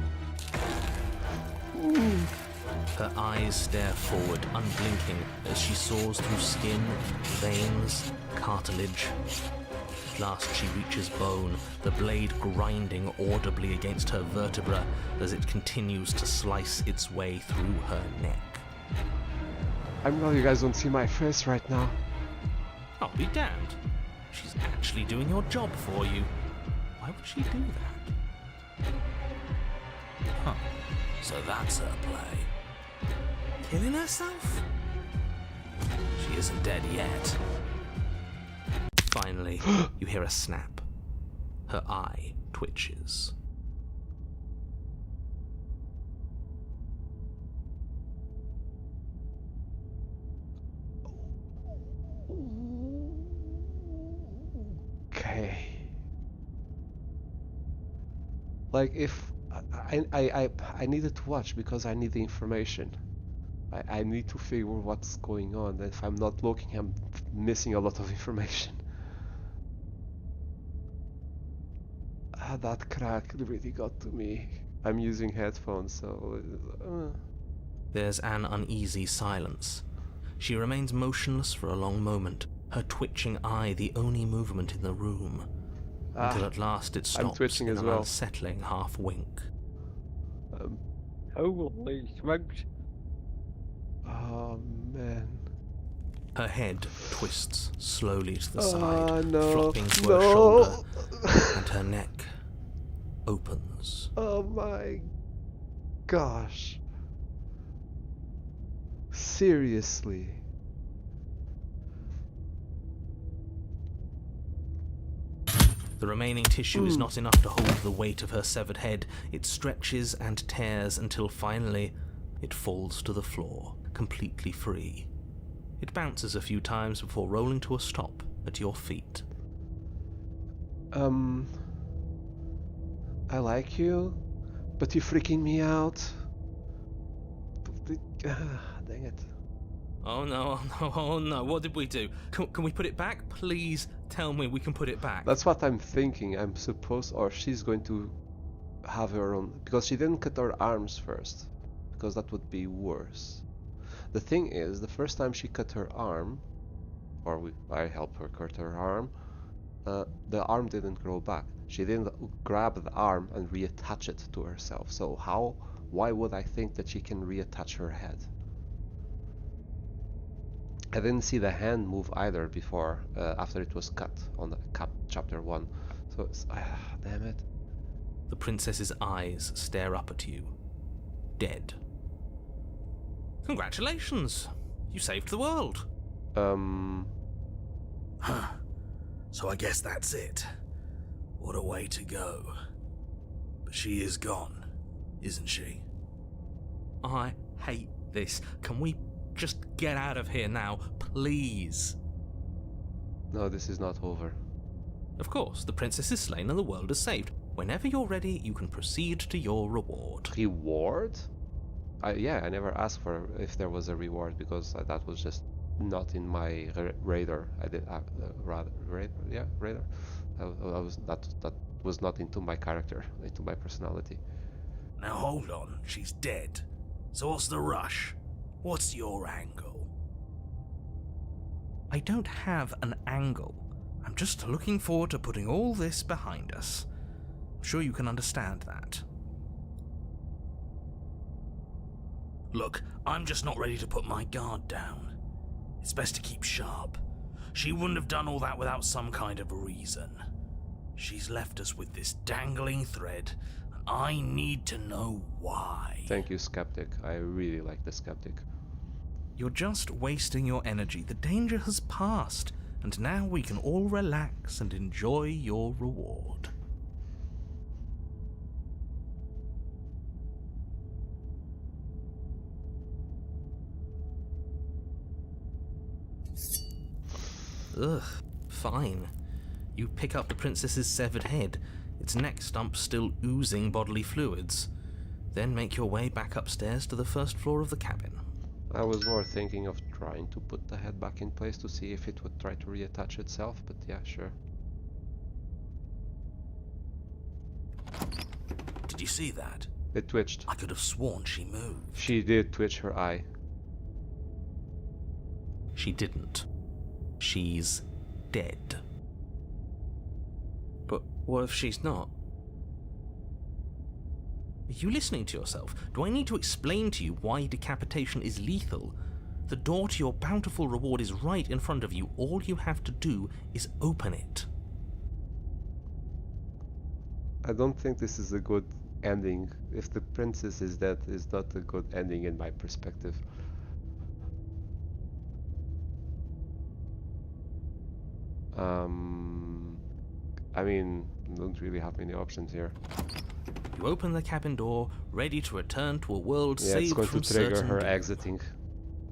Her eyes stare forward, unblinking, as she soars through skin, veins, cartilage. At last she reaches bone, the blade grinding audibly against her vertebra as it continues to slice its way through her neck. I'm glad you guys don't see my face right now. I'll be damned. She's actually doing your job for you. Why would she do that? Huh. So that's her play. Killing herself? She isn't dead yet. Finally, you hear a snap. Her eye twitches. Okay. Like if I needed to watch because I need the information. I need to figure what's going on. And if I'm not looking, I'm missing a lot of information. That crack really got to me. I'm using headphones, so... There's an uneasy silence. She remains motionless for a long moment, her twitching eye the only movement in the room, until at last it stops twitching in as an well. unsettling half-wink. Holy smokes. Oh man. Her head twists slowly to the side, no, flopping to no. her shoulder, and her neck opens. Oh my gosh. Seriously. The remaining tissue is not enough to hold the weight of her severed head. It stretches and tears until finally it falls to the floor, completely free. It bounces a few times before rolling to a stop at your feet. I like you, but you're freaking me out. Dang it. Oh no, oh no, oh no, what did we do? Can we put it back? Please tell me we can put it back. That's what I'm thinking. I'm supposed, or she's going to have her own, because she didn't cut her arms first, because that would be worse. The thing is, the first time she cut her arm, or I helped her cut her arm, the arm didn't grow back. She didn't grab the arm and reattach it to herself. So why would I think that she can reattach her head? I didn't see the hand move either before, after it was cut on the chapter 1. So, damn it. The princess's eyes stare up at you, dead. Congratulations! You saved the world. Huh. So I guess that's it. What a way to go. But she is gone, isn't she? I hate this. Can we just get out of here now, please? No, this is not over. Of course, the princess is slain and the world is saved. Whenever you're ready, you can proceed to your reward. Reward? Yeah, I never asked for if there was a reward because that was just not in my radar. I did radar. That was not into my character, into my personality. Now hold on, she's dead. So what's the rush? What's your angle? I don't have an angle. I'm just looking forward to putting all this behind us. I'm sure you can understand that. Look, I'm just not ready to put my guard down. It's best to keep sharp. She wouldn't have done all that without some kind of a reason. She's left us with this dangling thread, and I need to know why. Thank you, Skeptic. I really like the Skeptic. You're just wasting your energy. The danger has passed, and now we can all relax and enjoy your reward. Ugh, fine. You pick up the princess's severed head, its neck stump still oozing bodily fluids. Then make your way back upstairs to the first floor of the cabin. I was more thinking of trying to put the head back in place to see if it would try to reattach itself, but yeah, sure. Did you see that? It twitched. I could have sworn she moved. She did twitch her eye. She didn't. She's dead. But what if she's not? Are you listening to yourself? Do I need to explain to you why decapitation is lethal? The door to your bountiful reward is right in front of you. All you have to do is open it. I don't think this is a good ending. If the princess is dead, it's not a good ending in my perspective. I mean, don't really have many options here. You open the cabin door, ready to return to a world Yeah, saved it's going from to trigger certain her doom. exiting.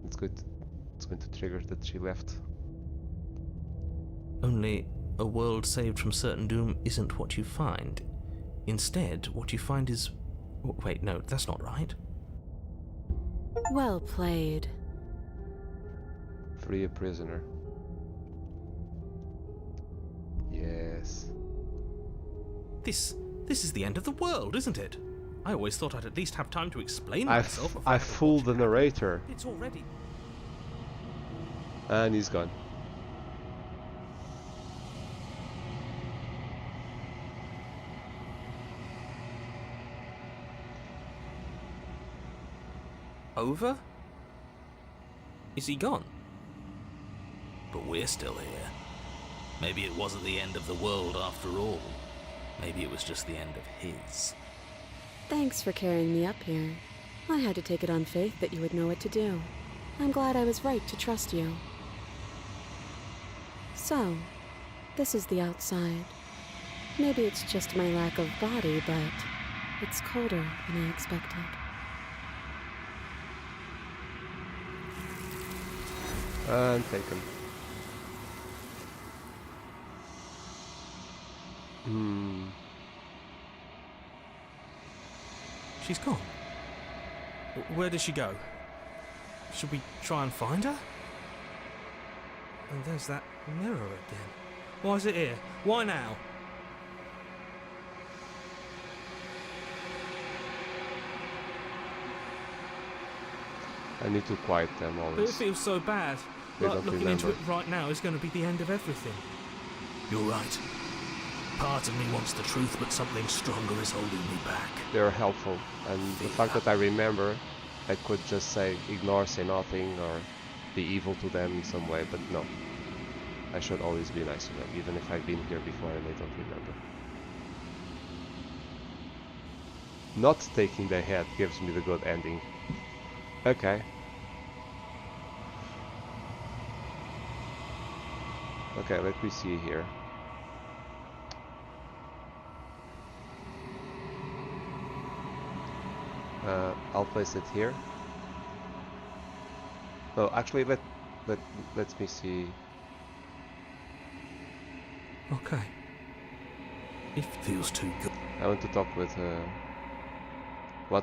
It's going to trigger that she left. Only a world saved from certain doom isn't what you find. Instead, what you find is... Wait, no, that's not right. Well played. Free a prisoner. Yes. This is the end of the world, isn't it? I always thought I'd at least have time to explain myself. I fooled the narrator. It's already... And he's gone. Over? Is he gone? But we're still here. Maybe it wasn't the end of the world after all. Maybe it was just the end of his. Thanks for carrying me up here. I had to take it on faith that you would know what to do. I'm glad I was right to trust you. So, this is the outside. Maybe it's just my lack of body, but it's colder than I expected. And taken. She's gone. Where did she go? Should we try and find her? And there's that mirror again. Why is it here? Why now? I need to quiet them But it always. feels so bad. They Like don't looking into remember. it right now is going to be the end of everything. You're right. Part of me wants the truth, but something stronger is holding me back. They're helpful, and the fact that I remember, I could just say nothing, or be evil to them in some way, but no. I should always be nice to them, even if I've been here before and I don't remember. Not taking the head gives me the good ending. Okay. Okay, let me see here. I'll place it here. No, actually, let me see. Okay. It feels too good. I want to talk with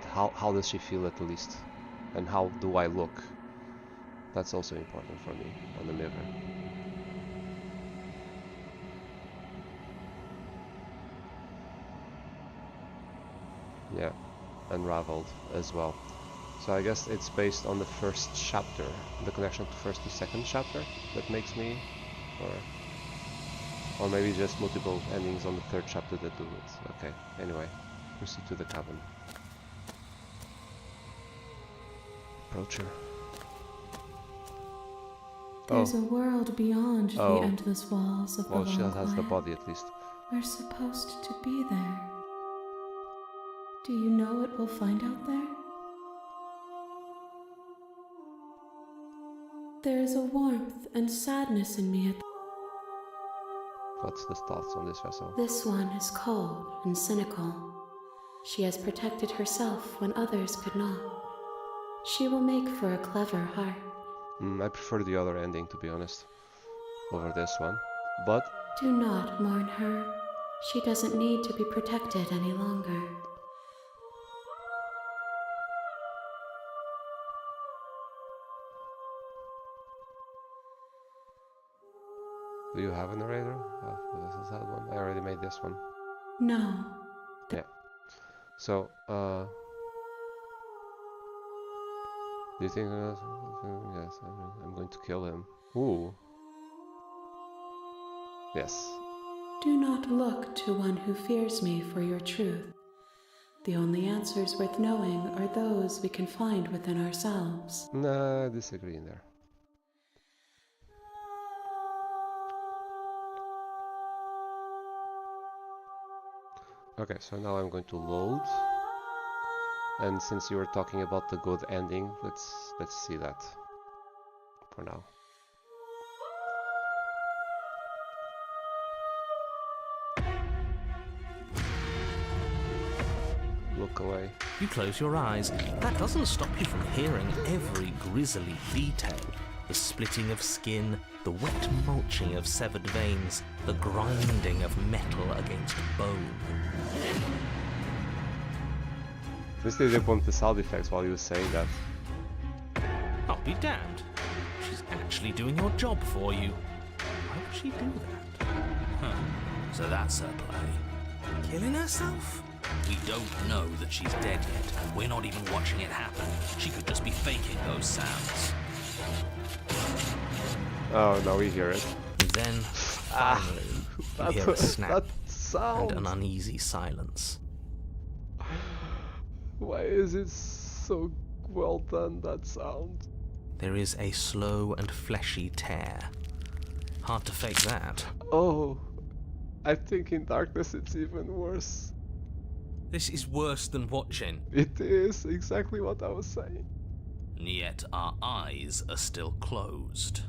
how does she feel at least, and how do I look? That's also important for me on the mirror. Yeah, unraveled as well. So I guess it's based on the first chapter, the connection to first to second chapter that makes me, or maybe just multiple endings on the third chapter that do it. Okay, anyway, proceed to the cabin. Approach her. There's a world beyond the endless walls of the Well, she long has the quiet. body at least. We're supposed to be there. Do you know what we'll find out there? There is a warmth and sadness in me. What's the thoughts on this vessel? This one is cold and cynical. She has protected herself when others could not. She will make for a clever heart. I prefer the other ending, to be honest, over this one. But Do not mourn her. She doesn't need to be protected any longer. do you have a narrator? This is that one. I already made this one. No. Yeah. So, do you think? Yes, I'm going to kill him. Ooh. Yes. Do not look to one who fears me for your truth. The only answers worth knowing are those we can find within ourselves. Nah, I disagree in there. Okay, so now I'm going to load. And since you were talking about the good ending, let's see that for now. Look away. You close your eyes. That doesn't stop you from hearing every grisly detail. The splitting of skin, the wet mulching of severed veins, the grinding of metal against bone. At least they didn't want the sound effects while you were saying that. I'll be damned. She's actually doing your job for you. Why would she do that? Huh. So that's her play. Killing herself? We don't know that she's dead yet. We're not even watching it happen. She could just be faking those sounds. Oh, now we hear it. And then, finally, you hear a snap that sound. and an uneasy silence. Why is it so well done, that sound? There is a slow and fleshy tear. Hard to fake that. Oh, I think in darkness it's even worse. This is worse than watching. It is exactly what I was saying. And yet our eyes are still closed.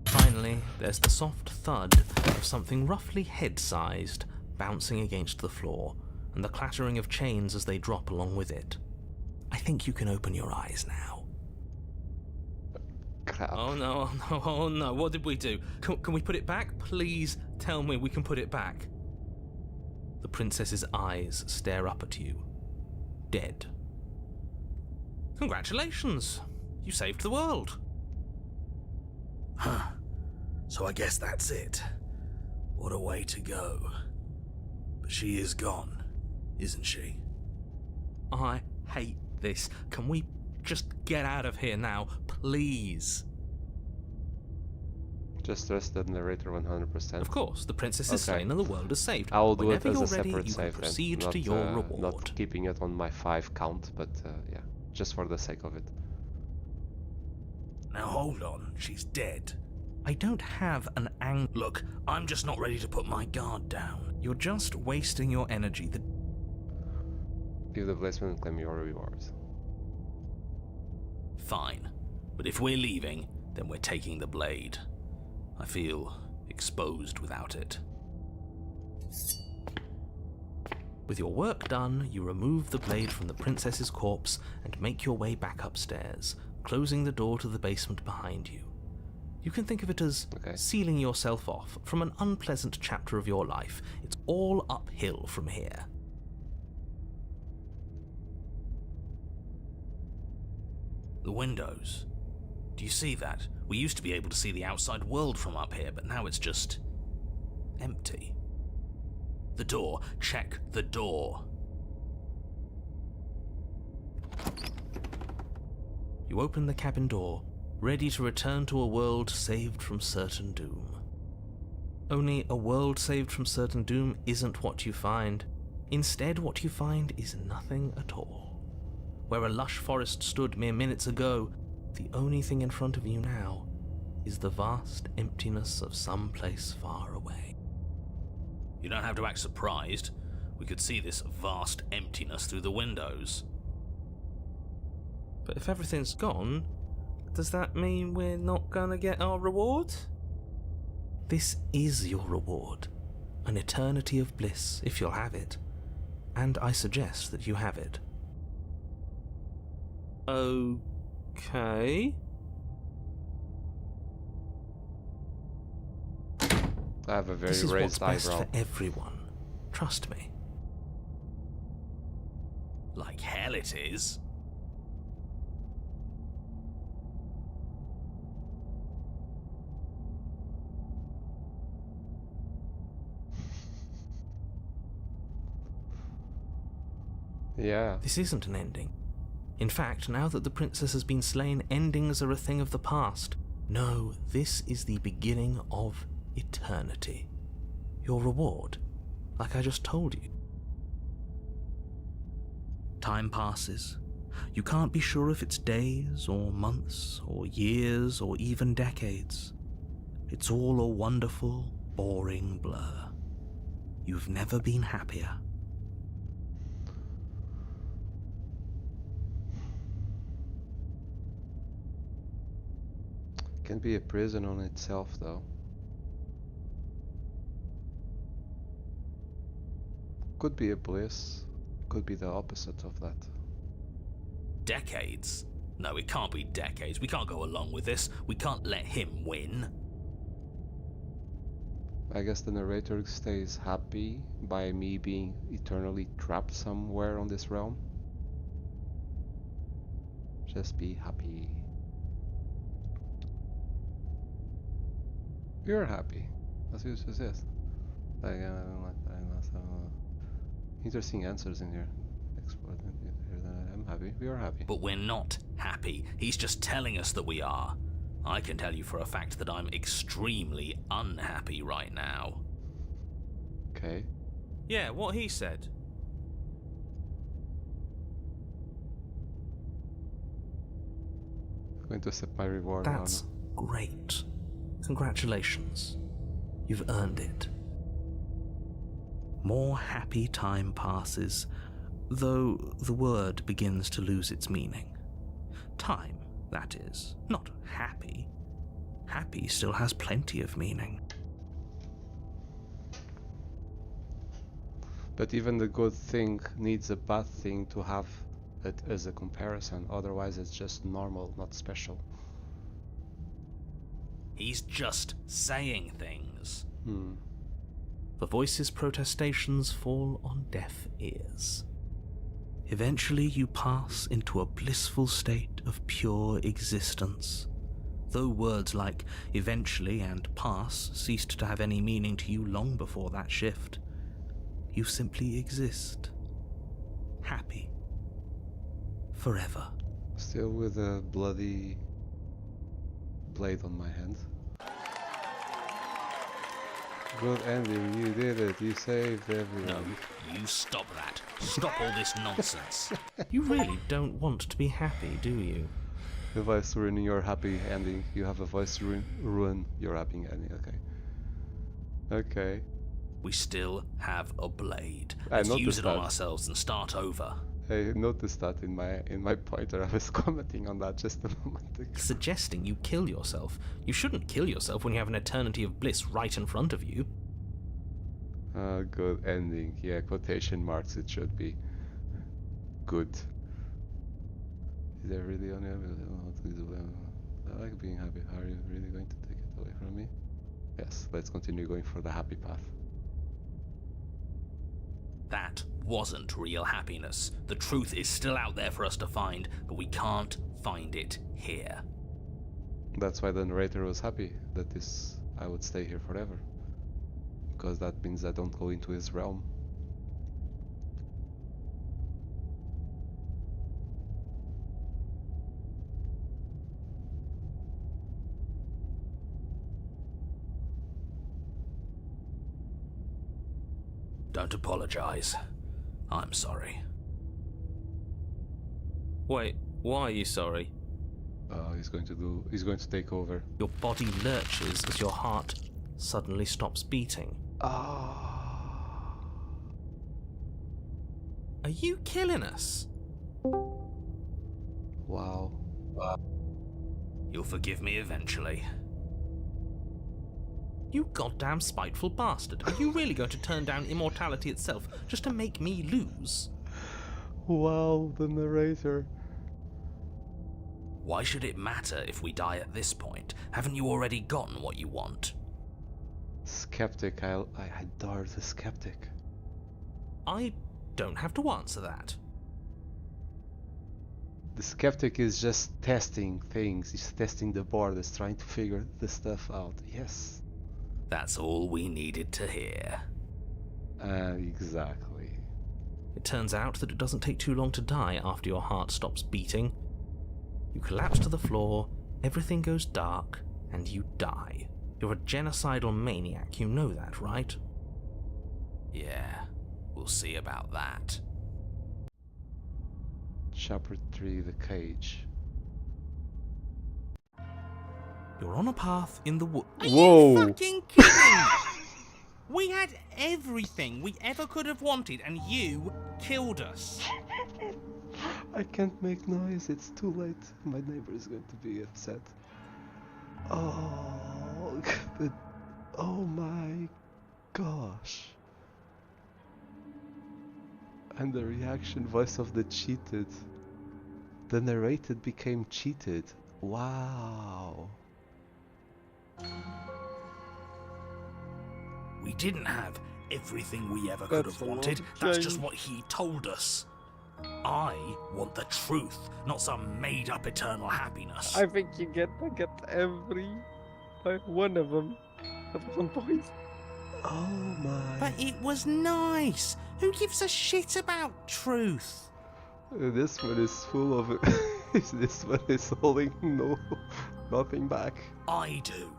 Finally, there's the soft thud of something roughly head-sized bouncing against the floor, and the clattering of chains as they drop along with it. I think you can open your eyes now. Crap. Oh no, oh no, oh no, what did we do? Can we put it back? Please tell me we can put it back. The princess's eyes stare up at you. Dead. Congratulations! You saved the world. Huh. So I guess that's it. What a way to go. But she is gone, isn't she? I hate this. Can we just get out of here now, please? Just trust the narrator 100%. Of course, the princess is Okay. slain and the world is saved. I will do Whenever it as you're a ready, separate you can save then. proceed Not, to your reward. not keeping it on my 5 count, but yeah, just for the sake of it. Now hold on, she's dead. I don't have an Look, I'm just not ready to put my guard down. You're just wasting your energy. Give the placement and claim your rewards. Fine. But if we're leaving, then we're taking the blade. I feel exposed without it. With your work done, you remove the blade from the princess's corpse and make your way back upstairs, closing the door to the basement behind you. You can think of it as sealing yourself off from an unpleasant chapter of your life. It's all uphill from here. The windows. Do you see that? We used to be able to see the outside world from up here, but now it's just empty. The door. Check the door. You open the cabin door, ready to return to a world saved from certain doom. Only a world saved from certain doom isn't what you find. Instead, what you find is nothing at all. Where a lush forest stood mere minutes ago, the only thing in front of you now is the vast emptiness of some place far away. You don't have to act surprised. We could see this vast emptiness through the windows. But if everything's gone, does that mean we're not gonna get our reward? This is your reward. An eternity of bliss, if you'll have it. And I suggest that you have it. Okay. I have a very This is what's raised best eyebrow. for everyone. Trust me. Like hell it is. Yeah. This isn't an ending. In fact, now that the princess has been slain, endings are a thing of the past. No, this is the beginning of eternity. Your reward, like I just told you. Time passes. You can't be sure if it's days, or months, or years, or even decades. It's all a wonderful, boring blur. You've never been happier. Can be a prison on itself, though. Could be a bliss. Could be the opposite of that. Decades? No, it can't be decades. We can't go along with this. We can't let him win. I guess the narrator stays happy by me being eternally trapped somewhere on this realm. Just be happy. You're happy. That's what it says. Like, interesting answers in here. I'm happy. We are happy. But we're not happy. He's just telling us that we are. I can tell you for a fact that I'm extremely unhappy right now. Okay. Yeah, what he said. I'm going to accept my reward. That's great. Congratulations. You've earned it. More happy time passes, though the word begins to lose its meaning. Time, that is, not happy. Happy still has plenty of meaning. But even the good thing needs a bad thing to have it as a comparison, otherwise it's just normal, not special. He's just saying things. The voice's protestations fall on deaf ears. Eventually you pass into a blissful state of pure existence. Though words like eventually and pass ceased to have any meaning to you long before that shift, you simply exist. Happy. Forever. Still with a bloody blade on my hand. Good ending, you did it, you saved everyone. No, you stop that. Stop all this nonsense. You really don't want to be happy, do you? The voice ruining your happy ending. You have a voice ruin your happy ending, okay. Okay. We still have a blade. I Let's use noticed it on that. ourselves and start over. I noticed that in my pointer. I was commenting on that just a moment ago. Suggesting you kill yourself. You shouldn't kill yourself when you have an eternity of bliss right in front of you. Good ending. Yeah, quotation marks it should be. Good. Is there really only I like being happy. Are you really going to take it away from me? Yes, let's continue going for the happy path. That wasn't real happiness. The truth is still out there for us to find, but we can't find it here. That's why the narrator was happy that I would stay here forever. Because that means I don't go into his realm. Don't apologize. I'm sorry. Wait, why are you sorry? He's going to take over. Your body lurches as your heart suddenly stops beating. Ah. Are you killing us? Wow. You'll forgive me eventually. You goddamn spiteful bastard. Are you really going to turn down immortality itself just to make me lose? Wow, the narrator. Why should it matter if we die at this point? Haven't you already gotten what you want? Skeptic, I adore the skeptic. I don't have to answer that. The skeptic is just testing things. He's testing the borders, trying to figure the stuff out. Yes. That's all we needed to hear. Exactly. It turns out that it doesn't take too long to die after your heart stops beating. You collapse to the floor, everything goes dark, and you die. You're a genocidal maniac, you know that, right? Yeah, we'll see about that. Chapter 3, The Cage. You're on a path in the woods. Are Whoa. you fucking kidding? We had everything we ever could have wanted, and you killed us. I can't make noise, it's too late. My neighbor is going to be upset. Oh, oh my gosh. And the reaction voice of the cheated. The narrated became cheated. Wow. We didn't have everything we ever could have wanted. That's just what he told us. I want the truth, not some made-up eternal happiness. I think you get every one of them at one point. Oh my. But it was nice. Who gives a shit about truth? This one is full of this one is holding nothing back. I do.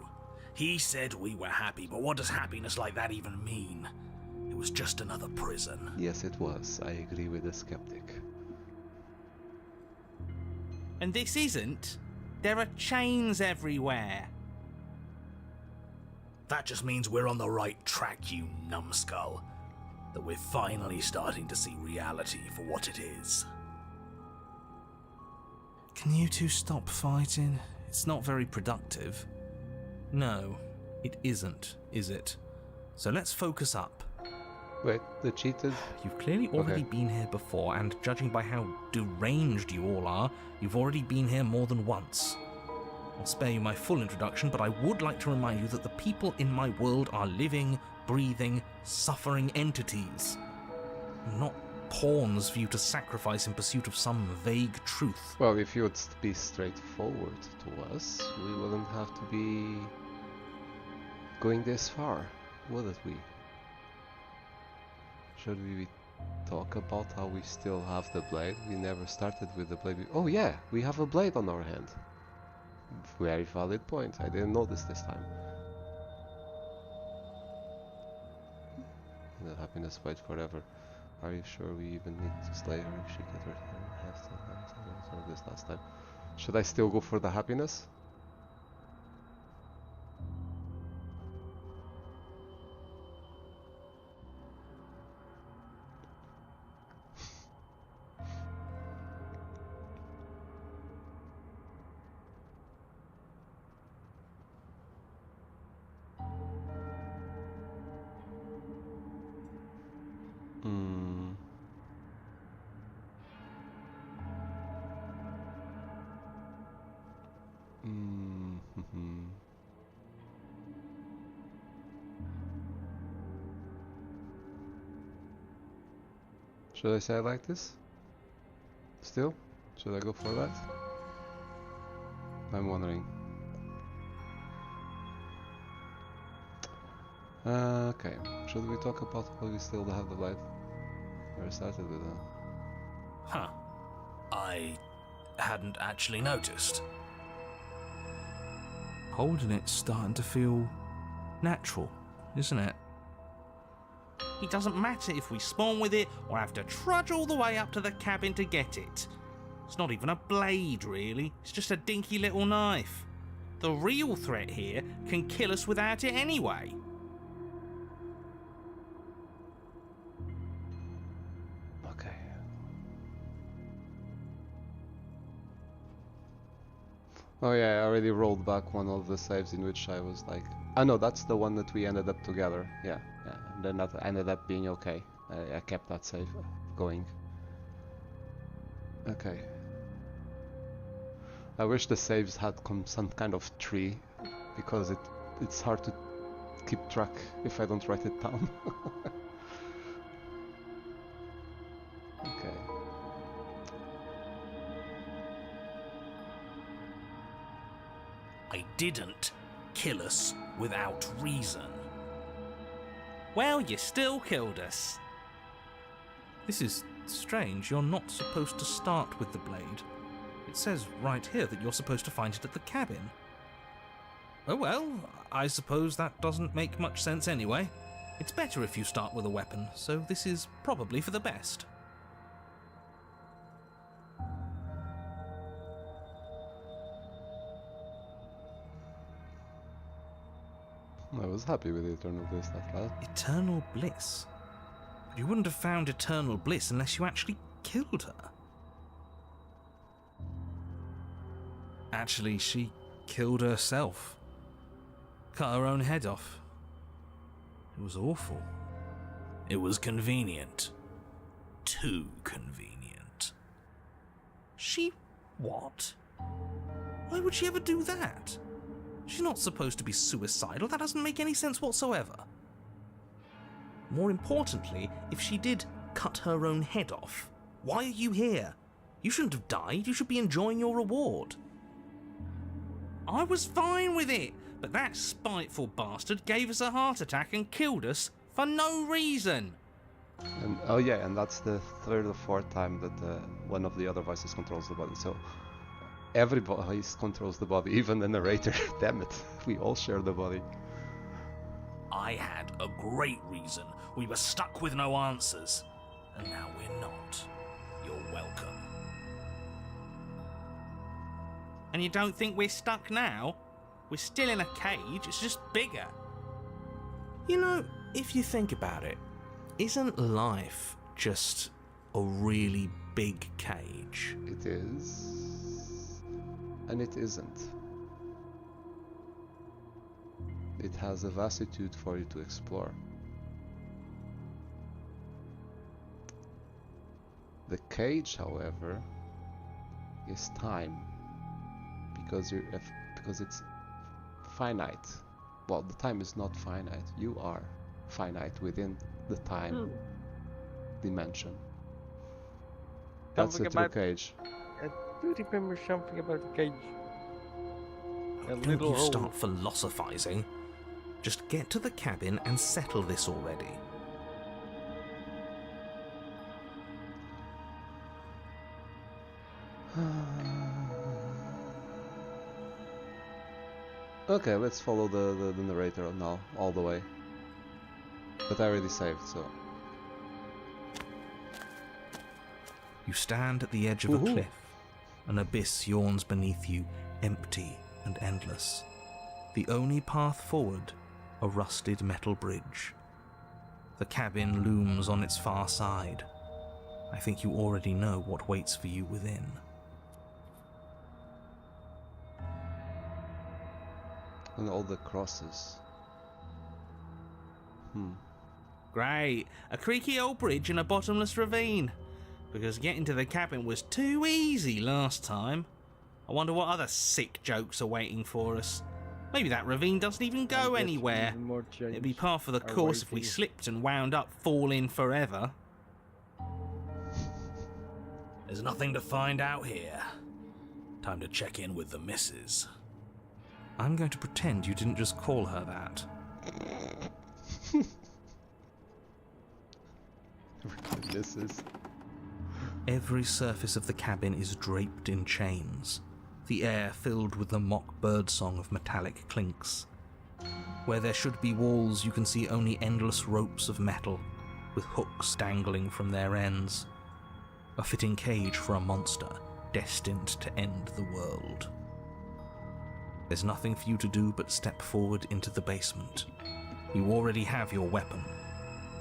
He said we were happy, but what does happiness like that even mean? It was just another prison. Yes, it was. I agree with the skeptic. And this isn't. There are chains everywhere. That just means we're on the right track, you numbskull. That we're finally starting to see reality for what it is. Can you two stop fighting? It's not very productive. No, it isn't, is it? So let's focus up. Wait, the cheated? You've clearly already Okay. been here before, and judging by how deranged you all are, you've already been here more than once. I'll spare you my full introduction, but I would like to remind you that the people in my world are living, breathing, suffering entities. Not pawns for you to sacrifice in pursuit of some vague truth. Well, if you would be straightforward to us, we wouldn't have to be going this far, would we? Should we talk about how we still have the blade? We never started with the blade. Oh yeah, we have a blade on our hand. Very valid point. I didn't notice this time. The happiness fight forever. Are you sure we even need to slay her if she get her have to this last time? Should I still go for the happiness? Should I say I like this? Still? Should I go for that? I'm wondering. Okay, should we talk about how we still have the light? We started with that. Huh. I hadn't actually noticed. Holding it's starting to feel natural, isn't it? It doesn't matter if we spawn with it or have to trudge all the way up to the cabin to get it. It's not even a blade, really. It's just a dinky little knife. The real threat here can kill us without it anyway. Okay. Oh yeah, I already rolled back one of the saves in which I was like... Ah no, that's the one that we ended up together. Yeah. And then that ended up being okay. I kept that save going. Okay. I wish the saves had some kind of tree, because it's hard to keep track if I don't write it down. Okay. I didn't kill us without reason. Well, you still killed us. This is strange. You're not supposed to start with the blade. It says right here that you're supposed to find it at the cabin. Oh well, I suppose that doesn't make much sense anyway. It's better if you start with a weapon, so this is probably for the best. I was happy with Eternal Bliss that last. Eternal bliss? You wouldn't have found eternal bliss unless you actually killed her. Actually, she killed herself. Cut her own head off. It was awful. It was convenient. Too convenient. She... what? Why would she ever do that? She's not supposed to be suicidal. That doesn't make any sense whatsoever. More importantly, if she did cut her own head off, why are you here? You shouldn't have died. You should be enjoying your reward. I was fine with it, but that spiteful bastard gave us a heart attack and killed us for no reason. And, oh yeah, and that's the third or fourth time that one of the other voices controls the body. So every voice controls the body, even the narrator. Damn it, we all share the body. I had a great reason. We were stuck with no answers. And now we're not. You're welcome. And you don't think we're stuck now? We're still in a cage, it's just bigger. You know, if you think about it, isn't life just a really big cage? It is, and it isn't. It has a vastitude for you to explore. The cage, however, is time, because it's finite. Well, the time is not finite. You are finite within the time dimension. That's a true cage. I do remember something about the cage. Don't you start philosophizing. Just get to the cabin and settle this already. Okay, let's follow the narrator now, all the way. But I already saved, so... You stand at the edge of a cliff. An abyss yawns beneath you, empty and endless. The only path forward, a rusted metal bridge. The cabin looms on its far side. I think you already know what waits for you within. And all the crosses. Great, a creaky old bridge and a bottomless ravine. Because getting to the cabin was too easy last time. I wonder what other sick jokes are waiting for us. Maybe that ravine doesn't even go anywhere. It'd be par for the course if we slipped and wound up falling forever. There's nothing to find out here. Time to check in with the missus. I'm going to pretend you didn't just call her that. Misses. Every surface of the cabin is draped in chains, the air filled with the mock birdsong of metallic clinks. Where there should be walls, you can see only endless ropes of metal, with hooks dangling from their ends. A fitting cage for a monster destined to end the world. There's nothing for you to do but step forward into the basement. You already have your weapon.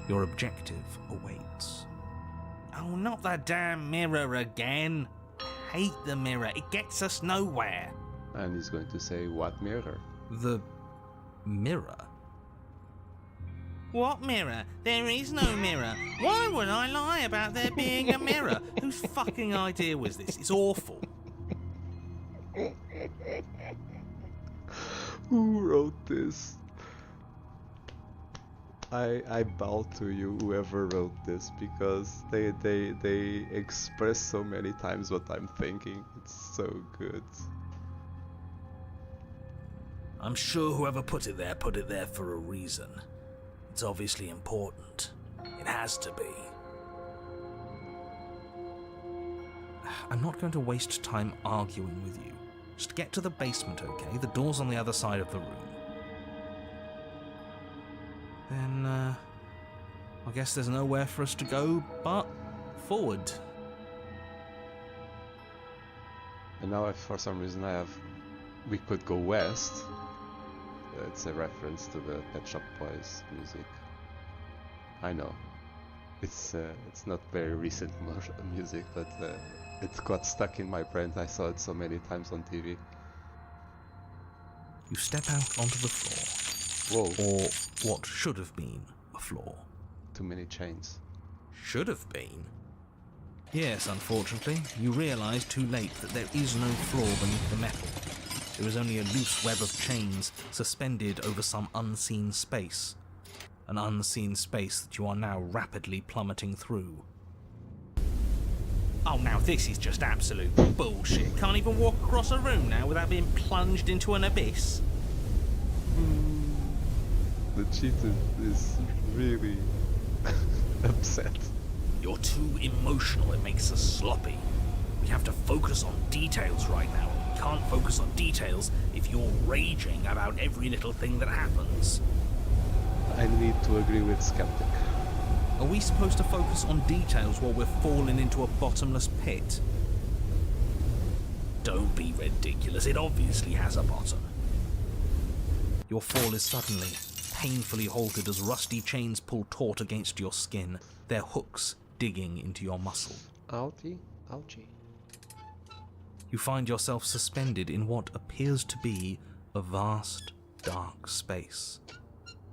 Your objective awaits. Oh, not the damn mirror again. I hate the mirror. It gets us nowhere. And he's going to say, what mirror? The mirror? What mirror? There is no mirror. Why would I lie about there being a mirror? Whose fucking idea was this? It's awful. Who wrote this? I bow to you, whoever wrote this, because they express so many times what I'm thinking. It's so good. I'm sure whoever put it there for a reason. It's obviously important. It has to be. I'm not going to waste time arguing with you. Just get to the basement, okay? The door's on the other side of the room. Then, I guess there's nowhere for us to go but forward. And now if for some reason we could go west. It's a reference to the Pet Shop Boys music. I know. It's not very recent music, but it got stuck in my brain. I saw it so many times on TV. You step out onto the floor. Whoa. Or what should have been a floor. Too many chains. Should have been? Yes, unfortunately. You realise too late that there is no floor beneath the metal. There is only a loose web of chains suspended over some unseen space. An unseen space that you are now rapidly plummeting through. Oh, now this is just absolute bullshit. Can't even walk across a room now without being plunged into an abyss. The cheater is really upset. You're too emotional, it makes us sloppy. We have to focus on details right now. We can't focus on details if you're raging about every little thing that happens. I need to agree with Skeptic. Are we supposed to focus on details while we're falling into a bottomless pit? Don't be ridiculous, it obviously has a bottom. Your fall is suddenly, painfully halted as rusty chains pull taut against your skin, their hooks digging into your muscle. Ouchie, ouchie. You find yourself suspended in what appears to be a vast, dark space.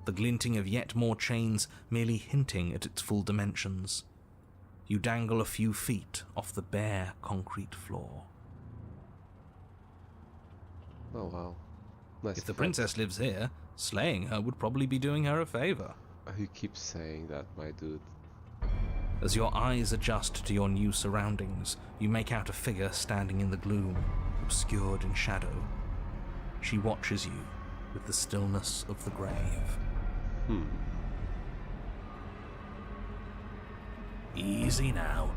The glinting of yet more chains merely hinting at its full dimensions. You dangle a few feet off the bare concrete floor. Oh wow. Nice. If the princess lives here, slaying her would probably be doing her a favor. You keep saying that, my dude. As your eyes adjust to your new surroundings, you make out a figure standing in the gloom, obscured in shadow. She watches you with the stillness of the grave. Easy now.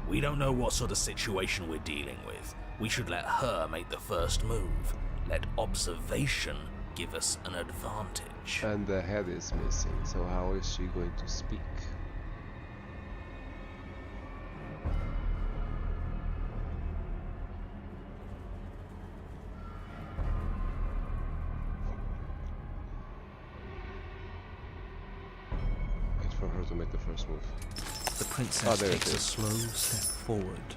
We don't know what sort of situation we're dealing with. We should let her make the first move. Let observation give us an advantage. And the head is missing, so how is she going to speak? Wait for her to make the first move. The princess there it takes a is. slow step forward.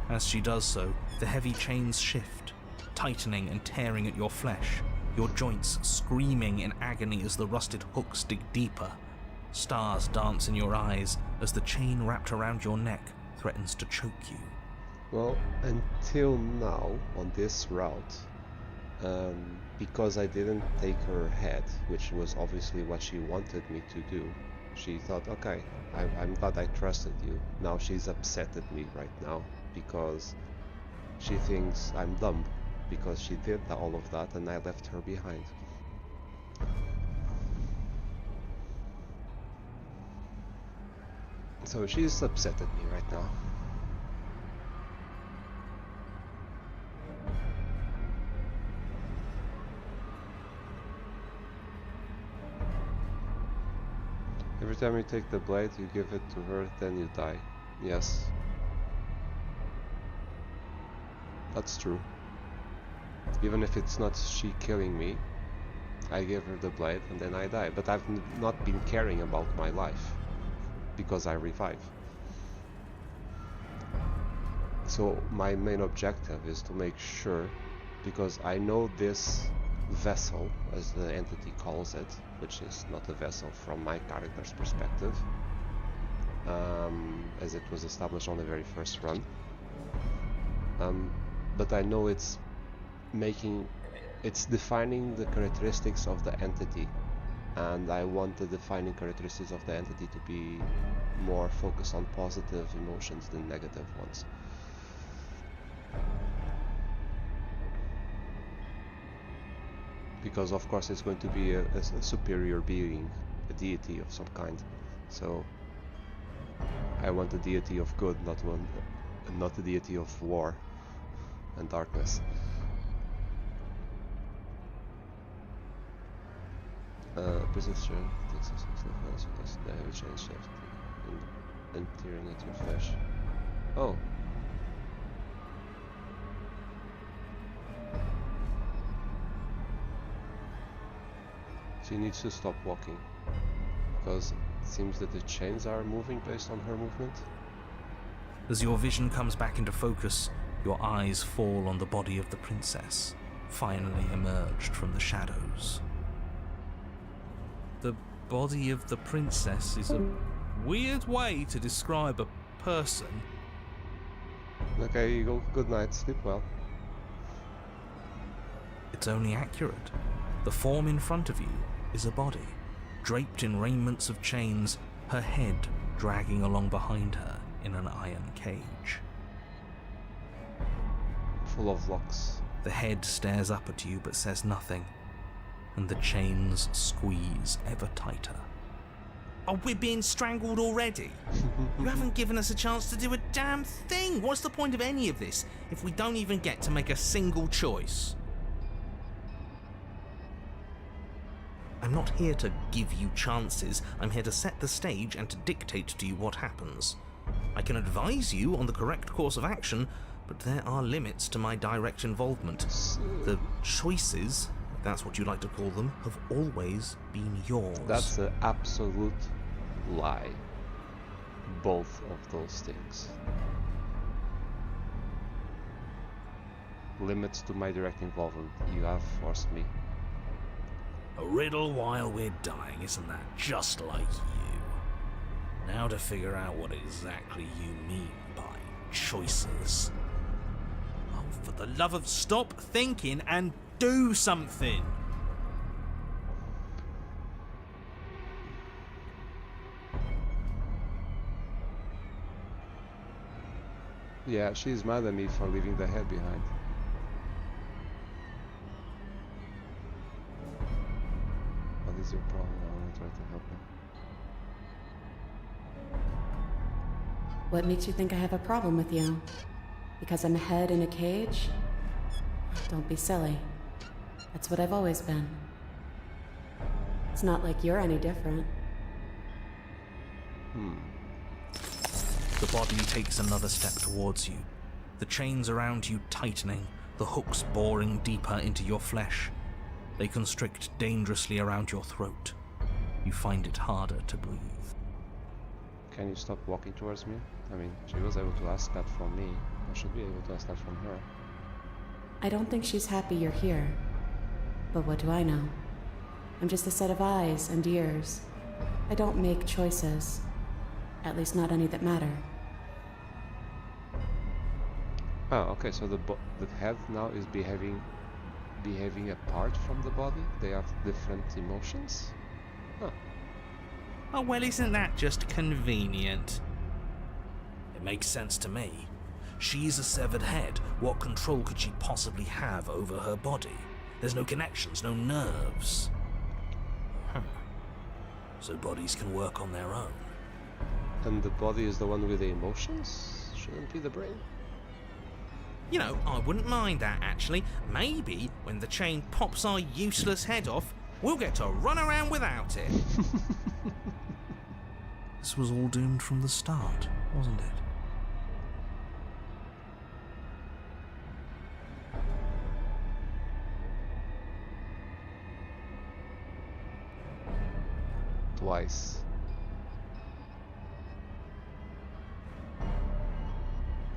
As she does so, the heavy chains shift, tightening and tearing at your flesh, your joints screaming in agony as the rusted hooks dig deeper. Stars dance in your eyes as the chain wrapped around your neck threatens to choke you. Well, until now, on this route, because I didn't take her head, which was obviously what she wanted me to do, she thought, okay, I'm glad I trusted you. Now she's upset at me right now because she thinks I'm dumb because she did all of that and I left her behind. So she's upset at me right now. Every time you take the blade, you give it to her, then you die. Yes. That's true. Even if it's not she killing me, I give her the blade and then I die. But I've not been caring about my life, because I revive. So my main objective is to make sure, because I know this vessel, as the entity calls it, which is not a vessel from my character's perspective, as it was established on the very first run. But I know it's defining the characteristics of the entity, and I want the defining characteristics of the entity to be more focused on positive emotions than negative ones. Because of course it's going to be a superior being, a deity of some kind. So I want a deity of good, not a deity of war and darkness. Persistent takes a sense because the heavy chain shift and tearing at your flesh. Oh. She needs to stop walking because it seems that the chains are moving based on her movement. As your vision comes back into focus, your eyes fall on the body of the princess, finally emerged from the shadows. The body of the princess is a weird way to describe a person. Okay, Eagle, good night, sleep well. It's only accurate. The form in front of you is a body, draped in raiments of chains, her head dragging along behind her in an iron cage. Full of locks. The head stares up at you but says nothing, and the chains squeeze ever tighter. Oh, we're being strangled already? You haven't given us a chance to do a damn thing! What's the point of any of this if we don't even get to make a single choice? I'm not here to give you chances, I'm here to set the stage and to dictate to you what happens. I can advise you on the correct course of action, but there are limits to my direct involvement. The choices, if that's what you like to call them, have always been yours. That's an absolute lie. Both of those things. Limits to my direct involvement. You have forced me. A riddle while we're dying, isn't that just like you? Now to figure out what exactly you mean by choices. Oh, for the love of stop thinking and do something! Yeah, she's mad at me for leaving the head behind. What is your problem? I want to try to help you. What makes you think I have a problem with you? Because I'm a head in a cage? Don't be silly. That's what I've always been. It's not like you're any different. The body takes another step towards you, the chains around you tightening, the hooks boring deeper into your flesh. They constrict dangerously around your throat. You find it harder to breathe. Can you stop walking towards me? I mean, she was able to ask that from me. I should be able to ask that from her. I don't think she's happy you're here. But what do I know? I'm just a set of eyes and ears. I don't make choices. At least not any that matter. Oh, okay, so the head now is behaving apart from the body? They have different emotions? Huh. Oh, well, isn't that just convenient? It makes sense to me. She's a severed head. What control could she possibly have over her body? There's no connections, no nerves. So bodies can work on their own. And the body is the one with the emotions? Shouldn't be the brain? You know, I wouldn't mind that, actually. Maybe when the chain pops our useless head off, we'll get to run around without it. This was all doomed from the start, wasn't it? Twice.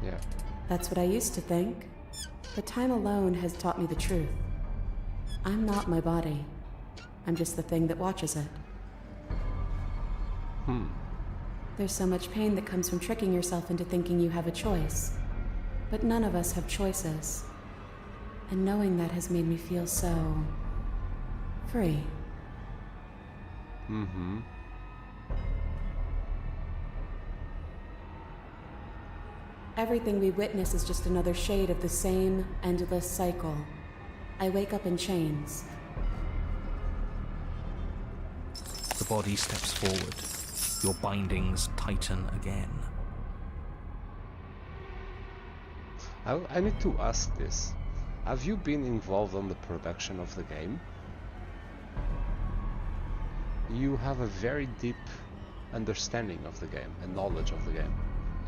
Yeah. That's what I used to think. But time alone has taught me the truth. I'm not my body. I'm just the thing that watches it. There's so much pain that comes from tricking yourself into thinking you have a choice. But none of us have choices. And knowing that has made me feel so... free. Everything we witness is just another shade of the same endless cycle. I wake up in chains. The body steps forward. Your bindings tighten again. I need to ask this. Have you been involved on the production of the game? You have a very deep understanding of the game and knowledge of the game.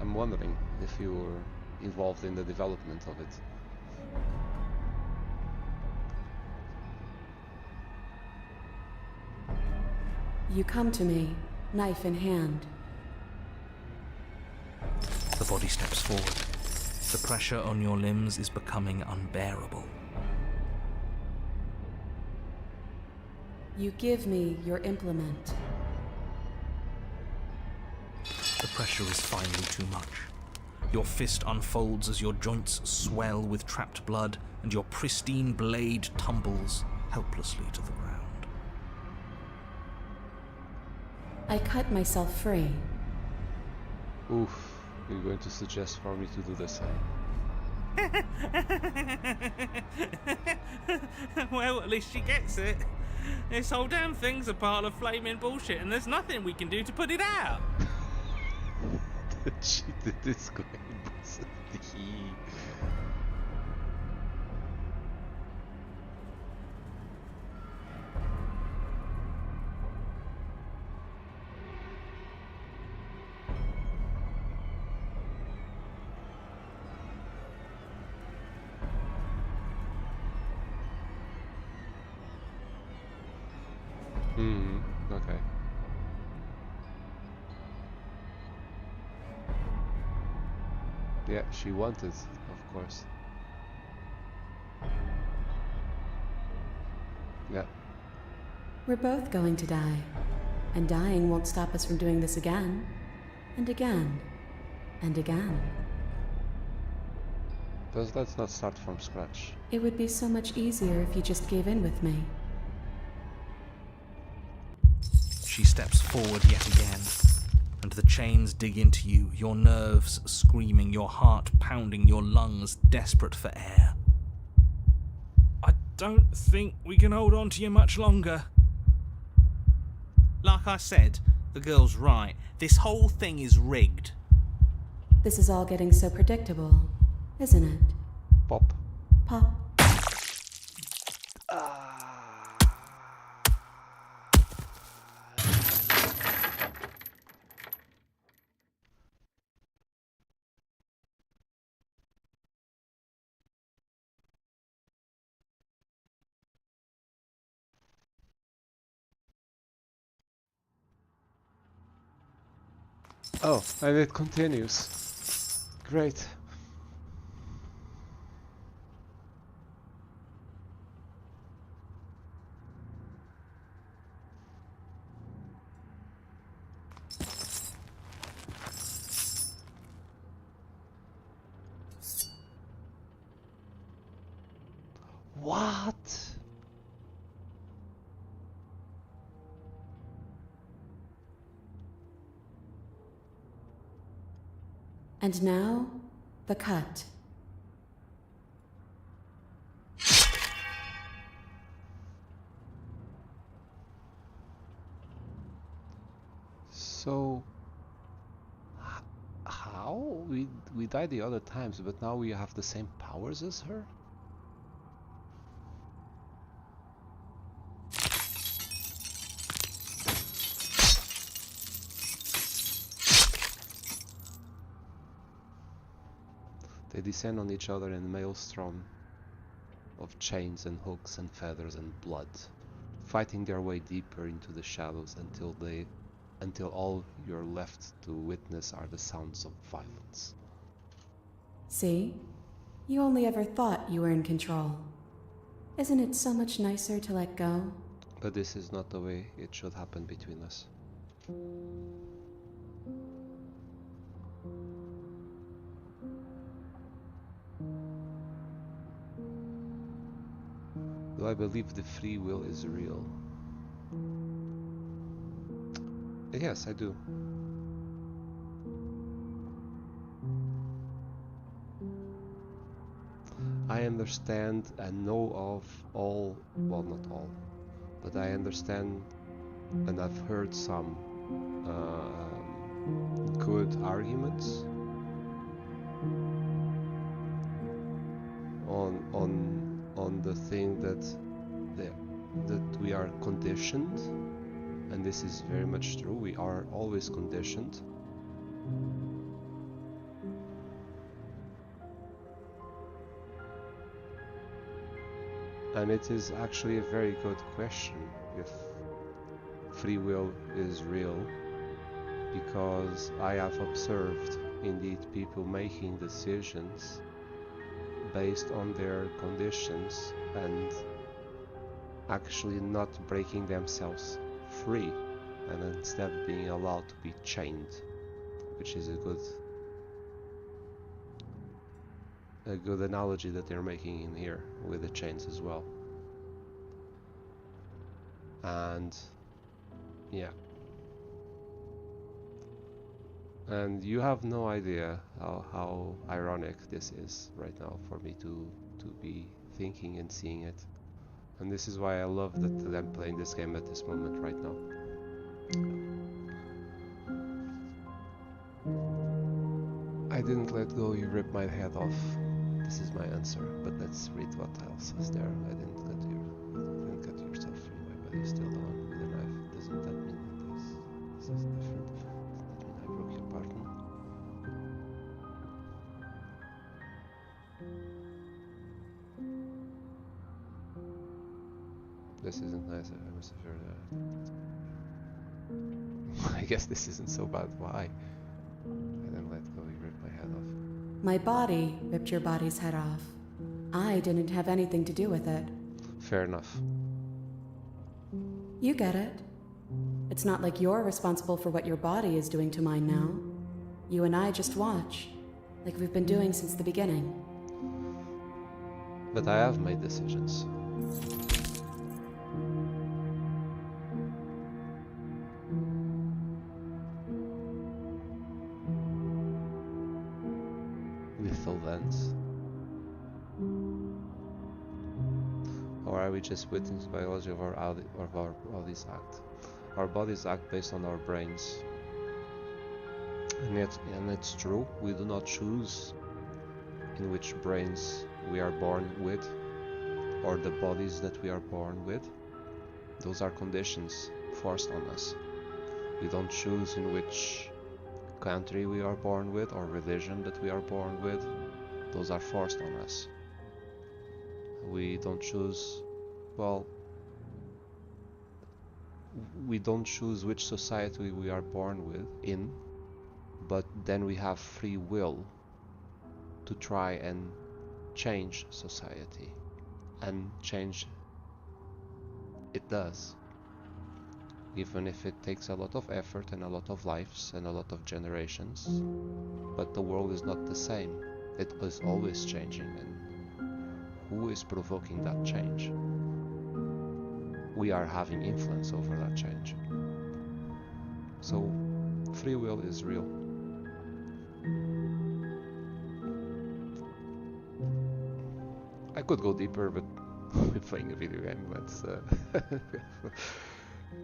I'm wondering if you were involved in the development of it. You come to me, knife in hand. The body steps forward. The pressure on your limbs is becoming unbearable. You give me your implement. The pressure is finally too much. Your fist unfolds as your joints swell with trapped blood, and your pristine blade tumbles helplessly to the ground. I cut myself free. Oof, you're going to suggest for me to do the same. Well, at least she gets it. This whole damn thing's a pile of flaming bullshit, and there's nothing we can do to put it out. She did this going. Okay. Yeah, she wanted, of course. Yeah. We're both going to die. And dying won't stop us from doing this again. And again. And again. Let's not start from scratch. It would be so much easier if you just gave in with me. She steps forward yet again, and the chains dig into you, your nerves screaming, your heart pounding, your lungs desperate for air. I don't think we can hold on to you much longer. Like I said, the girl's right. This whole thing is rigged. This is all getting so predictable, isn't it? Pop. Pop. Ah. Oh, and it continues. Great. What? And now, the cut. So, how? We died the other times, but now we have the same powers as her? They descend on each other in a maelstrom of chains and hooks and feathers and blood, fighting their way deeper into the shadows until all you're left to witness are the sounds of violence. See? You only ever thought you were in control. Isn't it so much nicer to let go? But this is not the way it should happen between us. Do I believe the free will is real? Yes, I do. I understand and know of all, well, not all, but I understand and I've heard some good arguments on the thing that we are conditioned, and this is very much true. We are always conditioned. And it is actually a very good question if free will is real, because I have observed indeed people making decisions based on their conditions and actually not breaking themselves free, and instead being allowed to be chained, which is a good analogy that they're making in here with the chains as well. And yeah, and you have no idea how ironic this is right now for me to be thinking and seeing it. And this is why I love that I'm playing this game at this moment right now. I didn't let go, you ripped my head off. This is my answer, but let's read what else is there. I didn't cut yourself free, my body is still the one with a knife. Doesn't that mean that this is different? Does that mean I broke your partner? This isn't nice, I must have heard that. I guess this isn't so bad. Why? I didn't let go, you ripped my head off. My body ripped your body's head off. I didn't have anything to do with it. Fair enough. You get it. It's not like you're responsible for what your body is doing to mine now. You and I just watch, like we've been doing since the beginning. But I have made decisions. Lethal lens. Or are we just witnessing the biology of our bodies act? Our bodies act based on our brains. And it's true, we do not choose in which brains we are born with, or the bodies that we are born with. Those are conditions forced on us. We don't choose in which country we are born with, or religion that we are born with. Those are forced on us. We don't choose, well, we don't choose which society we are born in, but then we have free will to try and change society, and change it does, even if it takes a lot of effort and a lot of lives and a lot of generations. But the world is not the same. It is always changing, and who is provoking that change? We are having influence over that change. So free will is real. I could go deeper, but we're playing a video game.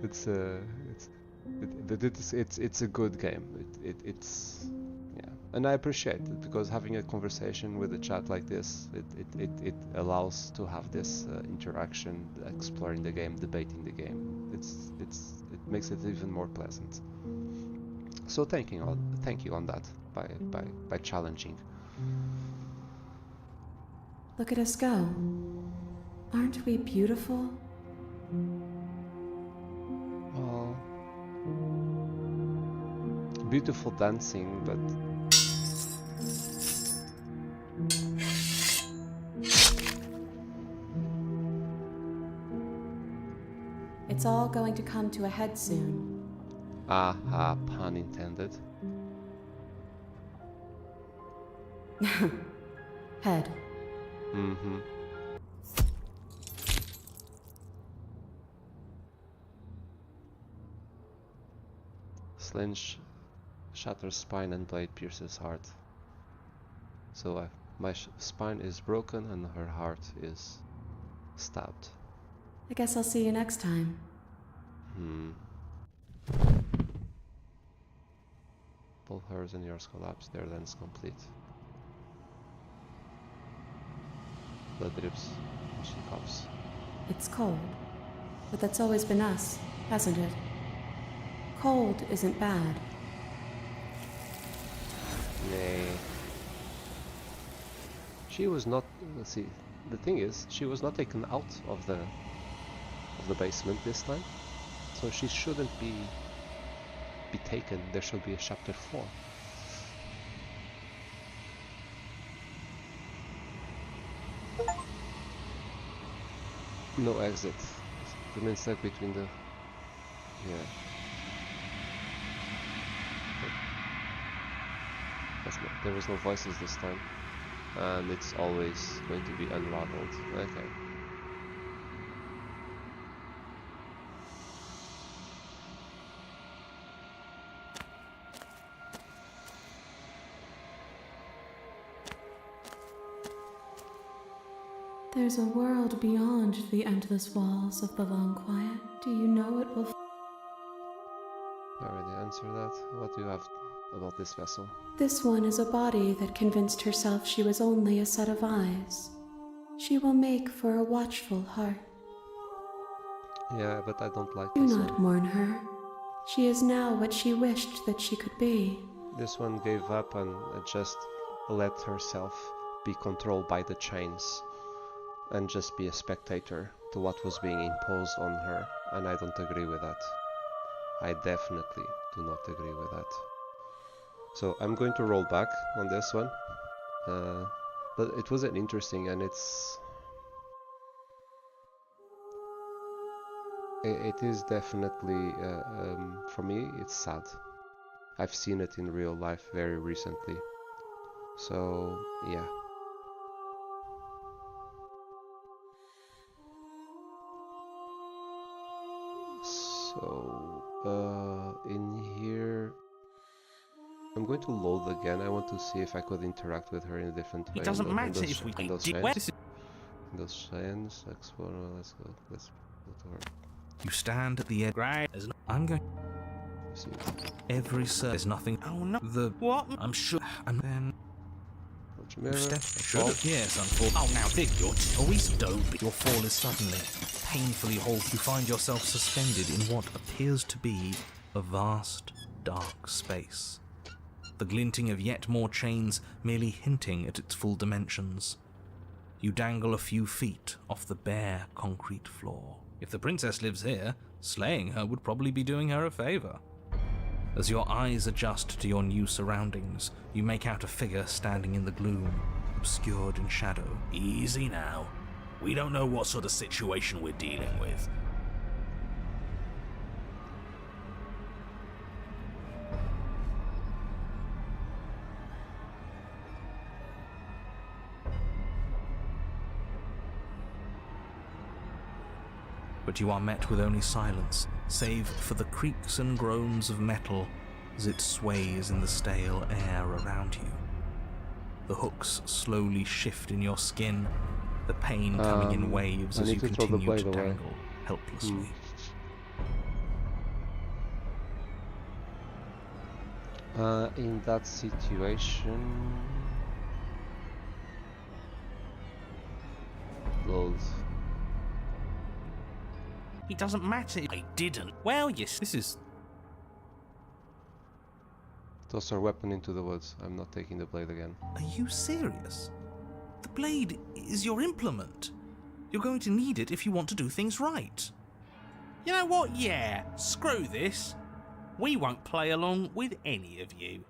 It's a good game. It's yeah, and I appreciate it, because having a conversation with a chat like this, it allows to have this interaction, exploring the game, debating the game. It makes it even more pleasant. So thank you on that by challenging. Look at us go. Aren't we beautiful? Well, beautiful dancing, but It's all going to come to a head soon. aha, pun intended. Head. Mm-hmm. Slinch shatters spine and blade pierces heart. So my spine is broken and her heart is stabbed. I guess I'll see you next time. Both hers and yours collapse, their lens complete. Blood drips and she coughs. It's cold. But that's always been us, hasn't it? Cold isn't bad. Nay. She was not, let's see, the thing is, she was not taken out of the basement this time, so she shouldn't be taken. There should be a chapter 4. No exit. Remain stuck between the... yeah. There was no voices this time, and it's always going to be unraveled. Okay. There's a world beyond the endless walls of the long quiet. Do you know it will... I already answered that. What do you have about this vessel? This one is a body that convinced herself she was only a set of eyes. She will make for a watchful heart. Yeah, but I don't like Do this not one. mourn her. She is now what she wished that she could be. This one gave up and just let herself be controlled by the chains and just be a spectator to what was being imposed on her, and I don't agree with that. I definitely do not agree with that. So I'm going to roll back on this one, but it was an interesting, and it is definitely, for me, it's sad. I've seen it in real life very recently, so yeah. So in here I'm going to load again. I want to see if I could interact with her in a different way. It doesn't matter if we those where chains. Those chains, explore. Let's go to her. You stand at the edge. I'm going. See. Every there's nothing. Oh no. The What? I'm sure. And then Mirror. should have. Yes, unfortunately. Oh, now Dick, you're Always don't be. Your fall is suddenly, painfully halt. You find yourself suspended in what appears to be a vast, dark space. The glinting of yet more chains merely hinting at its full dimensions. You dangle a few feet off the bare concrete floor. If the princess lives here, slaying her would probably be doing her a favor. As your eyes adjust to your new surroundings, you make out a figure standing in the gloom, obscured in shadow. Easy now. We don't know what sort of situation we're dealing with. But you are met with only silence, save for the creaks and groans of metal as it sways in the stale air around you. The hooks slowly shift in your skin, the pain coming in waves as you continue to dangle helplessly. In that situation... Lols. It doesn't matter. I didn't. Well, yes, this is... Toss our weapon into the woods. I'm not taking the blade again. Are you serious? The blade is your implement. You're going to need it if you want to do things right. You know what? Yeah, screw this. We won't play along with any of you.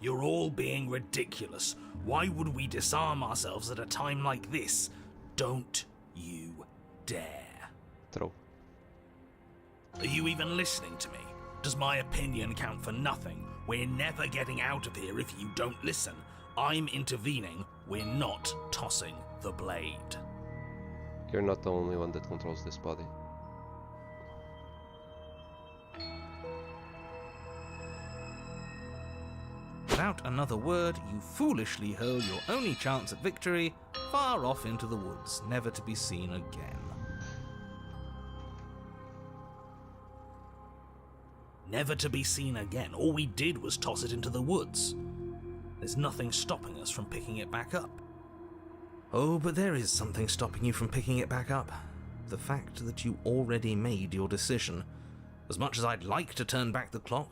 You're all being ridiculous. Why would we disarm ourselves at a time like this? Don't you dare. True. Are you even listening to me? Does my opinion count for nothing? We're never getting out of here if you don't listen. I'm intervening. We're not tossing the blade. You're not the only one that controls this body. Without another word, you foolishly hurl your only chance at victory far off into the woods, never to be seen again. Never to be seen again. All we did was toss it into the woods. There's nothing stopping us from picking it back up. Oh, but there is something stopping you from picking it back up. The fact that you already made your decision. As much as I'd like to turn back the clock,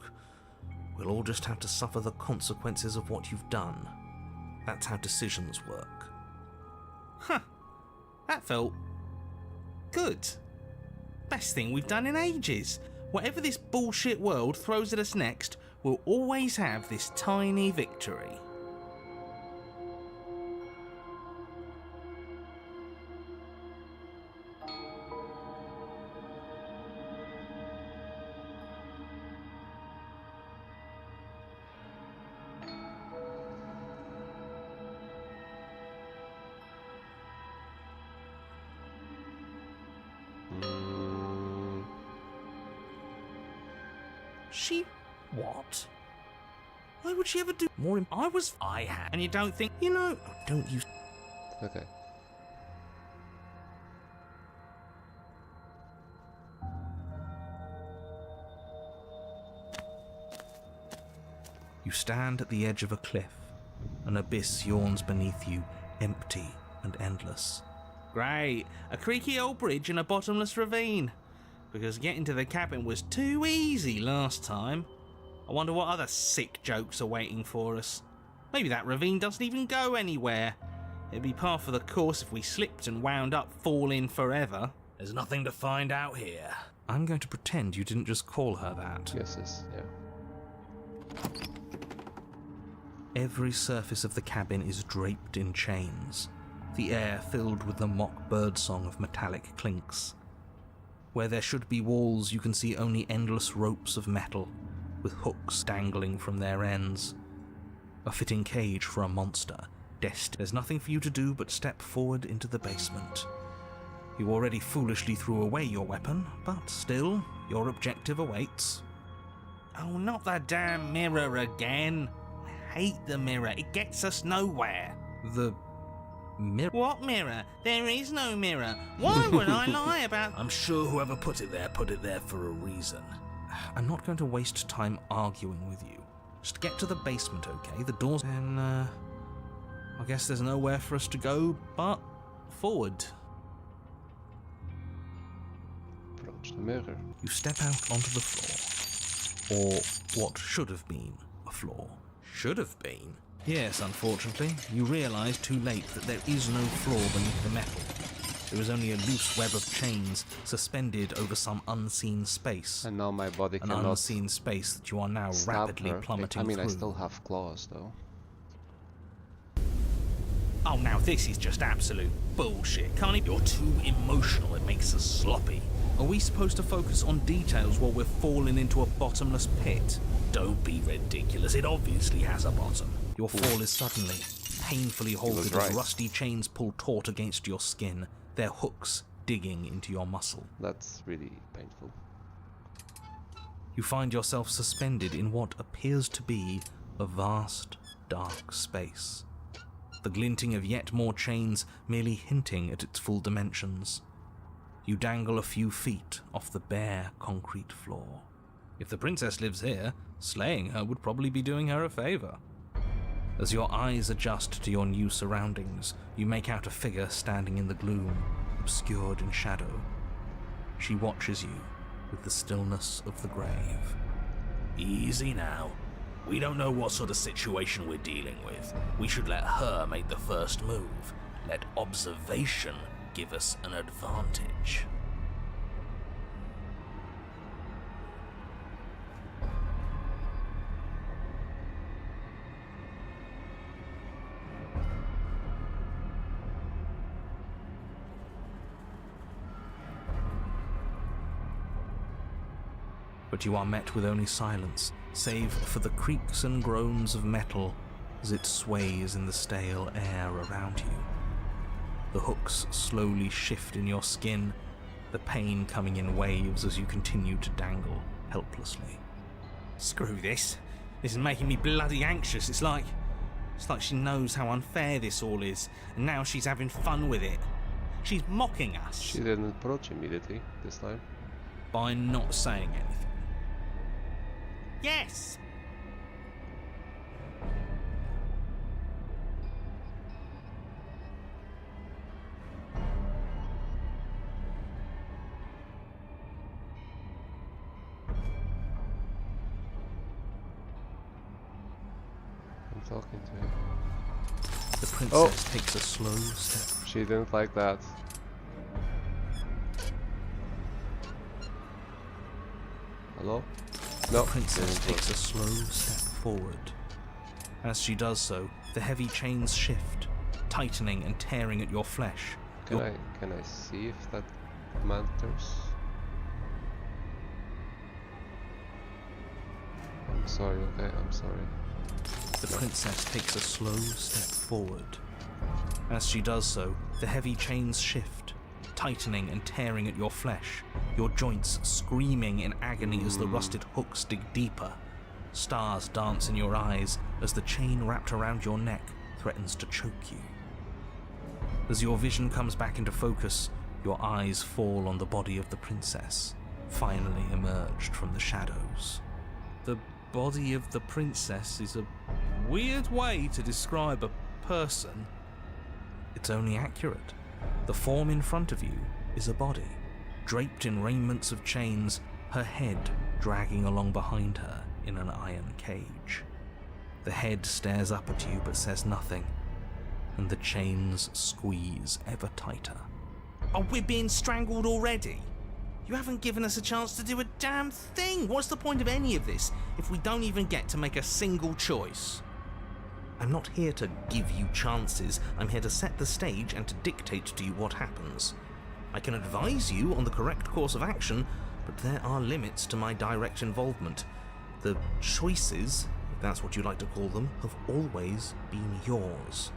we'll all just have to suffer the consequences of what you've done. That's how decisions work. Huh. That felt... good. Best thing we've done in ages. Whatever this bullshit world throws at us next, we'll always have this tiny victory. She... what? Why would she ever do more? I had. And you don't think, you know, don't you... Okay. You stand at the edge of a cliff. An abyss yawns beneath you, empty and endless. Great. A creaky old bridge and a bottomless ravine. Because getting to the cabin was too easy last time. I wonder what other sick jokes are waiting for us. Maybe that ravine doesn't even go anywhere. It'd be par for the course if we slipped and wound up falling forever. There's nothing to find out here. I'm going to pretend you didn't just call her that. Yes, yeah. Every surface of the cabin is draped in chains, the air filled with the mock birdsong of metallic clinks. Where there should be walls, you can see only endless ropes of metal, with hooks dangling from their ends. A fitting cage for a monster, There's nothing for you to do but step forward into the basement. You already foolishly threw away your weapon, but still, your objective awaits. Oh, not the damn mirror again. I hate the mirror. It gets us nowhere. The mirror? What mirror? There is no mirror. Why would I lie about... I'm sure whoever put it there for a reason. I'm not going to waste time arguing with you. Just get to the basement, okay? The door's... And, I guess there's nowhere for us to go but forward. Approach the mirror. You step out onto the floor. Or what should have been a floor. Should have been? Yes, unfortunately. You realise too late that there is no floor beneath the metal. There is only a loose web of chains suspended over some unseen space. And now my body An cannot unseen space that you are now stab rapidly her. plummeting I mean, through. I still have claws though. Oh, now this is just absolute bullshit. Can't it? You're too emotional. It makes us sloppy. Are we supposed to focus on details while we're falling into a bottomless pit? Don't be ridiculous. It obviously has a bottom. Your fall is suddenly, painfully halted right. as rusty chains pull taut against your skin, their hooks digging into your muscle. That's really painful. You find yourself suspended in what appears to be a vast, dark space. The glinting of yet more chains merely hinting at its full dimensions. You dangle a few feet off the bare concrete floor. If the princess lives here, slaying her would probably be doing her a favor. As your eyes adjust to your new surroundings, you make out a figure standing in the gloom, obscured in shadow. She watches you with the stillness of the grave. Easy now. We don't know what sort of situation we're dealing with. We should let her make the first move. Let observation give us an advantage. But you are met with only silence, save for the creaks and groans of metal as it sways in the stale air around you. The hooks slowly shift in your skin, the pain coming in waves as you continue to dangle helplessly. Screw this. This is making me bloody anxious. It's like she knows how unfair this all is, and now she's having fun with it. She's mocking us. She didn't approach immediately this time. By not saying anything. Yes! I'm talking to her. The princess takes a slow step. She didn't like that. Hello? No. The princess didn't takes work. a slow step forward. As she does so, the heavy chains shift, tightening and tearing at your flesh. Can I see if that matters? I'm sorry, okay, I'm sorry. The princess takes a slow step forward. As she does so, the heavy chains shift, tightening and tearing at your flesh, your joints screaming in agony as the rusted hooks dig deeper. Stars dance in your eyes as the chain wrapped around your neck threatens to choke you. As your vision comes back into focus, your eyes fall on the body of the princess, finally emerged from the shadows. The body of the princess is a weird way to describe a person. It's only accurate. The form in front of you is a body, draped in raiments of chains, her head dragging along behind her in an iron cage. The head stares up at you but says nothing, and the chains squeeze ever tighter. Oh, we're being strangled already? You haven't given us a chance to do a damn thing. What's the point of any of this if we don't even get to make a single choice? I'm not here to give you chances. I'm here to set the stage and to dictate to you what happens. I can advise you on the correct course of action, but there are limits to my direct involvement. The choices, if that's what you like to call them, have always been yours.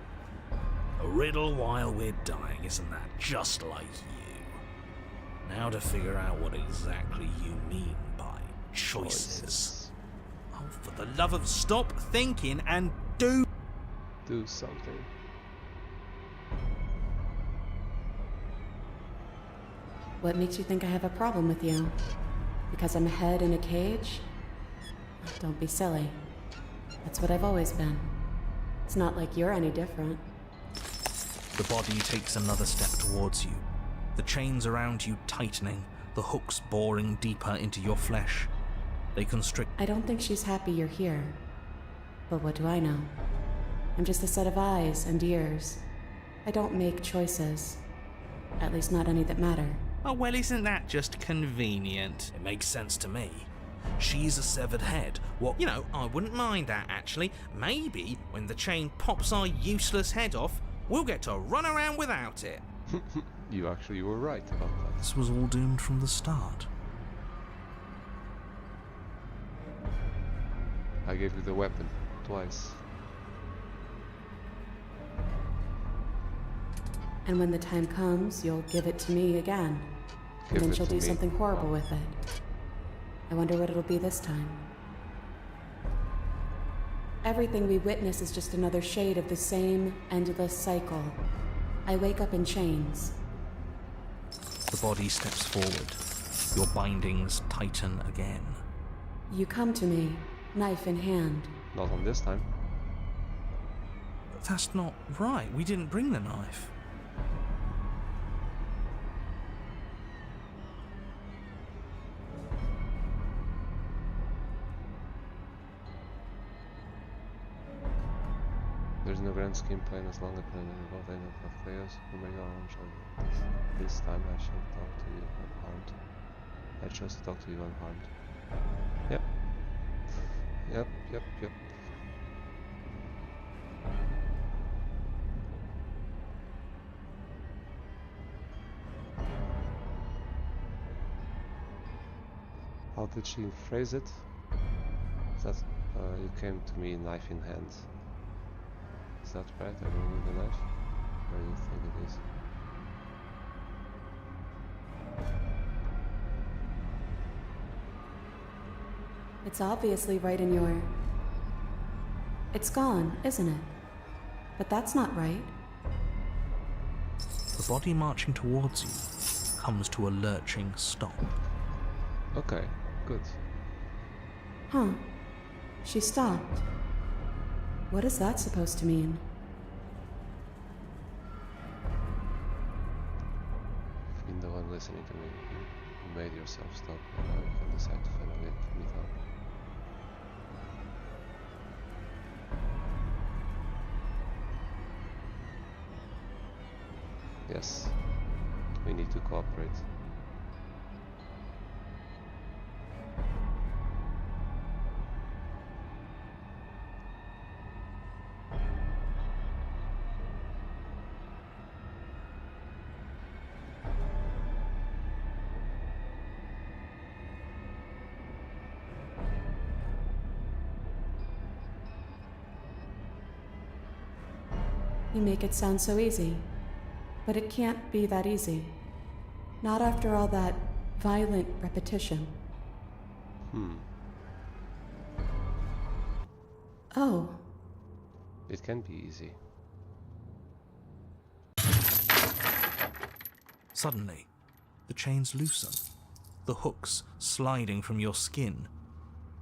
A riddle while we're dying, isn't that just like you? Now to figure out what exactly you mean by choices. Oh, for the love of stop thinking and do something. What makes you think I have a problem with you? Because I'm a head in a cage? Don't be silly. That's what I've always been. It's not like you're any different. The body takes another step towards you, the chains around you tightening, the hooks boring deeper into your flesh. They constrict. I don't think she's happy you're here. But what do I know? I'm just a set of eyes and ears. I don't make choices. At least not any that matter. Oh, well, isn't that just convenient? It makes sense to me. She's a severed head. What? You know, I wouldn't mind that, actually. Maybe when the chain pops our useless head off, we'll get to run around without it. You actually were right about that. This was all doomed from the start. I gave you the weapon twice. And when the time comes, you'll give it to me again. And then she'll do something horrible with it. I wonder what it'll be this time. Everything we witness is just another shade of the same endless cycle. I wake up in chains. The body steps forward. Your bindings tighten again. You come to me, knife in hand. Not on this time. That's not right. We didn't bring the knife. There's no grand scheme plan as long as plan involved any of the players who may arrange this time I shall talk to you unharmed. I chose to talk to you unharmed. Yep. Yep. How did she phrase it? That you came to me knife in hand. Is that right? I bring you the knife? Or do you think it is? It's obviously right in your... It's gone, isn't it? But that's not right. The body marching towards you comes to a lurching stop. Okay, good. Huh. She stopped. What is that supposed to mean? You've been the one listening to me. You made yourself stop, and now you can decide to finally meet up. Yes, we need to cooperate. You make it sound so easy. But it can't be that easy. Not after all that violent repetition. Oh. It can be easy. Suddenly, the chains loosen, the hooks sliding from your skin.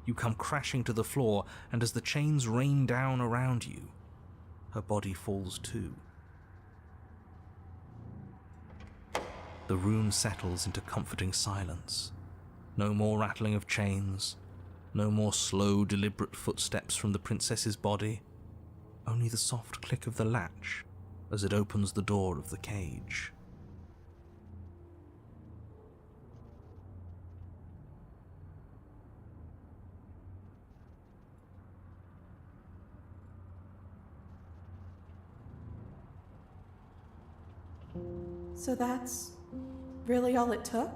You come crashing to the floor, and as the chains rain down around you, her body falls too. The room settles into comforting silence. No more rattling of chains, no more slow, deliberate footsteps from the princess's body, only the soft click of the latch as it opens the door of the cage. So that's really all it took?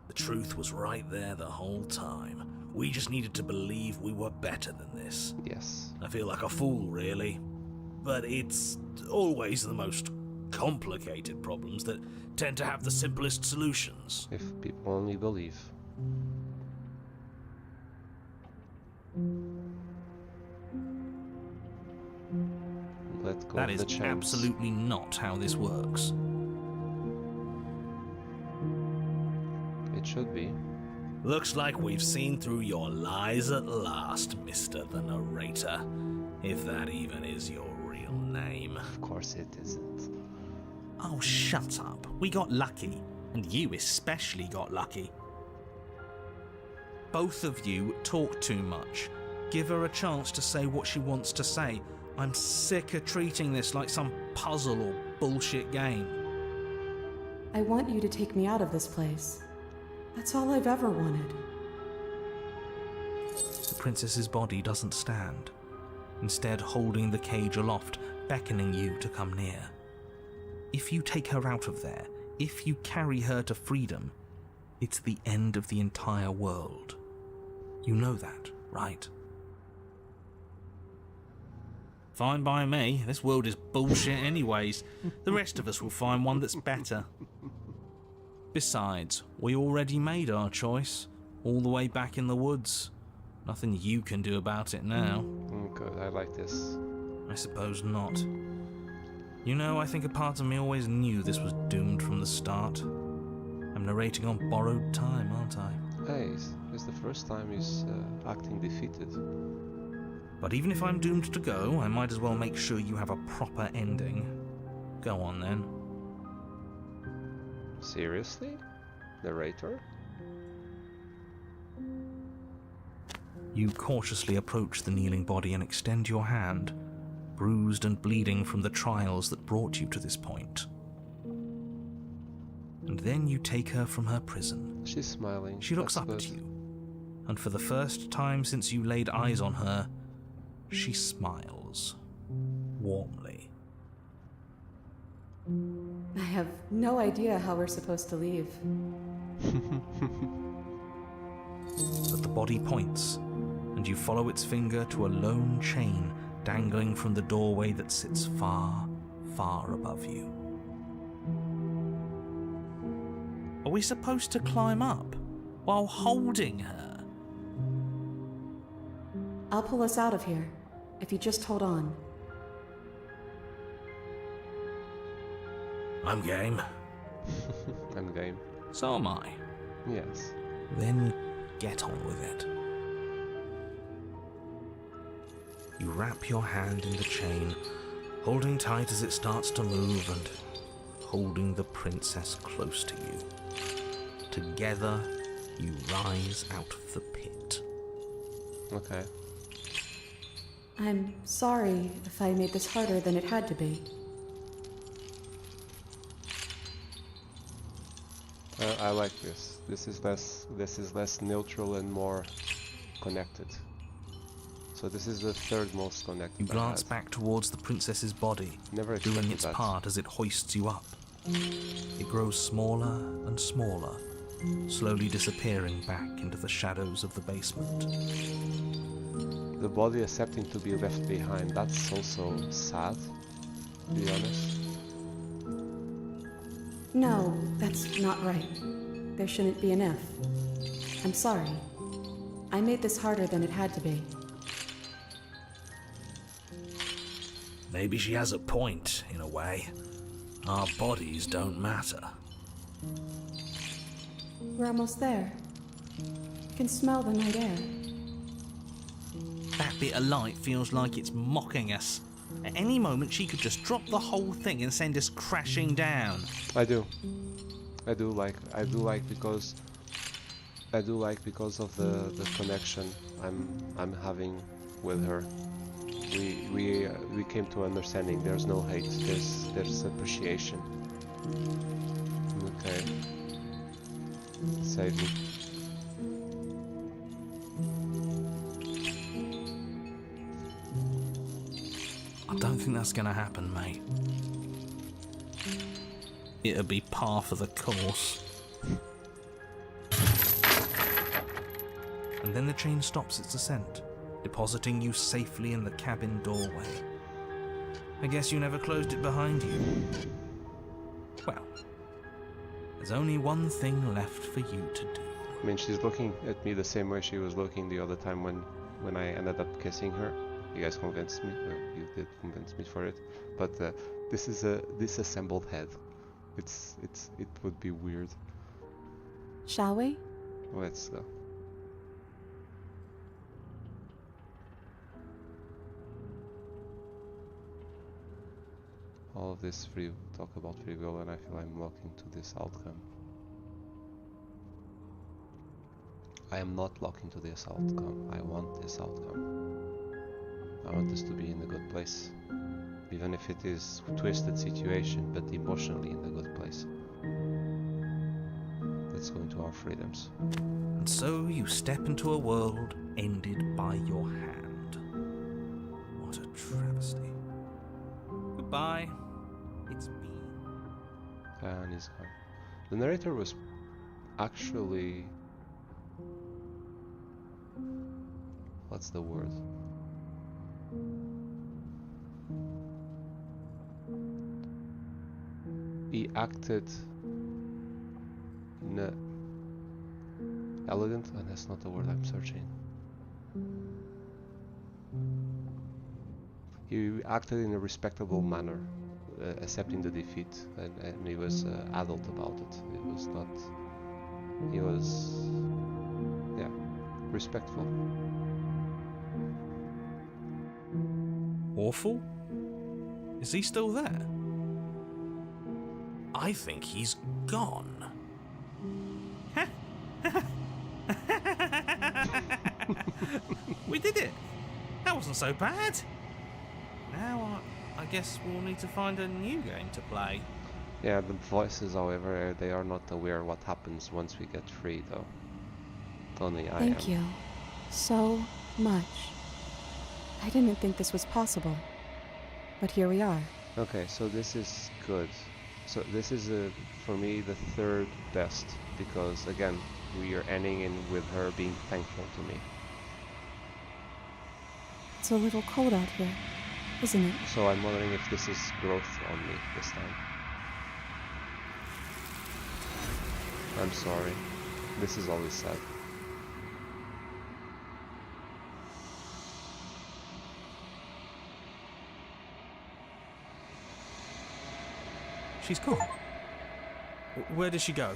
The truth was right there the whole time. We just needed to believe we were better than this. Yes. I feel like a fool, really. But it's always the most complicated problems that tend to have the simplest solutions. If people only believe. Let go That of is the chains. absolutely not how this works. It should be. Looks like we've seen through your lies at last, Mr. the Narrator. If that even is your real name. Of course it isn't. Oh, shut up. We got lucky. And you especially got lucky. Both of you talk too much. Give her a chance to say what she wants to say. I'm sick of treating this like some puzzle or bullshit game. I want you to take me out of this place. That's all I've ever wanted. The princess's body doesn't stand, instead holding the cage aloft, beckoning you to come near. If you take her out of there, if you carry her to freedom, it's the end of the entire world. You know that, right? Fine by me. This world is bullshit anyways. The rest of us will find one that's better. Besides, we already made our choice, all the way back in the woods. Nothing you can do about it now. Good, I like this. I suppose not. You know, I think a part of me always knew this was doomed from the start. I'm narrating on borrowed time, aren't I? Hey, it's the first time he's acting defeated. But even if I'm doomed to go, I might as well make sure you have a proper ending. Go on then. Seriously? Narrator? You cautiously approach the kneeling body and extend your hand, bruised and bleeding from the trials that brought you to this point. And then you take her from her prison. She's smiling. She looks up at you, and for the first time since you laid eyes on her, she smiles warmly. I have no idea how we're supposed to leave. But the body points, and you follow its finger to a lone chain dangling from the doorway that sits far, far above you. Are we supposed to climb up while holding her? I'll pull us out of here, if you just hold on. I'm game. I'm game. So am I. Yes. Then get on with it. You wrap your hand in the chain, holding tight as it starts to move and holding the princess close to you. Together, you rise out of the pit. Okay. I'm sorry if I made this harder than it had to be. I like this. This is less neutral and more connected. So this is the third most connected. You glance back towards the princess's body, Never doing its that. part as it hoists you up. It grows smaller and smaller, slowly disappearing back into the shadows of the basement. The body accepting to be left behind, that's also sad, to be honest. No, that's not right. There shouldn't be an if. I'm sorry. I made this harder than it had to be. Maybe she has a point, in a way. Our bodies don't matter. We're almost there. I can smell the night air. That bit of light feels like it's mocking us. At any moment, she could just drop the whole thing and send us crashing down. I do like because of the connection I'm having with her. We came to understanding. There's no hate. There's appreciation. Okay. Save me. I don't think that's gonna happen, mate. It'll be par for the course. And then the chain stops its ascent, depositing you safely in the cabin doorway. I guess you never closed it behind you. Well, there's only one thing left for you to do. I mean, she's looking at me the same way she was looking the other time when I ended up kissing her. You guys convinced me. Well, you did convince me for it. But this is a disassembled head. It would be weird. Shall we? Let's go. All of this talk about free will, and I feel I'm locking to this outcome. I am not locking to this outcome. I want this outcome. I want us to be in a good place. Even if it is a twisted situation, but emotionally in a good place. That's going to our freedoms. And so you step into a world ended by your hand. What a travesty. Goodbye. It's been. And he's gone. The narrator was actually... What's the word? He acted in a elegant, and that's not the word I'm searching. He acted in a respectable manner, accepting the defeat, and he was adult about it. It was not. He was, yeah, respectful. Awful? Is he still there? I think he's gone. We did it! That wasn't so bad! Now I guess we'll need to find a new game to play. Yeah, the voices, however, they are not aware what happens once we get free, though. Only I am. Thank you so much. I didn't think this was possible, but here we are. Okay, so this is good. So this is, for me, the third best, because, again, we are ending in with her being thankful to me. It's a little cold out here, isn't it? So I'm wondering if this is growth on me this time. I'm sorry. This is always sad. She's gone. Where did she go?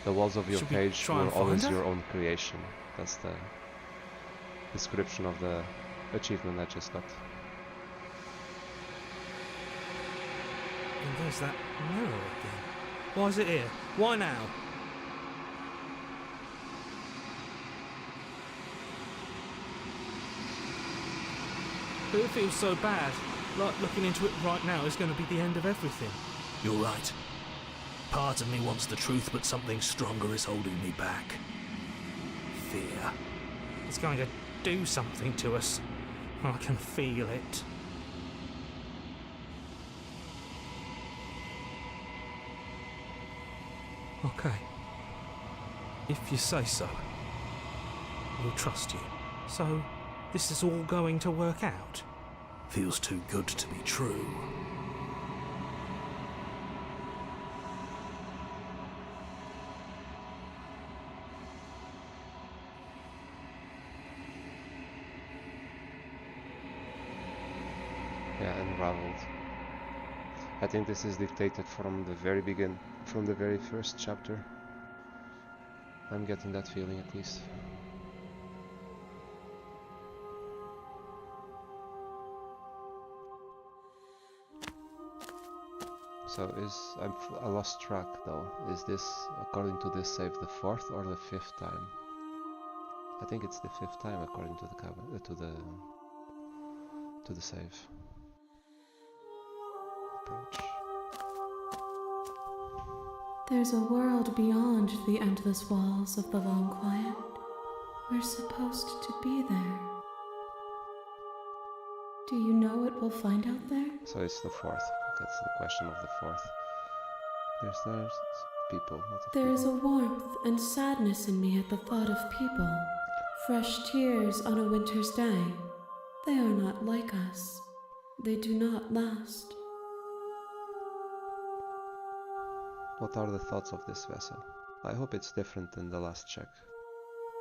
The walls of your Should we page try were and find always her? your own creation. That's the description of the achievement I just got. And there's that mirror again. Why is it here? Why now? But it feels so bad. Like looking into it right now is going to be the end of everything. You're right. Part of me wants the truth, but something stronger is holding me back. Fear. It's going to do something to us. I can feel it. Okay. If you say so. We'll trust you. So, this is all going to work out? Feels too good to be true. Yeah, unraveled. I think this is dictated from the very beginning, from the very first chapter. I'm getting that feeling at least. So I lost track though. Is this, according to this save, the fourth or the fifth time? I think it's the fifth time according to the to the save. Approach. There's a world beyond the endless walls of the long quiet. We're supposed to be there. Do you know what we'll find out there? So it's the fourth. That's the question of the fourth. There's people. There is a warmth and sadness in me at the thought of people. Fresh tears on a winter's day. They are not like us. They do not last. What are the thoughts of this vessel? I hope it's different than the last check.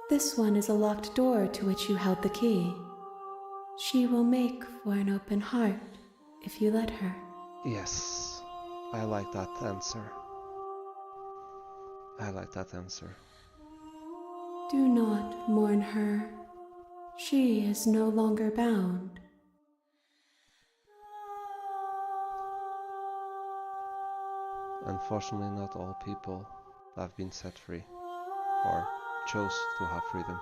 This one is a locked door to which you held the key. She will make for an open heart if you let her. Yes, I like that answer. I like that answer. Do not mourn her. She is no longer bound. Unfortunately, not all people have been set free, or chose to have freedom.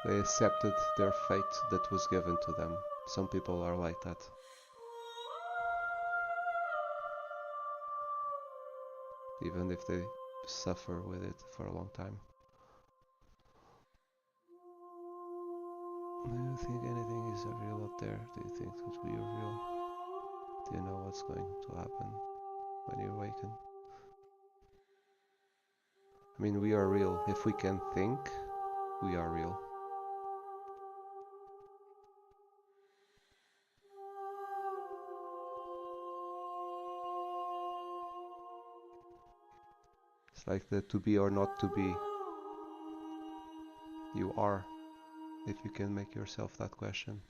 They accepted their fate that was given to them. Some people are like that. Even if they suffer with it for a long time. Do you think anything is real out there? Do you think that we are real? Do you know what's going to happen when you awaken? I mean, we are real. If we can think, we are real. It's like the to be or not to be. You are, if you can make yourself that question.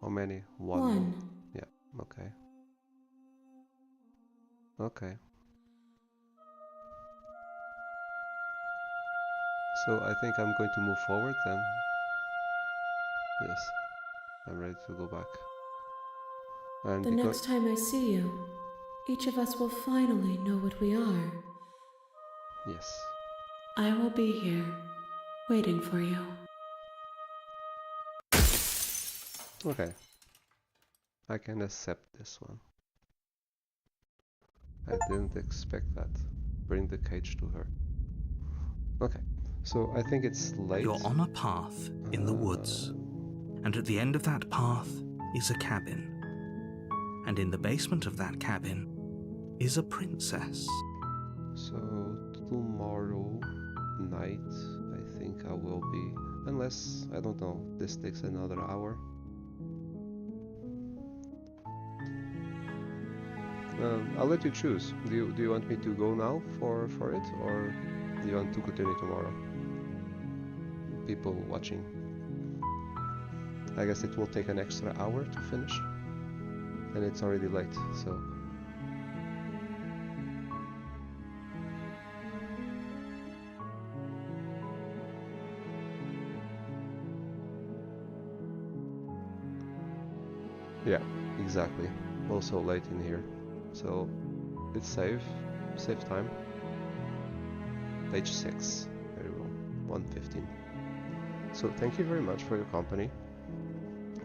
How many? One. Yeah, okay. Okay. So I think I'm going to move forward then. Yes, I'm ready to go back. And The next time I see you, each of us will finally know what we are. Yes. I will be here, waiting for you. Okay. I can accept this one. I didn't expect that. Bring the cage to her. Okay. So I think it's late. You're on a path in the woods, and at the end of that path is a cabin. And in the basement of that cabin is a princess. So tomorrow night, I think I will be, unless, I don't know, this takes another hour. I'll let you choose. Do you want me to go now for it, or do you want to continue tomorrow? People watching. I guess it will take an extra hour to finish, and it's already late, so. Yeah, exactly. Also late in here. So it's save time. Page 6. Very well. 1:15. So thank you very much for your company.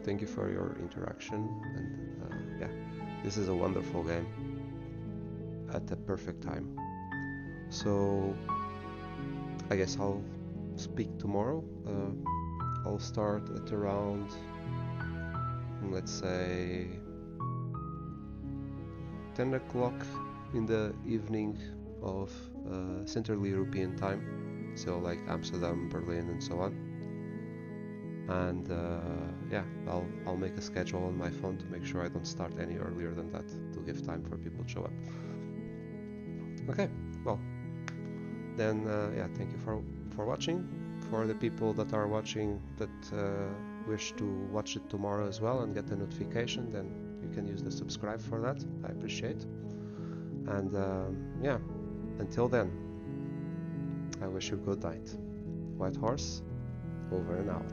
Thank you for your interaction, and yeah, this is a wonderful game at the perfect time. So I guess I'll speak tomorrow. I'll start at around, let's say, 10 o'clock in the evening of Central European time, so like Amsterdam, Berlin, and so on. And yeah, I'll make a schedule on my phone to make sure I don't start any earlier than that, to give time for people to show up. Okay, well, then yeah, thank you for watching. For the people that are watching that wish to watch it tomorrow as well and get the notification, then you can use the subscribe for that. I appreciate. And yeah, until then, I wish you good night. White Horse, over and out.